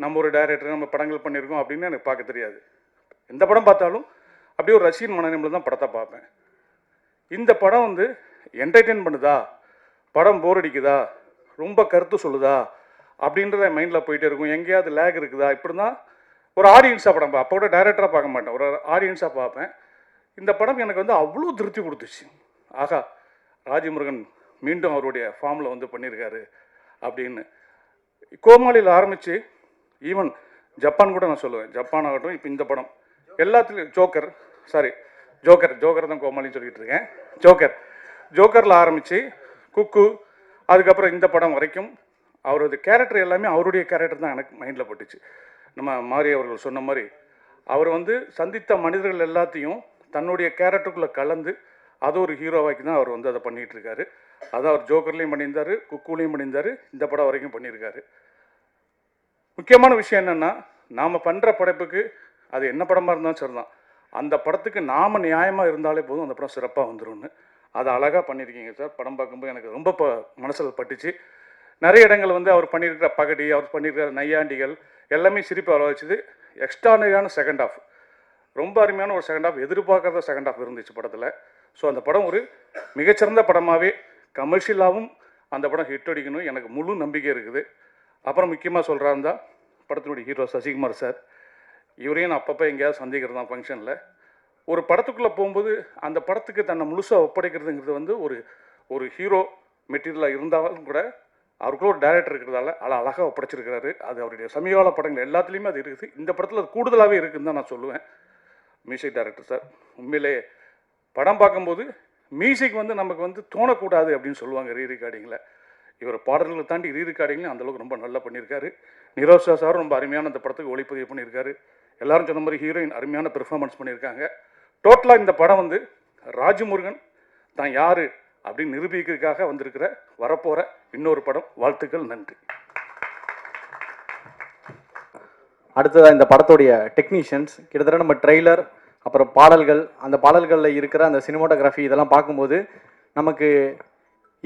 நம்ம ஒரு டைரக்டர், நம்ம படங்கள் பண்ணியிருக்கோம் அப்படின்னு எனக்கு பார்க்க தெரியாது. எந்த படம் பார்த்தாலும் அப்படியே ஒரு ரசிகன் மனநிலையில் தான் படத்தை பார்ப்பேன். இந்த படம் வந்து என்டர்டெயின் பண்ணுதா, படம் போர் அடிக்குதா, ரொம்ப கருத்து சொல்லுதா அப்படின்றத மைண்டில் போயிட்டே இருக்கும். எங்கேயாவது லேக் இருக்குதா, இப்படி தான் ஒரு ஆடியன்ஸாக படம் அப்போ கூட டைரக்டராக பார்க்க மாட்டேன், ஒரு ஆடியன்ஸாக பார்ப்பேன். இந்த படம் எனக்கு வந்து அவ்வளோ திருப்தி கொடுத்துச்சு. ஆகா, ராஜமுருகன் மீண்டும் அவருடைய ஃபார்மில் வந்து பண்ணியிருக்காரு அப்படின்னு. கோமாளியில் ஆரம்பித்து ஈவன் ஜப்பான் கூட நான் சொல்லுவேன். ஜப்பான் ஆகட்டும், இப்போ இந்த படம் எல்லாத்துலேயும் ஜோக்கர் தான் கோமாளின்னு சொல்லிகிட்டு இருக்கேன். ஜோக்கரில் ஆரம்பித்து குக்கு, அதுக்கப்புறம் இந்த படம் வரைக்கும் அவரது கேரக்டர் எல்லாமே அவருடைய கேரக்டர் தான் எனக்கு மைண்டில் பட்டுச்சு. நம்ம மாரி அவர்கள் சொன்ன மாதிரி அவர் வந்து சந்தித்த மனிதர்கள் எல்லாத்தையும் தன்னுடைய கேரக்டருக்குள்ளே கலந்து அது ஒரு ஹீரோவாக்கி தான் அவர் வந்து அதை பண்ணிகிட்டு இருக்காரு. அதை அவர் ஜோக்கர்லேயும் பண்ணியிருந்தார், குக்குலேயும் பண்ணியிருந்தார், இந்த படம் வரைக்கும் பண்ணியிருக்காரு. முக்கியமான விஷயம் என்னென்னா, நாம் பண்ணுற படைப்புக்கு அது என்ன படமாக இருந்தாலும் சரிதான், அந்த படத்துக்கு நாம் நியாயமாக இருந்தாலே போதும், அந்த படம் சிறப்பாக வந்துடும்னு. அதை அழகாக பண்ணியிருக்கீங்க சார். படம் பார்க்கும்போது எனக்கு ரொம்ப மனசில் பட்டுச்சு. நிறைய இடங்கள் வந்து அவர் பண்ணியிருக்கிற பகடி, அவர் பண்ணியிருக்கிற நையாண்டிகள் எல்லாமே சிரிப்பு வர வச்சுது. எக்ஸ்ட்ரானரியான செகண்ட் ஆஃப், ரொம்ப அருமையான ஒரு செகண்ட் ஆஃப், எதிர்பார்க்காத செகண்ட் ஆஃப் இருந்துச்சு படத்தில். ஸோ அந்த படம் ஒரு மிகச்சிறந்த படமாகவே கமர்ஷியலாகவும் அந்த படம் ஹிட் அடிக்கணும் எனக்கு முழு நம்பிக்கை இருக்குது. அப்புறம் முக்கியமாக சொல்கிறாருந்தா படத்தினுடைய ஹீரோ சசிகுமார் சார். இவரையும் நான் அப்பப்போ எங்கேயாவது சந்திக்கிறது தான் ஃபங்க்ஷனில். ஒரு படத்துக்குள்ளே போகும்போது அந்த படத்துக்கு தன்னை முழுசாக ஒப்படைக்கிறதுங்கிறது வந்து ஒரு ஹீரோ மெட்டீரியலாக இருந்தாலும் கூட அவருக்குள்ள ஒரு டைரக்டர் இருக்கிறதால அழகாக ஒப்படைச்சிருக்கிறாரு. அது அவருடைய சமீபகால படங்கள் எல்லாத்துலேயுமே அது இருக்குது. இந்த படத்தில் அது கூடுதலாகவே இருக்குதுன்னு தான் நான் சொல்லுவேன். மியூசிக் டைரக்டர் சார், உண்மையிலே படம் பார்க்கும்போது மியூசிக் வந்து நமக்கு வந்து தோணக்கூடாது அப்படின்னு சொல்லுவாங்க ரீரெக்கார்டிங்கில். இவர் பாடல்களை தாண்டி ரீரெக்கார்டிங்லையும் அந்தளவுக்கு ரொம்ப நல்லா பண்ணியிருக்காரு. நிரோஷா சாரும் ரொம்ப அருமையான அந்த படத்துக்கு ஒளிப்பதிவு பண்ணியிருக்காரு. எல்லாரும் சொன்ன மாதிரி ஹீரோயின் அருமையான பெர்ஃபார்மன்ஸ் பண்ணியிருக்காங்க. டோட்டலாக இந்த படம் வந்து ராஜமுருகன் தான் யார் அப்படின்னு நிரூபிக்கிறதுக்காக வந்திருக்கிற வரப்போகிற இன்னொரு படம். வாழ்த்துக்கள், நன்றி. அடுத்ததாக இந்த படத்துடைய டெக்னீஷியன்ஸ் கிட்டத்தட்ட நம்ம ட்ரெய்லர் அப்புறம் பாடல்கள், அந்த பாடல்களில் இருக்கிற அந்த சினிமாட்டோகிராஃபி இதெல்லாம் பார்க்கும்போது நமக்கு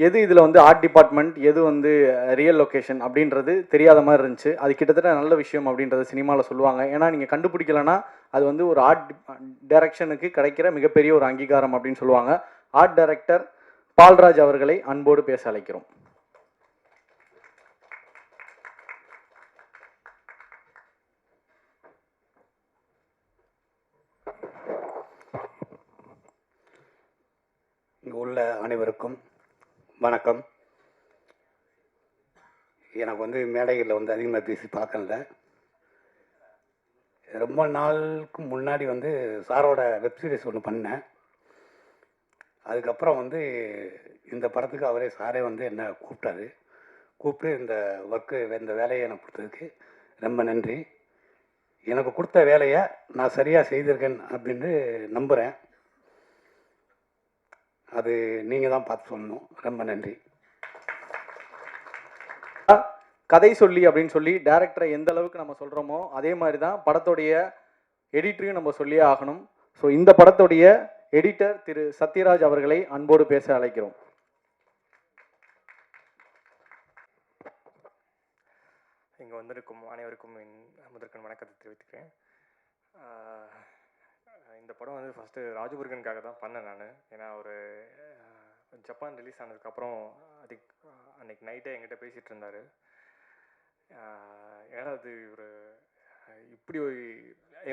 எது இதில் வந்து ஆர்ட் டிபார்ட்மெண்ட், எது வந்து ரியல் லொக்கேஷன் அப்படின்றது தெரியாத மாதிரி இருந்துச்சு. அது கிட்டத்தட்ட நல்ல விஷயம் அப்படின்றது சினிமாவில் சொல்லுவாங்க. ஏன்னா நீங்கள் கண்டுபிடிக்கலைன்னா அது வந்து ஒரு ஆர்ட் டைரக்ஷனுக்கு கிடைக்கிற மிகப்பெரிய ஒரு அங்கீகாரம் அப்படின்னு சொல்லுவாங்க. ஆர்ட் டைரக்டர் பால்ராஜ் அவர்களை அன்போடு பேச அழைக்கிறோம். இங்கே உள்ள அனைவருக்கும் வணக்கம். எனக்கு வந்து மேடைகளில் வந்து அதிகமாக பேசி பார்க்கல. ரொம்ப நாளுக்கு முன்னாடி வந்து சாரோட வெப்சீரிஸ் ஒன்று பண்ணேன். அதுக்கப்புறம் வந்து இந்த படத்துக்கு அவரே சாரே வந்து என்னை கூப்பிட்டு இந்த இந்த வேலையை எனக்கு கொடுத்ததுக்கு ரொம்ப நன்றி. எனக்கு கொடுத்த வேலையை நான் சரியாக செய்திருக்கேன் அப்படின்னு நம்புகிறேன். அது நீங்கள் தான் பார்த்து சொல்லணும். ரொம்ப நன்றி. கதை சொல்லி அப்படின்னு சொல்லி டைரக்டரை எந்த அளவுக்கு நம்ம சொல்கிறோமோ அதே மாதிரி தான் படத்துடைய எடிட்டரையும் நம்ம சொல்லியே ஆகணும். ஸோ இந்த படத்துடைய எடிட்டர் திரு சத்யராஜ் அவர்களை அன்போடு பேச அழைக்கிறோம். இங்கே வந்திருக்கும் அனைவருக்கும் என் முதற்கண் வணக்கத்தை தெரிவித்துக்கிறேன். இந்த படம் வந்து ஃபஸ்ட்டு ராஜமுருகனுக்காக தான் பண்ணேன் நான். ஏன்னா ஒரு ஜப்பான் ரிலீஸ் ஆனதுக்கப்புறம் அன்னைக்கு நைட்டே என்கிட்ட பேசிகிட்டு இருந்தார். ஏன்னா அது ஒரு இப்படி ஒரு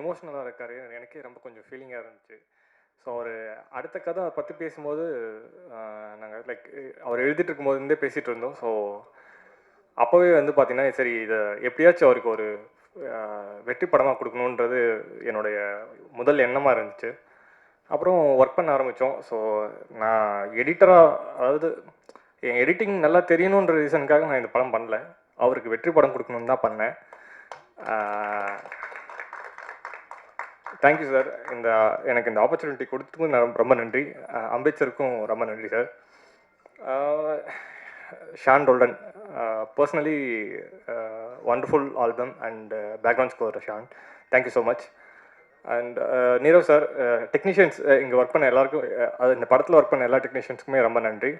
எமோஷ்னலாக இருக்கார். எனக்கே ரொம்ப கொஞ்சம் ஃபீலிங்காக இருந்துச்சு. ஸோ அவர் அடுத்த கதை அதை பற்றி பேசும்போது நாங்கள் லைக் அவர் எழுதிட்டு இருக்கும்போதுலேருந்தே பேசிகிட்டு இருந்தோம். ஸோ அப்போவே வந்து பார்த்திங்கன்னா சரி இதை எப்படியாச்சும் அவருக்கு ஒரு வெற்றி படமாக கொடுக்கணுன்றது என்னுடைய முதல் எண்ணமாக இருந்துச்சு. அப்புறம் ஒர்க் பண்ண ஆரம்பித்தோம். ஸோ நான் எடிட்டராக, அதாவது என் எடிட்டிங் நல்லா தெரியணுன்ற ரீசனுக்காக நான் இந்த படம் பண்ணல, அவருக்கு வெற்றி படம் கொடுக்கணுன்னு தான் பண்ணேன். Thank you sir. எனக்கு இந்த ஆப்பர்ச்சுனிட்டி கொடுத்ததுக்கும் நான் ரொம்ப நன்றி. அம்பேத்கருக்கும் ரொம்ப நன்றி சார். Sean Roldan, personally wonderful album and background score Sean, thank you so much. And Nirav sir, technicians இங்கே ஒர்க் பண்ண எல்லாருக்கும், இந்த படத்தில் ஒர்க் பண்ண எல்லா டெக்னீஷியன்ஸுக்குமே ரொம்ப நன்றி.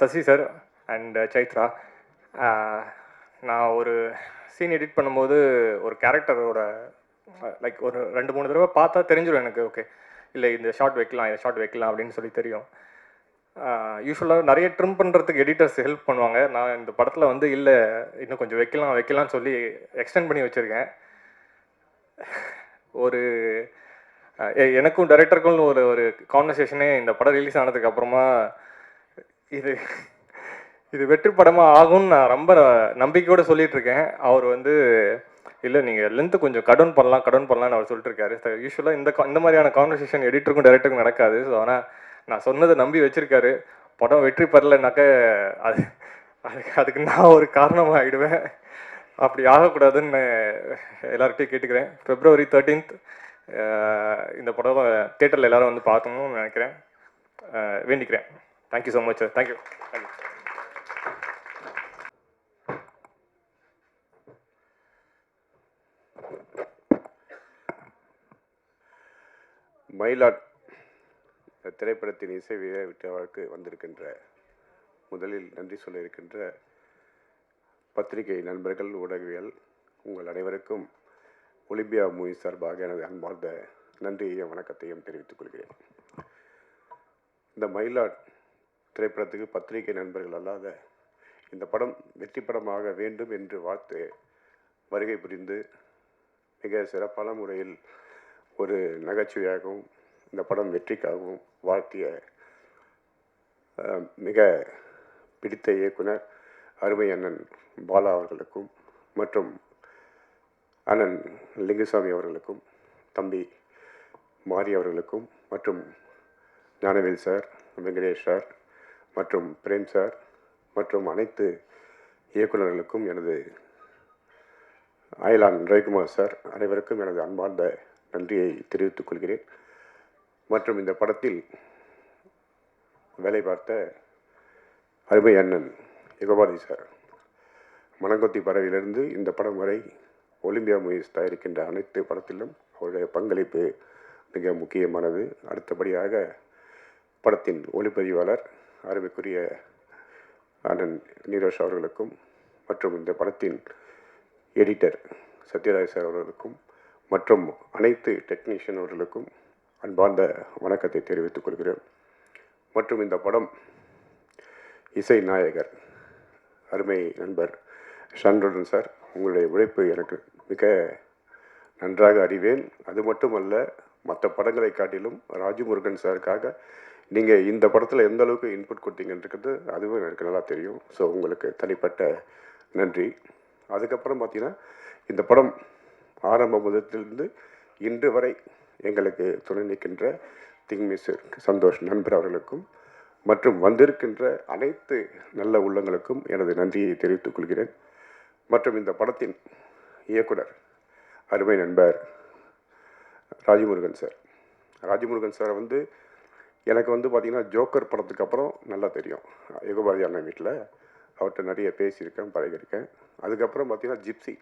சசி சார் அண்ட் சைத்ரா, நான் ஒரு சீன் எடிட் பண்ணும்போது ஒரு கேரக்டரோட லைக் ஒரு 2-3 தடவை பார்த்தா தெரிஞ்சிடும் எனக்கு. ஓகே, இல்லை இந்த ஷார்ட் வைக்கலாம் அப்படின்னு சொல்லி தெரியும். யூஸ்வலாக நிறைய ட்ரிம் பண்ணுறதுக்கு எடிட்டர்ஸ் ஹெல்ப் பண்ணுவாங்க. நான் இந்த படத்தில் வந்து இல்லை இன்னும் கொஞ்சம் வைக்கலாம்னு சொல்லி எக்ஸ்டெண்ட் பண்ணி வச்சுருக்கேன். ஒரு எனக்கும் டைரக்டருக்கும் ஒரு கான்வர்சேஷனே இந்த படம் ரிலீஸ் ஆனதுக்கப்புறமா இது வெற்றி படமாக ஆகும்னு நான் ரொம்ப நம்பிக்கையோடு சொல்லிகிட்ருக்கேன். அவர் வந்து இல்லை நீங்கள் லென்த்து கொஞ்சம் கடன் பண்ணலாம்னு அவர் சொல்லிட்டு இருக்காரு. யூஸ்வலாக இந்த மாதிரியான கான்வர்சேஷன் எடிட்டருக்கும் டைரக்டருக்கும் நடக்காது. ஸோ ஆனால் நான் சொன்னதை நம்பி வச்சுருக்காரு. படம் வெற்றி பெறலைனாக்க அதுக்கு நான் ஒரு காரணமாக ஆகிடுவேன். அப்படி ஆகக்கூடாதுன்னு எல்லார்கிட்டையும் கேட்டுக்கிறேன். February 13th இந்த படம் தியேட்டரில் எல்லோரும் வந்து பார்க்கணும்னு நினைக்கிறேன், வேண்டிக்கிறேன். Thank you so much sir. Thank you. மயிலாட் திரைப்படத்தின் இசை விழாவிற்கு வந்திருக்கின்ற, முதலில் நன்றி சொல்ல இருக்கின்ற பத்திரிகை நண்பர்கள், ஊடகவியல் உங்கள் அனைவருக்கும் ஒலிம்பியா மூவி சார்பாக எனது அன்பார்ந்த நன்றியையும் வணக்கத்தையும் தெரிவித்துக் கொள்கிறேன். இந்த மயிலாட் திரைப்படத்துக்கு பத்திரிகை நண்பர்கள் அல்லாத இந்த படம் வெற்றி படமாக வேண்டும் என்று வாழ்த்து வருகை புரிந்து மிக சிறப்பான முறையில் ஒரு நகைச்சுவையாகவும் இந்த படம் வெற்றிக்காகவும் வாழ்த்திய மிக பிடித்த இயக்குனர் அருமை அண்ணன் பாலா அவர்களுக்கும் மற்றும் அண்ணன் லிங்குசாமி அவர்களுக்கும், தம்பி மாரி அவர்களுக்கும் மற்றும் ஞானவேல் சார், வெங்கடேஷ் சார் மற்றும் பிரேம் சார் மற்றும் அனைத்து இயக்குநர்களுக்கும், எனது அயலான் ரவிக்குமார் சார் அனைவருக்கும் எனது அன்பார்ந்த நன்றியை தெரிவித்துக் கொள்கிறேன். மற்றும் இந்த படத்தில் வேலை பார்த்த அருமை அண்ணன் யுகபாதி சார், மணங்கொத்தி பறவையிலிருந்து இந்த படம் வரை ஒலிம்பியா மூவிஸ் தயாரிக்கின்ற அனைத்து படத்திலும் அவருடைய பங்களிப்பு மிக முக்கியமானது. அடுத்தபடியாக படத்தின் ஒளிப்பதிவாளர் அருமைக்குரிய அண்ணன் நீரோஷ் அவர்களுக்கும் மற்றும் இந்த படத்தின் எடிட்டர் சத்யராஜ் சார் அவர்களுக்கும் மற்றும் அனைத்து டெக்னீஷியன் அவர்களுக்கும் அன்பார்ந்த வணக்கத்தை தெரிவித்துக் கொள்கிறேன். மற்றும் இந்த படம் இசை நாயகர் அருமை நண்பர் ஷான்ரோடன் சார், உங்களுடைய உழைப்பு எனக்கு மிக நன்றாக அறிவேன். அது மட்டுமல்ல, மற்ற படங்களை காட்டிலும் ராஜமுருகன் சாருக்காக நீங்கள் இந்த படத்தில் எந்த அளவுக்கு இன்புட் கொடுத்தீங்கன்றது அதுவும் எனக்கு நல்லா தெரியும். ஸோ உங்களுக்கு தனிப்பட்ட நன்றி. அதுக்கப்புறம் பார்த்தீங்கன்னா இந்த படம் ஆரம்ப முதலிருந்து இன்று வரை எங்களுக்கு துணை நிற்கின்ற திங்மிஸ்டர் சந்தோஷ் நண்பர் அவர்களுக்கும் மற்றும் வந்திருக்கின்ற அனைத்து நல்ல உள்ளங்களுக்கும் எனது நன்றியை தெரிவித்துக் கொள்கிறேன். மற்றும் இந்த படத்தின் இயக்குனர் அருமை நண்பர் ராஜமுருகன் சார். ராஜமுருகன் சார் எனக்கு பார்த்திங்கன்னா ஜோக்கர் படத்துக்கு அப்புறம் நல்லா தெரியும். யுகபாதி அண்ணன் வீட்டில் அவர்கிட்ட நிறைய பேசியிருக்கேன், பழகியிருக்கேன். அதுக்கப்புறம் பார்த்திங்கன்னா ஜிப்சி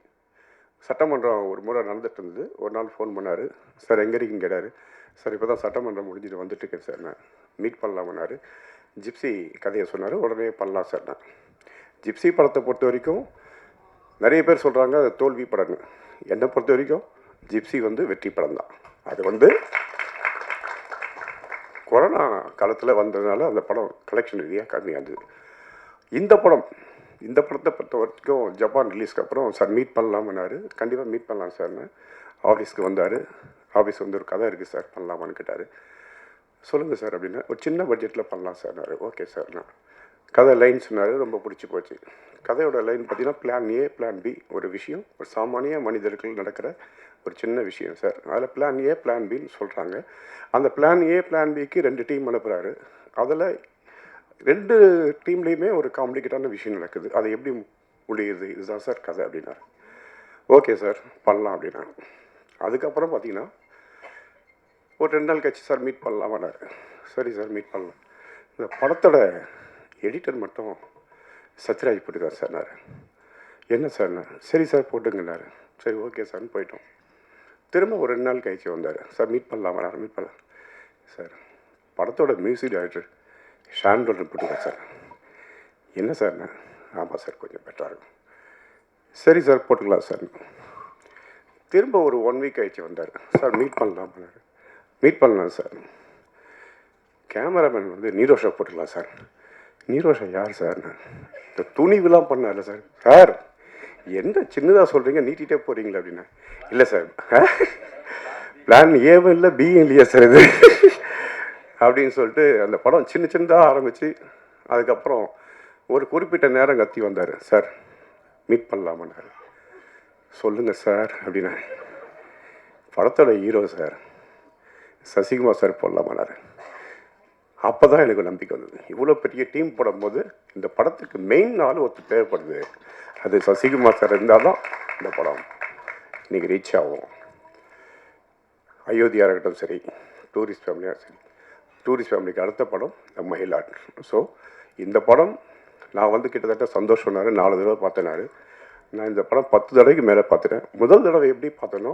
சட்டமன்றம் ஒரு முறை நடந்துட்டு இருந்தது. ஒரு நாள் ஃபோன் பண்ணார், சார் எங்கே இருக்கீங்க கேட்டார். சார் இப்போ தான் சட்டமன்றம் முடிஞ்சுட்டு வந்துட்டுருக்கேன் சார், நான் மீட் பண்ணலாம்னாரு. ஜிப்சி கதையை சொன்னார், உடனே பண்ணலாம் சார். நான் ஜிப்சி படத்தை பொறுத்த வரைக்கும் நிறைய பேர் சொல்கிறாங்க அது தோல்வி படங்க. என்னை பொறுத்த வரைக்கும் ஜிப்சி வெற்றி படம் தான். அது கொரோனா காலத்தில் வந்ததுனால அந்த படம் கலெக்ஷன் ரீதியாக கம்மியாக இருந்தது. இந்த படத்தை பொறுத்த வரைக்கும் ஜப்பான் ரிலீஸ்க்கு அப்புறம் சார் மீட் பண்ணலாம்னாரு. கண்டிப்பாக மீட் பண்ணலாம் சார்னு ஆஃபீஸ்க்கு வந்தார். ஆஃபீஸ் ஒரு கதை இருக்குது சார், பண்ணலாமான்னு கேட்டார். சொல்லுங்கள் சார் அப்படின்னா, ஒரு சின்ன பட்ஜெட்டில் பண்ணலாம் சார்னாரு. Okay sir. நான் கதை லைன் சொன்னார், ரொம்ப பிடிச்சி போச்சு. கதையோட லைன் பார்த்தீங்கன்னா பிளான் ஏ பிளான் பி, ஒரு விஷயம் ஒரு சாமானிய மனிதர்கள் நடக்கிற ஒரு சின்ன விஷயம் சார். அதில் பிளான் ஏ பிளான் பின்னு சொல்கிறாங்க. அந்த பிளான் ஏ பிளான் பிக்கு 2 டீம் அனுப்புகிறாரு. அதில் 2 டீம்லேயுமே ஒரு காம்ப்ளிகேட்டான விஷயம் நடக்குது. அது எப்படி முடியுது, இதுதான் சார் கதை அப்படின்னாரு. ஓகே சார் பண்ணலாம் அப்படின்னா. அதுக்கப்புறம் பார்த்தீங்கன்னா ஒரு 2 நாள் கழிச்சு சார் மீட் பண்ணலாமான்னாரு. சரி சார் மீட் பண்ணலாம். இந்த படத்தோட எடிட்டர் மட்டும் சத்யராஜ் போட்டுக்கார் சார்னாரு. என்ன சார்ண்ணா? சரி சார் போட்டுங்கன்னாரு. சரி ஓகே சார்னு போயிட்டோம். திரும்ப ஒரு 2 நாள் கழிச்சு வந்தார். சார் மீட் பண்ணலாமா? மீட் பண்ணலாம் சார். படத்தோட மியூசிக் டைரக்டர் ஷான்ரோடன் போட்டுக்கார் சார். என்ன சார்ண்ணா? ஆமாம் சார் கொஞ்சம் பெட்டராக இருக்கும். சரி சார் போட்டுக்கலாம் சார். திரும்ப ஒரு 1 வீக் கழிச்சு வந்தார். சார் மீட் பண்ணலாமான்னாரு. மீட் பண்ணலாம் சார். கேமராமேன் நீரோஷா போட்டுக்கலாம் சார். நீரோஷா யார் சார்? இந்த துணிவுலாம் பண்ணார்ல சார். சார் என்ன சின்னதாக சொல்கிறீங்க, நீட்டிகிட்டே போகிறீங்களா அப்படின்னா. இல்லை சார் பிளான் ஏவும் இல்லை பியும் இல்லையா சார் இது அப்படின்னு சொல்லிட்டு அந்த படம் சின்னதாக ஆரம்பித்து அதுக்கப்புறம் ஒரு குறிப்பிட்ட நேரம் கத்தி வந்தார். சார் மீட் பண்ணலாமான்னாரு. சொல்லுங்கள் சார் அப்படின்னா. படத்தோட ஹீரோ சார் சசிகுமார் சார் போடலாமான்னாரு. அப்போ தான் எனக்கு நம்பிக்கை வந்தது. இவ்வளோ பெரிய டீம் போடும்போது இந்த படத்துக்கு மெயின் ஆள் ஒருத்தர் தேவைப்படுது. அது சசிகுமார் சார் இருந்தால் தான் இந்த படம் இன்றைக்கி ரீச் ஆகும். அயோத்தியா இருக்கட்டும் சரி, டூரிஸ்ட் ஃபேமிலியாக சரி, டூரிஸ்ட் ஃபேமிலிக்கு அடுத்த படம் மயிலாட். ஸோ இந்த படம் நான் கிட்டத்தட்ட சந்தோஷம் சொன்னார் 4 தடவை பார்த்தேனாரு. நான் இந்த படம் 10 தடவைக்கு மேலே பார்த்துட்டேன். முதல் தடவை எப்படி பார்த்தனோ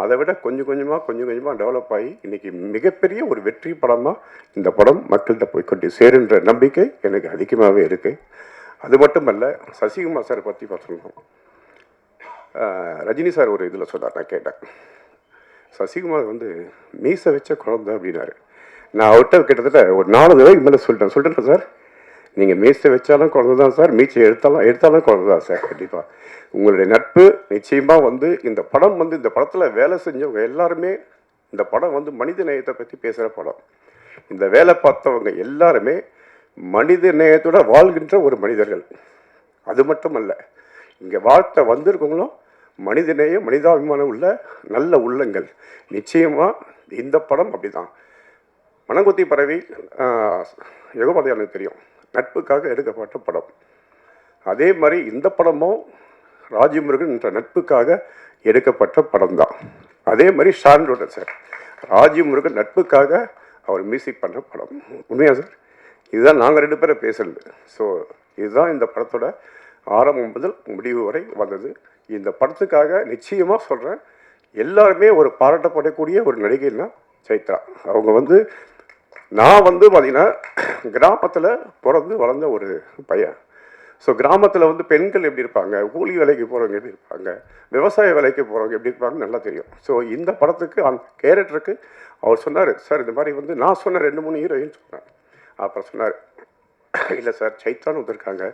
அதை விட கொஞ்சம் கொஞ்சமாக டெவலப் ஆகி இன்றைக்கி மிகப்பெரிய ஒரு வெற்றி படமாக இந்த படம் மக்கள்கிட்ட போய் கொண்டு சேருன்ற நம்பிக்கை எனக்கு அதிகமாகவே இருக்குது. அது மட்டும் அல்ல, சசிகுமார் சாரை பற்றி சொல்லணும். ரஜினி சார் ஒரு இதில் சொன்னார், நான் கேட்டேன். சசிகுமார் மீசை வச்ச குழந்தை அப்படின்னாரு. நான் அவர்கிட்ட கிட்டத்தட்ட ஒரு 4 தடவைக்கு மேலே சொல்லிட்டேன் சார். நீங்கள் மீசை வச்சாலும் குழந்தை தான் சார், மீச்சை எடுத்தாலும் குழந்தை தான் சார். கண்டிப்பாக உங்களுடைய நட்பு நிச்சயமாக இந்த படம் இந்த படத்தில் வேலை செஞ்சவங்க எல்லாருமே இந்த படம் மனித நேயத்தை பற்றி பேசுகிற படம். இந்த வேலை பார்த்தவங்க எல்லாருமே மனித நேயத்தோட வாழ்கின்ற ஒரு மனிதர்கள். அது மட்டும் அல்ல, இங்கே வாழ்த்த வந்திருக்கவங்களும் மனித நேயம் மனிதாபிமானம் உள்ள நல்ல உள்ளங்கள். நிச்சயமாக இந்த படம் அப்படி தான். மனங்குத்தி பறவை யுகபாதி எனக்கு தெரியும், நட்புக்காக எடுக்கப்பட்ட படம். அதே மாதிரி இந்த படமும் ராஜமுருகன் என்ற நட்புக்காக எடுக்கப்பட்ட படம் தான். அதே மாதிரி ஷான்ரோடன் சார் ராஜமுருகன் நட்புக்காக அவர் மியூசிக் பண்ண படம். உண்மையா சார்? இதுதான் நாங்கள் 2 பேரை பேசுறது. ஸோ இதுதான் இந்த படத்தோட ஆரம்பம் முதல் முடிவு வரை வந்தது. இந்த படத்துக்காக நிச்சயமாக சொல்கிறேன், எல்லாருமே ஒரு பாராட்டப்படக்கூடிய ஒரு நடிகைன்னா சைத்ரா. அவங்க வந்து நான் வந்து பார்த்திங்கன்னா கிராமத்தில் பிறந்து வளர்ந்த ஒரு பையன். ஸோ கிராமத்தில் வந்து பெண்கள் எப்படி இருப்பாங்க, கூலி வேலைக்கு போகிறவங்க எப்படி இருப்பாங்க, விவசாய வேலைக்கு போகிறவங்க எப்படி இருப்பாங்கன்னு நல்லா தெரியும். ஸோ இந்த படத்துக்கு அந்த கேரக்டருக்கு அவர் சொன்னார், சார் இந்த மாதிரி வந்து நான் சொன்ன 2-3 ஹீரோயின் சொன்னேன். அப்புறம் சொன்னார், இல்லை சார் சைத்ரான்னு வந்துருக்காங்க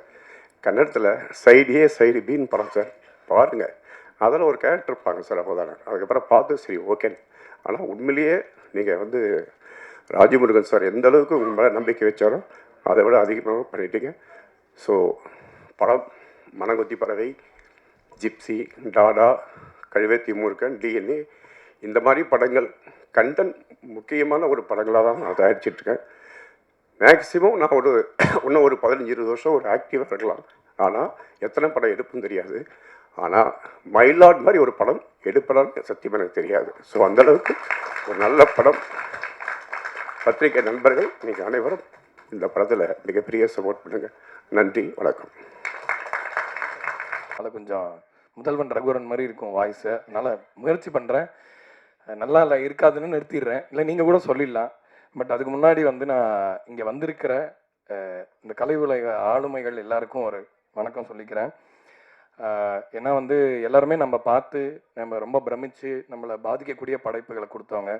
கன்னடத்தில் சைடு ஏ சைடு பின்னு படம் சார் பாருங்கள், அதில் ஒரு கேரக்டர் இருப்பாங்க சார். அப்போதானே அதுக்கப்புறம் பார்த்து சரி ஓகே. ஆனால் உண்மையிலேயே நீங்கள் வந்து ராஜமுருகன் சார் எந்த அளவுக்கு உங்கள் மேலே நம்பிக்கை வச்சாரோ அதை விட அதிகமாக பண்ணிட்டீங்க. ஸோ படம் மனங்கொத்தி பறவை, ஜிப்சி, டாடா, கழுவேத்தி மூர்க்கன், டிஎன்ஏ இந்த மாதிரி படங்கள் கண்டென்ட் முக்கியமான ஒரு படங்களாக தான் நான் தயாரிச்சிட்ருக்கேன். மேக்ஸிமம் நான் இன்னும் ஒரு 15-20 வருஷம் ஒரு ஆக்டிவாக இருக்கலாம். ஆனால் எத்தனை படம் எடுப்புன்னு தெரியாது. ஆனால் மயிலாட் மாதிரி ஒரு படம் எடுப்பதான்னு சத்தியமாக எனக்கு தெரியாது. ஸோ அந்தளவுக்கு ஒரு நல்ல படம். பத்திரிகை நண்பர்கள் நீங்கள் அனைவரும் இந்த படத்தில் மிகப்பெரிய சப்போர்ட் பண்ணுங்கள். நன்றி, வணக்கம். அதில் கொஞ்சம் முதல்வன் ரகுவரன் மாதிரி இருக்கும் வாய்ஸு, அதனால் முயற்சி பண்ணுறேன். நல்லா இல்லை இருக்காதுன்னு நிறுத்திடுறேன், இல்லை நீங்கள் கூட சொல்லிடலாம். பட் அதுக்கு முன்னாடி வந்து நான் இங்கே வந்திருக்கிற இந்த கலை உலக ஆளுமைகள் எல்லாருக்கும் ஒரு வணக்கம் சொல்லிக்கிறேன். ஏன்னா வந்து எல்லாருமே நம்ம பார்த்து நம்ம ரொம்ப பிரமிச்சு நம்மளை பாதிக்கக்கூடிய படைப்புகளை கொடுத்தவங்க.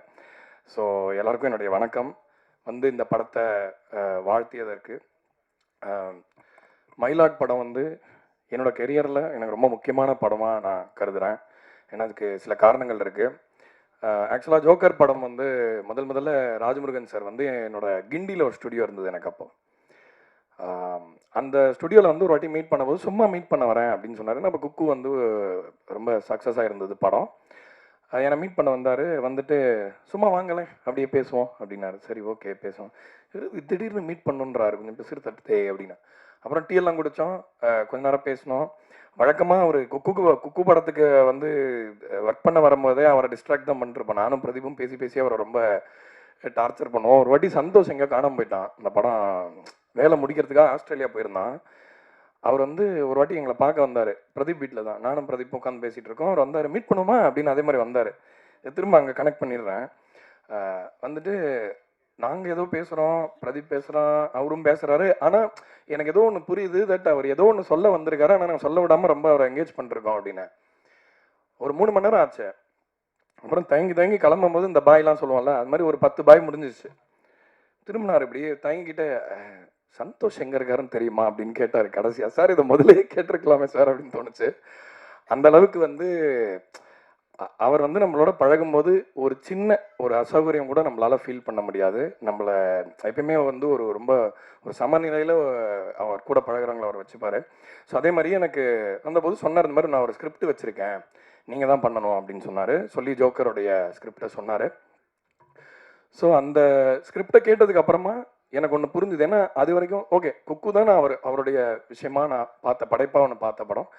ஸோ எல்லாருக்கும் என்னுடைய வணக்கம். வந்து இந்த படத்தை வாழ்த்தியதற்கு. மயிலாட் படம் வந்து என்னோடய கெரியரில் எனக்கு ரொம்ப முக்கியமான படமாக நான் கருதுகிறேன். ஏன்னா அதுக்கு சில காரணங்கள் இருக்குது. ஆக்சுவலாக ஜோக்கர் படம் வந்து முதல்ல ராஜமுருகன் சார் வந்து என்னோடய கிண்டியில் ஒரு ஸ்டுடியோ இருந்தது எனக்கு. அப்போ அந்த ஸ்டுடியோவில் வந்து ஒரு வாட்டி மீட் பண்ணும்போது சும்மா மீட் பண்ண வரேன் அப்படின்னு சொன்னார். நம்ம குக்கு வந்து ரொம்ப சக்ஸஸாக இருந்தது படம். என்னை மீட் பண்ண வந்தார். வந்துட்டு சும்மா வாங்கலேன் அப்படியே பேசுவோம் அப்படின்னாரு. சரி ஓகே பேசுவோம். திடீர்னு மீட் பண்ணுன்றாரு, கொஞ்சம் பேசுகிற தட்டே அப்படின்னா. அப்புறம் டீ எல்லாம் குடித்தோம், கொஞ்ச நேரம் பேசினோம். வழக்கமாக ஒரு குக்கு படத்துக்கு வந்து ஒர்க் பண்ண வரும்போதே அவரை டிஸ்ட்ராக்ட் தான் பண்ணிருப்பேன். நானும் பிரதீப்பும் பேசி அவரை ரொம்ப டார்ச்சர் பண்ணுவோம். ஒரு வாட்டி சந்தோஷம் எங்கேயோ காணாமல் போயிட்டான். அந்த படம் வேலை முடிக்கிறதுக்காக ஆஸ்திரேலியா போயிருந்தான். அவர் வந்து ஒரு வாட்டி எங்களை பார்க்க வந்தார், பிரதீப் வீட்டில் தான். நானும் பிரதீப் உட்காந்து பேசிகிட்டு இருக்கோம். அவர் வந்தார், மீட் பண்ணுவோமா அப்படின்னு அதே மாதிரி வந்தார். திரும்ப அங்கே கனெக்ட் பண்ணிடுறேன். வந்துட்டு நாங்கள் ஏதோ பேசுகிறோம், பிரதீப் பேசுகிறான், அவரும் பேசுகிறாரு. ஆனால் எனக்கு ஏதோ ஒன்று புரியுது, தட் அவர் ஏதோ ஒன்று சொல்ல வந்திருக்காரு. ஆனால் நாங்கள் சொல்ல விடாமல் ரொம்ப அவரை என்கேஜ் பண்ணிருக்கோம் அப்படின்னு. ஒரு 3 மணி நேரம் ஆச்சு. அப்புறம் தயங்கி கிளம்பும் போது இந்த பாய்லாம் சொல்லுவோம்ல, அது மாதிரி ஒரு 10 பாய் முடிஞ்சிச்சு. திரும்பினார், இப்படியே தயங்கிட்ட, சந்தோஷ் எங்கே இருக்காருன்னு தெரியுமா அப்படின்னு கேட்டார் கடைசியாக. சார் இதை முதலே கேட்டிருக்கலாமே சார் அப்படின்னு தோணுச்சு. அந்த அளவுக்கு வந்து அவர் வந்து நம்மளோட பழகும்போது ஒரு சின்ன ஒரு அசௌகரியம் கூட நம்மளால் ஃபீல் பண்ண முடியாது. நம்மளை எப்பயுமே வந்து ரொம்ப ஒரு சமநிலையில் அவர் கூட பழகிறவங்களை அவர் வச்சுப்பார். ஸோ அதே மாதிரி எனக்கு வந்தபோது சொன்னார், இந்த மாதிரி நான் ஒரு ஸ்கிரிப்ட் வச்சுருக்கேன், நீங்கள் தான் பண்ணணும் அப்படின்னு சொன்னார். சொல்லி ஜோக்கருடைய ஸ்கிரிப்டை சொன்னார். ஸோ அந்த ஸ்கிரிப்டை கேட்டதுக்கு அப்புறமா எனக்கு ஒன்று புரிஞ்சுது. ஏன்னா அது வரைக்கும் ஓகே குக்கு தான் நான் அவருடைய விஷயமா நான் பார்த்த படைப்பாக ஒன்று பார்த்த படம்.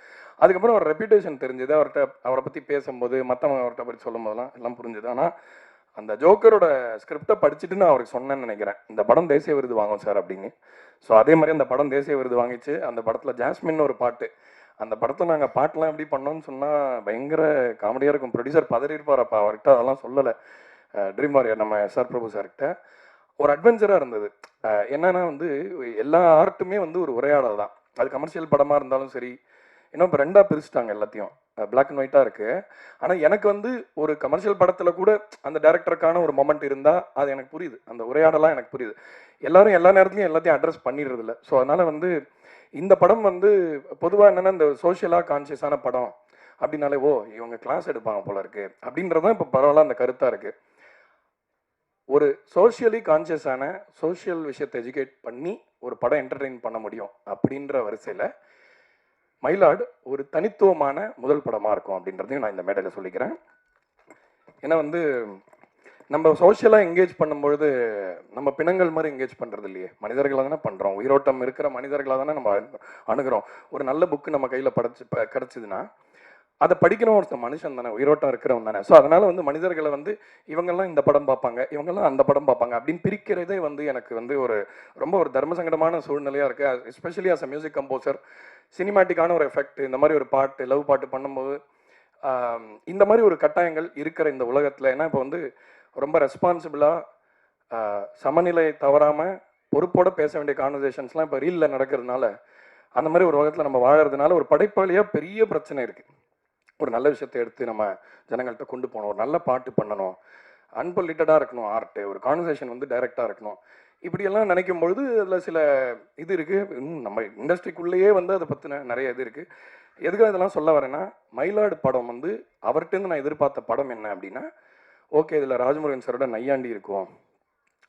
அதுக்கப்புறம் அவர் ரெப்யூட்டேஷன் தெரிஞ்சுது. அவரை பற்றி பேசும்போது மற்றவங்க அவர்கிட்ட பற்றி சொல்லும் போதெல்லாம் எல்லாம் புரிஞ்சுது. ஆனால் அந்த ஜோக்கரோட ஸ்கிரிப்டை படிச்சுட்டு நான் அவருக்கு சொன்னேன்னு நினைக்கிறேன், இந்த படம் தேசிய விருது வாங்கும் சார் அப்படின்னு. ஸோ அதே மாதிரி அந்த படம் தேசிய விருது வாங்கிச்சு. அந்த படத்தில் ஜாஸ்மின் ஒரு பாட்டு, அந்த படத்தில் நாங்கள் பாட்டெலாம் எப்படி பண்ணோம்னு சொன்னால் பயங்கர காமெடியாக இருக்கும். ப்ரொடியூசர் பதறியிருப்பார். அப்போ அவர்கிட்ட அதெல்லாம் சொல்லலை. ட்ரீம் வாரியர் நம்ம எஸ்ஆர் பிரபு சார்கிட்ட ஒரு அட்வென்ச்சராக இருந்தது. என்னன்னா வந்து எல்லா ஆர்ட்டுமே வந்து ஒரு உரையாடல் தான். அது கமர்ஷியல் படமாக இருந்தாலும் சரி. இன்னும் இப்போ 2ஆக பிரிச்சுட்டாங்க எல்லாத்தையும், பிளாக் அண்ட் ஒயிட்டாக இருக்குது. ஆனால் எனக்கு வந்து ஒரு கமர்ஷியல் படத்தில் கூட அந்த டேரக்டருக்கான ஒரு மொமெண்ட் இருந்தால் அது எனக்கு புரியுது, அந்த உரையாடலாம் எனக்கு புரியுது. எல்லாரும் எல்லா நேரத்துலையும் எல்லாத்தையும் அட்ரஸ் பண்ணிடுறது இல்லை. ஸோ அதனால் வந்து இந்த படம் வந்து பொதுவாக என்னென்னா இந்த சோஷியலாக கான்சியஸான படம் அப்படின்னாலே ஓ இவங்க கிளாஸ் எடுப்பாங்க போல இருக்குது அப்படின்றதான் இப்போ பரவாயில்ல அந்த கருத்தாக இருக்குது. ஒரு சோஷியலி கான்சியஸான சோஷியல் விஷயத்தை எஜுகேட் பண்ணி ஒரு படம் என்டர்டெயின் பண்ண முடியும் அப்படின்ற வரிசையில் மயிலாடு ஒரு தனித்துவமான முதல் படமாக இருக்கும் அப்படின்றதையும் நான் இந்த மேடையில் சொல்லிக்கிறேன். ஏன்னா வந்து நம்ம சோஷியலாக என்கேஜ் பண்ணும்பொழுது நம்ம பிணங்கள் மாதிரி என்கேஜ் பண்ணுறது இல்லையே, மனிதர்களாக தானே பண்ணுறோம். உயிரோட்டம் இருக்கிற மனிதர்களாக தானே நம்ம அணுகிறோம். ஒரு நல்ல புக்கு நம்ம கையில் கிடச்சிதுன்னா அதை படிக்கணும். ஒருத்தர் மனுஷன் தானே, உயிரோட்டம் இருக்கிறவன் தானே. ஸோ அதனால் வந்து மனிதர்களை வந்து இவங்கெல்லாம் இந்த படம் பார்ப்பாங்க, இவங்கெல்லாம் அந்த படம் பார்ப்பாங்க அப்படின்னு பிரிக்கிறதே வந்து எனக்கு வந்து ரொம்ப ஒரு தர்ம சங்கடமான சூழ்நிலையாக இருக்குது. Especially as a music composer, சினிமேட்டிக்கான ஒரு எஃபெக்ட், இந்த மாதிரி ஒரு பாட்டு லவ் பாட்டு பண்ணும்போது இந்த மாதிரி ஒரு கட்டாயங்கள் இருக்கிற இந்த உலகத்தில். ஏன்னா இப்போ வந்து ரொம்ப ரெஸ்பான்சிபிளாக சமநிலை தவறாமல் பொறுப்போடு பேச வேண்டிய கான்வர்சேஷன்ஸ்லாம் இப்போ ரீலில் நடக்கிறதுனால, அந்த மாதிரி ஒரு உலகத்தில் நம்ம வாழறதுனால ஒரு படைப்பாளியாக பெரிய பிரச்சனை இருக்குது. ஒரு நல்ல விஷயத்தை எடுத்து நம்ம ஜனங்கள்கிட்ட கொண்டு போகணும், ஒரு நல்ல பாட்டு பண்ணணும், அன்பொலிட்டடாக இருக்கணும் ஆர்ட்டு, ஒரு கான்வர்சேஷன் வந்து டைரெக்டாக இருக்கணும். இப்படியெல்லாம் நினைக்கும் பொழுது அதில் சில இது இருக்குது. நம்ம இண்டஸ்ட்ரிக்குள்ளேயே வந்து அதை பற்றின நிறைய இது இருக்குது. எதுக்காக இதெல்லாம் சொல்ல வரேன்னா, மயிலாடு படம் வந்து அவர்கிட்டருந்து நான் எதிர்பார்த்த படம் என்ன அப்படின்னா, ஓகே இதில் ராஜமுருகன் சாரோட நையாண்டி இருக்கும்,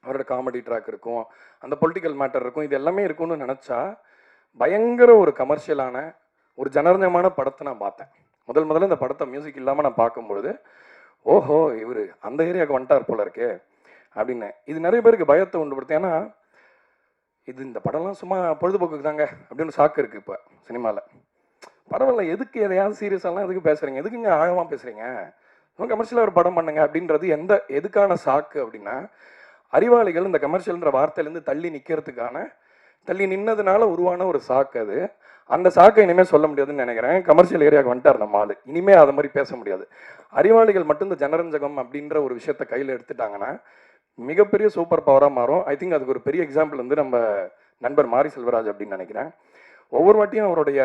அவரோட காமெடி ட்ராக் இருக்கும், அந்த பொலிட்டிக்கல் மேட்டர் இருக்கும், இது எல்லாமே இருக்கும்னு நினச்சா பயங்கர ஒரு கமர்ஷியலான ஒரு ஜனரஞ்சமான படத்தை நான் பார்த்தேன். முதல்ல இந்த படத்தை மியூசிக் இல்லாமல் நான் பார்க்கும்பொழுது, ஓஹோ இவர் அந்த ஏரியாவுக்கு வந்துட்டார் போல இருக்கே அப்படின்னு. இது நிறைய பேருக்கு பயத்தை உண்டுபடுத்து. ஏன்னா இது இந்த படம்லாம் சும்மா பொழுதுபோக்குக்கு தாங்க அப்படின்னு சாக்கு இருக்குது இப்போ சினிமாவில். பரவாயில்ல, எதுக்கு எதையாவது சீரியஸாலாம் எதுக்கு பேசுகிறீங்க, எதுக்குங்க ஆழமாக பேசுகிறீங்க, கமர்ஷியலாக ஒரு படம் பண்ணுங்க அப்படின்றது எதுக்கான சாக்கு அப்படின்னா, அறிவாளிகள் இந்த கமர்ஷியல்ன்ற வார்த்தையிலேருந்து தள்ளி நின்னதுனால உருவான ஒரு சாக்கு அது. அந்த சாக்கை இனிமேல் சொல்ல முடியாதுன்னு நினைக்கிறேன். கமர்ஷியல் ஏரியாவுக்கு வந்துட்டார் நம்ம ஆள், இனிமேல் அதை மாதிரி பேச முடியாது. அறிவாளிகள் மட்டும் இந்த ஜனரஞ்சகம் அப்படின்ற ஒரு விஷயத்தை கையில் எடுத்துட்டாங்கன்னா மிகப்பெரிய சூப்பர் பவராக மாறும். ஐ திங்க் அதுக்கு ஒரு பெரிய எக்ஸாம்பிள் வந்து நம்ம நண்பர் மாரி செல்வராஜ் அப்படின்னு நினைக்கிறேன். ஒவ்வொரு வாட்டியும் அவருடைய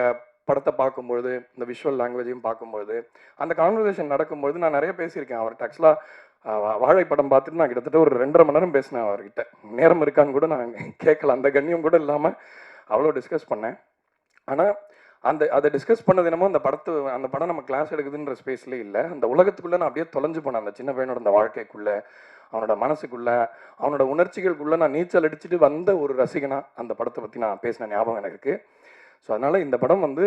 படத்தை பார்க்கும்பொழுது, இந்த விஷுவல் லாங்குவேஜையும் பார்க்கும்பொழுது, அந்த கான்வர்சேஷன் நடக்கும்பொழுது நான் நிறைய பேசியிருக்கேன் அவர்கிட்ட. ஆக்சுவலாக வாழை படம் பார்த்துட்டு நான் கிட்டத்தட்ட ஒரு 2.5 மணி நேரம் பேசினேன் அவர்கிட்ட. நேரம் இருக்கான்னு கூட நான் கேட்கல, அந்த கண்ணியம் கூட இல்லாமல் அவ்வளோ டிஸ்கஸ் பண்ணேன். ஆனால் அதை டிஸ்கஸ் பண்ணது என்னமோ அந்த படம் நம்ம கிளாஸ் எடுக்குதுன்ற ஸ்பேஸ்லேயே இல்லை, அந்த உலகத்துக்குள்ளே நான் அப்படியே தொலைஞ்சு போனேன். அந்த சின்ன பையனோட அந்த வாழ்க்கைக்குள்ளே, அவனோட மனசுக்குள்ளே, அவனோட உணர்ச்சிகளுக்குள்ளே நான் நீச்சல் அடிச்சுட்டு வந்த ஒரு ரசிகனா அந்த படத்தை பற்றி நான் பேசின ஞாபகம் எனக்கு இருக்குது. ஸோ அதனால் இந்த படம் வந்து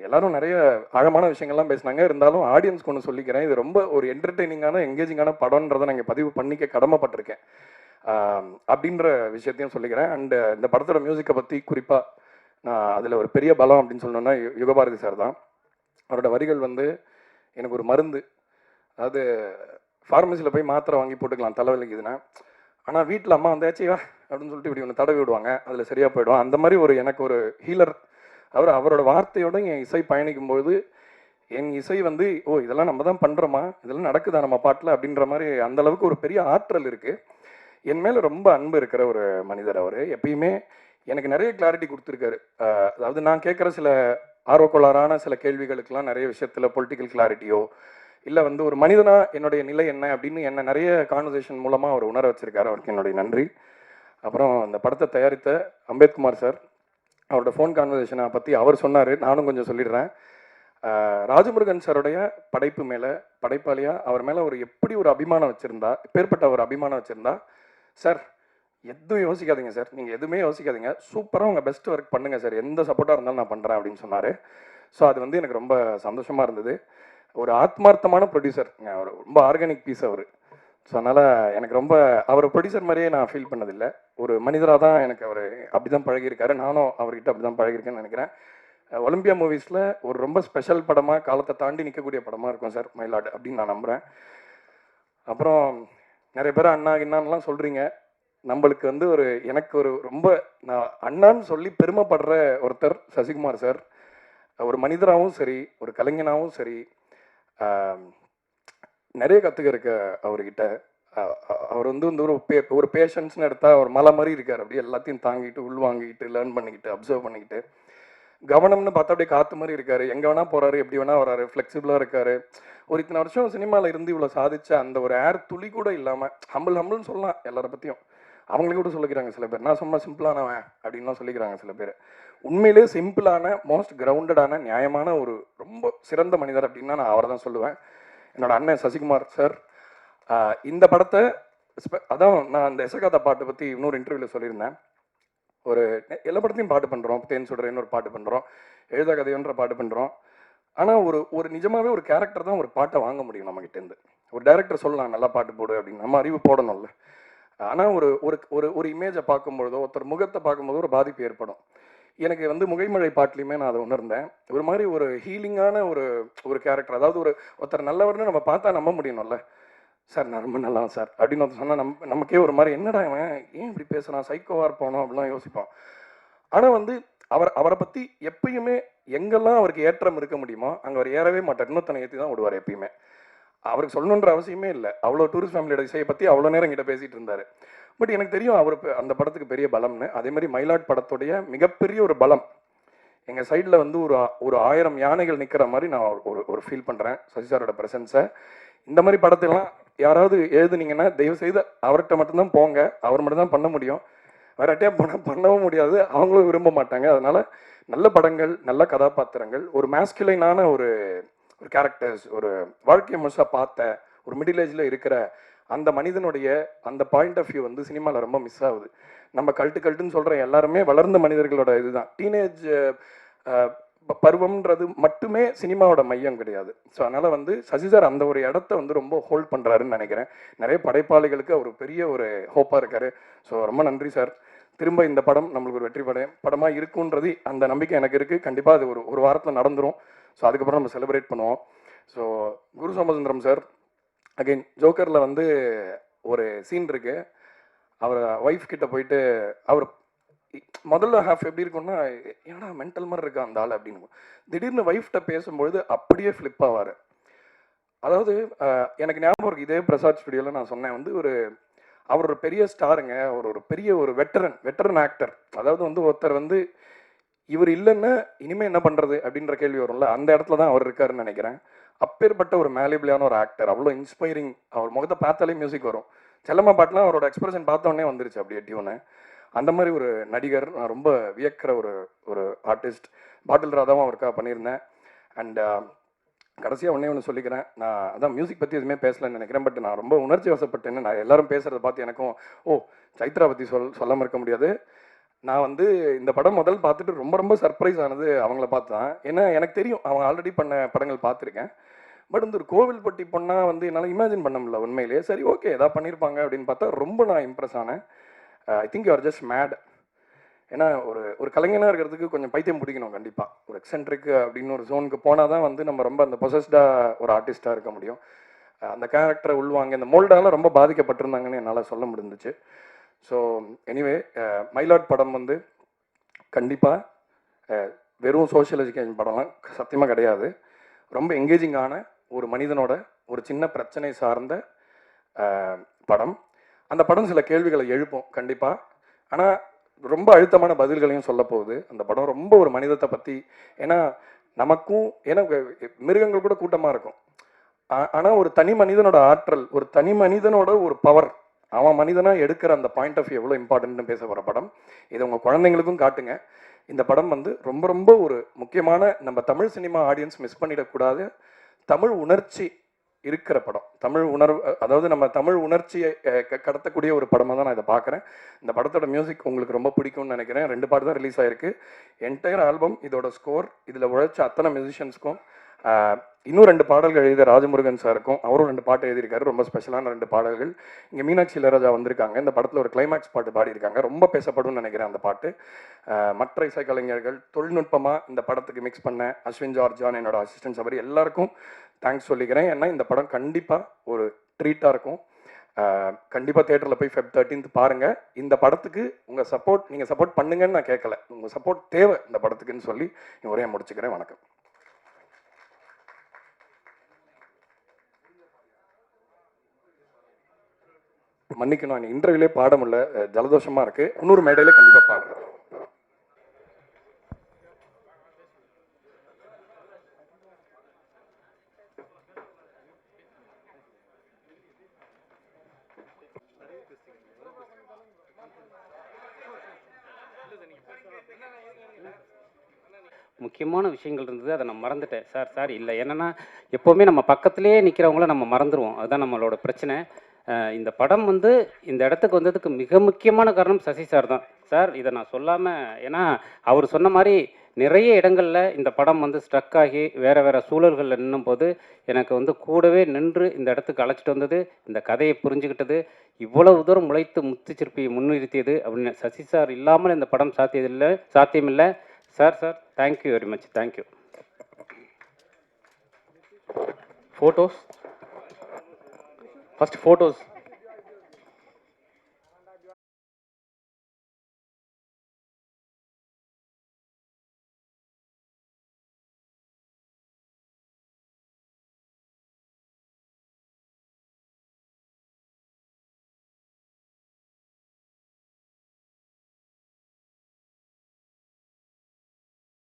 எல்லாரும் நிறைய ஆழமான விஷயங்கள்லாம் பேசினாங்க. இருந்தாலும் ஆடியன்ஸ்க்கு ஒன்று சொல்லிக்கிறேன், இது ரொம்ப ஒரு என்டர்டெய்னிங்கான எங்கேஜிங்கான படம்ன்றதை நான் இங்கே பதிவு பண்ணிக்க கடமைப்பட்டிருக்கேன் அப்படின்ற விஷயத்தையும் சொல்லிக்கிறேன். அண்டு இந்த படத்தோட மியூசிக்கை பற்றி குறிப்பாக நான் அதில் ஒரு பெரிய பலம் அப்படின்னு சொல்லணுன்னா யுகபாரதி சார் தான். அவரோட வரிகள் வந்து எனக்கு ஒரு மருந்து. அதாவது ஃபார்மசியில் போய் மாத்திரை வாங்கி போட்டுக்கலாம் தலைவலிக்குதுன்னா, ஆனால் வீட்டில் அம்மா வந்து ஏச்சிவா அப்படின்னு சொல்லிட்டு இப்படி ஒன்று தடவி விடுவாங்க, அதில் சரியாக போயிடும். அந்த மாதிரி எனக்கு ஒரு ஹீலர் அவரோட வார்த்தையோட என் இசை பயணிக்கும்போது என் இசை வந்து ஓ இதெல்லாம் நம்ம தான் பண்ணுறோமா, இதெல்லாம் நடக்குதா நம்ம பாட்டில் அப்படின்ற மாதிரி அந்தளவுக்கு ஒரு பெரிய ஆற்றல் இருக்குது. என் மேலே ரொம்ப அன்பு இருக்கிற ஒரு மனிதர் அவர். எப்பயுமே எனக்கு நிறைய கிளாரிட்டி கொடுத்துருக்காரு. அதாவது நான் கேட்குற சில ஆர்வக்கோளாறான சில கேள்விகளுக்கெல்லாம் நிறைய விஷயத்தில் பொலிட்டிக்கல் கிளாரிட்டியோ இல்லை வந்து ஒரு மனிதனா என்னுடைய நிலை என்ன அப்படின்னு என்னை நிறைய கான்வர்சேஷன் மூலமாக அவர் உணர வச்சிருக்காரு. அவருக்கு என்னுடைய நன்றி. அப்புறம் இந்த படத்தை தயாரித்த அம்பேத்குமார் சார், அவரோட ஃபோன் கான்வர்சேஷனை பற்றி அவர் சொன்னார், நானும் கொஞ்சம் சொல்லிடுறேன். ராஜமுருகன் சாருடைய படைப்பு மேலே, படைப்பாளியாக அவர் மேலே எப்படி ஒரு அபிமானம் வச்சுருந்தா, எப்பேற்பட்ட ஒரு அபிமானம் வச்சுருந்தா, சார் எதுவும் யோசிக்காதீங்க சார், நீங்கள் எதுவுமே யோசிக்காதீங்க, சூப்பராக உங்கள் பெஸ்ட் ஒர்க் பண்ணுங்கள் சார், எந்த சப்போர்ட்டாக இருந்தாலும் நான் பண்ணுறேன் அப்படின்னு சொன்னார். ஸோ அது வந்து எனக்கு ரொம்ப சந்தோஷமாக இருந்தது. ஒரு ஆத்மார்த்தமான ப்ரொடியூசர், அவர் ரொம்ப ஆர்கானிக் பீஸ் அவர். ஸோ அதனால் எனக்கு ரொம்ப அவர் ப்ரொடியூசர் மாதிரியே நான் ஃபீல் பண்ணதில்லை, ஒரு மனிதராக தான் எனக்கு அவர் அப்படி தான் பழகியிருக்காரு. நானும் அவர்கிட்ட அப்படி தான் பழகியிருக்கேன்னு நினைக்கிறேன். ஒலிம்பியா மூவிஸில் ஒரு ரொம்ப ஸ்பெஷல் படமாக, காலத்தை தாண்டி நிற்கக்கூடிய படமாக இருக்கும் சார் மயிலாடு அப்படின்னு நான் நம்புகிறேன். அப்புறம் நிறைய பேர் அண்ணா என்னான்லாம் சொல்கிறீங்க. நம்மளுக்கு வந்து எனக்கு ரொம்ப நான் அண்ணான்னு சொல்லி பெருமைப்படுற ஒருத்தர் சசிகுமார் சார். ஒரு மனிதராகவும் சரி, ஒரு கலைஞனாகவும் சரி, நிறைய கற்றுக்க இருக்க அவர்கிட்ட. அவர் வந்து ஒரு பேஷன்ஸ்னு எடுத்தால் அவர் மலை மாதிரி இருக்கார். அப்படியே எல்லாத்தையும் தாங்கிட்டு, உள்வாங்கிட்டு, லேர்ன் பண்ணிக்கிட்டு, அப்சர்வ் பண்ணிக்கிட்டு, கவனம்னு பார்த்தா அப்படியே காற்று மாதிரி இருக்கார். எங்கே வேணால் போகிறாரு, எப்படி வேணால் வராரு, ஃப்ளெக்சிபிளாக இருக்கார். ஒரு இத்தனை வருஷம் சினிமாவில் இருந்து இவ்வளோ சாதிச்ச அந்த ஒரு ஏர் துளி கூட இல்லாமல் ஹம்பிள்னு சொல்லலாம் எல்லாரை பற்றியும். அவங்களுக்கு கூட சொல்லிக்கிறாங்க சில பேர், நான் சும்மா சிம்பிளானவன் அப்படின்லாம் சொல்லிக்கிறாங்க சில பேர். உண்மையிலே சிம்பிளான, மோஸ்ட் கிரவுண்டடான, நியாயமான ஒரு ரொம்ப சிறந்த மனிதர் அப்படின்னா நான் அவரை தான் சொல்லுவேன். என்னோட அண்ணன் சசிகுமார் சார் இந்த படத்தை அதான் நான் அந்த எசகாதா பாட்டை பற்றி இன்னொரு இன்டர்வியூவில் சொல்லியிருந்தேன். எல்லா படத்தையும் பாட்டு பண்ணுறோம், தேன் சுடுறேன்னு ஒரு பாட்டு பண்ணுறோம், எழுத கதையோன்ற பாட்டு பண்ணுறோம். ஆனால் ஒரு நிஜமாகவே ஒரு கேரக்டர் தான் ஒரு பாட்டை வாங்க முடியும் நம்மகிட்டேருந்து. ஒரு டைரக்டர் சொல்லலாம் நல்லா பாட்டு போடு அப்படின்னு, நம்ம அறிவு போடணும்ல. ஆனால் ஒரு இமேஜை பார்க்கும்பொழுதோ, ஒருத்தர் முகத்தை பார்க்கும்போதோ ஒரு பாதிப்பு ஏற்படும். எனக்கு வந்து முகைமழை பாட்டிலையுமே நான் அதை உணர்ந்தேன். ஒரு மாதிரி ஒரு ஹீலிங்கான ஒரு கேரக்டர். அதாவது ஒருத்தர் நல்லவர்னு நம்ம பார்த்தா நம்ப முடியணும்ல. சார் நான் ரொம்ப நல்லா சார் அப்படின்னு ஒருத்தர் சொன்னால் நமக்கே ஒரு மாதிரி என்னடா இவன் ஏன் இப்படி பேசுகிறான், சைக்கோவாக இருப்பானோ அப்படிலாம் யோசிப்போம். ஆனால் வந்து அவரை பற்றி எப்பயுமே எங்கெல்லாம் அவருக்கு ஏற்றம் இருக்க முடியுமோ அங்கே அவர் ஏறவே மாட்டார், இன்னொருத்தனை ஏற்றி தான் விடுவார் எப்பயுமே. அவருக்கு சொல்லணுன்ற அவசியமே இல்லை. அவ்வளோ டூரிஸ்ட் ஃபேமிலியோட இசையை பற்றி அவ்வளோ நேரம் கிட்ட பேசிகிட்டு இருந்தார். பட் எனக்கு தெரியும் அவர் அந்த படத்துக்கு பெரிய பலம்னு. அதே மாதிரி மயிலாட் படத்துடைய மிகப்பெரிய ஒரு பலம் எங்கள் சைடில் வந்து ஒரு 1000 யானைகள் நிற்கிற மாதிரி நான் ஒரு ஃபீல் பண்ணுறேன் சசி சாரோட ப்ரெசன்ஸை. இந்த மாதிரி படத்தெல்லாம் யாராவது எழுதுனீங்கன்னா தயவுசெய்து அவர்கிட்ட மட்டும்தான் போங்க. அவர் மட்டும்தான் பண்ண முடியும். வேறட்டையாக பண்ணவும் முடியாது, அவங்களும் விரும்ப மாட்டாங்க. அதனால் நல்ல படங்கள், நல்ல கதாபாத்திரங்கள், ஒரு மேஸ்குலைனான ஒரு கேரக்டர்ஸ், ஒரு வாழ்க்கையை முழுசாக பார்த்த ஒரு மிடில் ஏஜில் இருக்கிற அந்த மனிதனுடைய அந்த பாயிண்ட் ஆஃப் வியூ வந்து சினிமாவில் ரொம்ப மிஸ் ஆகுது. நம்ம கல்ட்டுன்னு சொல்கிற எல்லாருமே வளர்ந்த மனிதர்களோட இதுதான். டீனேஜ் பருவம்ன்றது மட்டுமே சினிமாவோட மையம் கிடையாது. ஸோ அதனால் வந்து சசி சார் அந்த ஒரு இடத்த வந்து ரொம்ப ஹோல்ட் பண்ணுறாருன்னு நினைக்கிறேன். நிறைய படைப்பாளிகளுக்கு அவர் பெரிய ஒரு ஹோப்பாக இருக்கார். ஸோ ரொம்ப நன்றி சார். திரும்ப இந்த படம் நம்மளுக்கு ஒரு வெற்றி படமாக இருக்குன்றது அந்த நம்பிக்கை எனக்கு இருக்குது. கண்டிப்பாக அது ஒரு வாரத்தில் நடந்துடும். ஸோ அதுக்கப்புறம் நம்ம செலிப்ரேட் பண்ணுவோம். ஸோ குரு சோமசுந்தரம் சார் அகைன் ஜோக்கரில் வந்து ஒரு சீன் இருக்குது. அவர் ஒய்ஃப் கிட்ட போயிட்டு அவர் முதல்ல ஹாஃப் எப்படி இருக்கும்னா ஏன்னா மென்டல் மாதிரி இருக்கா அந்த ஆள் அப்படின்னு. திடீர்னு ஒய்ஃப்கிட்ட பேசும்பொழுது அப்படியே ஃப்ளிப் ஆவார். அதாவது எனக்கு ஞாபகம் இருக்குது, இதே பிரசாத் ஸ்டுடியோவில் நான் சொன்னேன் வந்து அவர் ஒரு பெரிய ஸ்டாருங்க, ஒரு பெரிய ஒரு வெட்டரன் ஆக்டர். அதாவது வந்து ஒருத்தர் வந்து இவர் இல்லைன்னா இனிமேல் என்ன பண்ணுறது அப்படின்ற கேள்வி வரும்ல, அந்த இடத்துல தான் அவர் இருக்காருன்னு நினைக்கிறேன். அப்பேற்பட்ட ஒரு மேலிபிளான ஒரு ஆக்டர், அவ்வளோ இன்ஸ்பைரிங். அவர் முகத்தை பார்த்தாலே மியூசிக் வரும். செல்லம்மா பாட்டுலாம் அவரோட எக்ஸ்பிரஷன் பார்த்தோன்னே வந்துருச்சு அப்படியே டியூனு. அந்த மாதிரி ஒரு நடிகர், நான் ரொம்ப வியக்கிற ஒரு ஆர்டிஸ்ட். பாட்டில் ராதாவும் அவருக்காக பண்ணியிருந்தேன். அண்ட் கடைசியாக ஒன்று சொல்லிக்கிறேன். நான் அதான் மியூசிக் பற்றி எதுவுமே பேசலன்னு நினைக்கிறேன். பட் நான் ரொம்ப உணர்ச்சி வசப்பட்டேன்னு, நான் எல்லாரும் பேசுகிறத பார்த்து எனக்கும் சைத்ரா பற்றி சொல்லாமல் இருக்க முடியாது. நான் வந்து இந்த படம் முதல் பார்த்துட்டு ரொம்ப சர்ப்ரைஸ் ஆனது அவங்கள பார்த்து தான். ஏன்னா எனக்கு தெரியும் அவங்க ஆல்ரெடி பண்ண படங்கள் பார்த்துருக்கேன். பட் வந்து ஒரு கோவில்பட்டி பொண்ணாக வந்து என்னால் இமேஜின் பண்ண முடியல உண்மையிலேயே. சரி ஓகே ஏதாவது பண்ணியிருப்பாங்க அப்படின்னு பார்த்தா ரொம்ப நான் இம்ப்ரெஸ் ஆனேன். I think you are just mat. ஏன்னா ஒரு கலைஞனாக இருக்கிறதுக்கு கொஞ்சம் பைத்தியம் பிடிக்கணும் கண்டிப்பாக. ஒரு எக்ஸென்ட்ரிக் அப்படின்னு ஒரு ஜோனுக்கு போனால் தான் வந்து நம்ம ரொம்ப அந்த பொசஸ்டாக ஒரு ஆர்டிஸ்ட்டாக இருக்க முடியும். அந்த கேரக்டரை உள்வாங்க இந்த மோல்டாலாம் ரொம்ப பாதிக்கப்பட்டிருந்தாங்கன்னு என்னால் சொல்ல முடிஞ்சிச்சு. ஸோ எனிவே மயிலாட் படம் வந்து கண்டிப்பாக வெறும் சோஷியல் எஜுகேஷன் படம்லாம் சத்தியமாக கிடையாது. ரொம்ப எங்கேஜிங்கான ஒரு மனிதனோட ஒரு சின்ன பிரச்சனை சார்ந்த படம். அந்த படம் சில கேள்விகளை எழுப்பும் கண்டிப்பாக. ஆனால் ரொம்ப அழுத்தமான பதில்களையும் சொல்ல போகுது அந்த படம். ரொம்ப ஒரு மனிதத்தை பற்றி. ஏன்னா நமக்கும் ஏன்னா மிருகங்கள் கூட கூட்டமாக இருக்கும். ஆனால் ஒரு தனி மனிதனோட ஆற்றல், ஒரு தனி மனிதனோட ஒரு பவர், அவன் மனிதனாக எடுக்கிற அந்த பாயிண்ட் ஆஃப் வியூ எவ்வளோ இம்பார்ட்டன்ட்னு பேச போகிற படம். இதை உங்கள் குழந்தைங்களுக்கும் காட்டுங்க. இந்த படம் வந்து ரொம்ப ஒரு முக்கியமான, நம்ம தமிழ் சினிமா ஆடியன்ஸ் மிஸ் பண்ணிடக்கூடாது தமிழ் உணர்ச்சி இருக்கிற படம். தமிழ் உணர்வு, அதாவது நம்ம தமிழ் உணர்ச்சியை கடத்தக்கூடிய ஒரு படமாக தான் நான் இதை பார்க்குறேன். இந்த படத்தோட மியூசிக் உங்களுக்கு ரொம்ப பிடிக்கும்னு நினைக்கிறேன். 2 பாட்டு தான் ரிலீஸ் ஆகிருக்கு. என்டையர் ஆல்பம், இதோட ஸ்கோர், இதில் உழைச்ச அத்தனை மியூசிஷியன்ஸ்க்கும், இன்னும் 2 பாடல்கள் எழுதிய ராஜமுருகன் சாருக்கும், அவரும் 2 பாட்டு எழுதியிருக்காரு. ரொம்ப ஸ்பெஷலான 2 பாடல்கள். இங்கே மீனாட்சி இளையராஜா வந்திருக்காங்க. இந்த படத்தில் ஒரு கிளைமேக்ஸ் பாட்டு பாடியிருக்காங்க. ரொம்ப பேசப்படும்னு நினைக்கிறேன் அந்த பாட்டு. மற்ற இசைக்கலைஞர்கள், தொழில்நுட்பமாக இந்த படத்துக்கு மிக்ஸ் பண்ண அஸ்வின் ஜார்ஜான், என்னோட அசிஸ்டன்ட் சபரி, எல்லாருக்கும் தேங்க்ஸ் சொல்லிக்கிறேன். ஏன்னா இந்த படம் கண்டிப்பாக ஒரு ட்ரீட்டாக இருக்கும். கண்டிப்பாக தேட்டரில் போய் Feb 13th பாருங்கள். இந்த படத்துக்கு உங்கள் சப்போர்ட், நீங்கள் சப்போர்ட் பண்ணுங்கன்னு நான் கேட்கல, உங்கள் சப்போர்ட் தேவை இந்த படத்துக்குன்னு சொல்லி ஒரே முடிச்சுக்கிறேன். வணக்கம். மன்னிக்கணும், எனக்கு இன்டர்வியூலே பாட முடியல, ஜலதோஷமாக இருக்குது. இன்னொரு மேடையில் கண்டிப்பாக பாடுறேன். முக்கியமான விஷயங்கள் இருந்தது, அதை நான் மறந்துட்டேன். சார் இல்லை, என்னென்னா எப்போவுமே நம்ம பக்கத்துலேயே நிற்கிறவங்கள நம்ம மறந்துடுவோம். அதுதான் நம்மளோட பிரச்சனை. இந்த படம் வந்து இந்த இடத்துக்கு வந்ததுக்கு மிக முக்கியமான காரணம் சசி சார் தான். சார் இதை நான் சொல்லாமல், ஏன்னா அவர் சொன்ன மாதிரி நிறைய இடங்களில் இந்த படம் வந்து ஸ்ட்ரக் ஆகி வேறு சூழல்களில் நின்னும் போது எனக்கு வந்து கூடவே நின்று இந்த இடத்துக்கு அழைச்சிட்டு வந்தது, இந்த கதையை புரிஞ்சுக்கிட்டது, இவ்வளவு தூரம் உழைத்து முத்துச்சிற்பியை முன்னிறுத்தியது அப்படின்னு. சசி சார் இல்லாமல் இந்த படம் சாத்தியமில்லை. Sir thank you very much. Thank you. Photos first, photos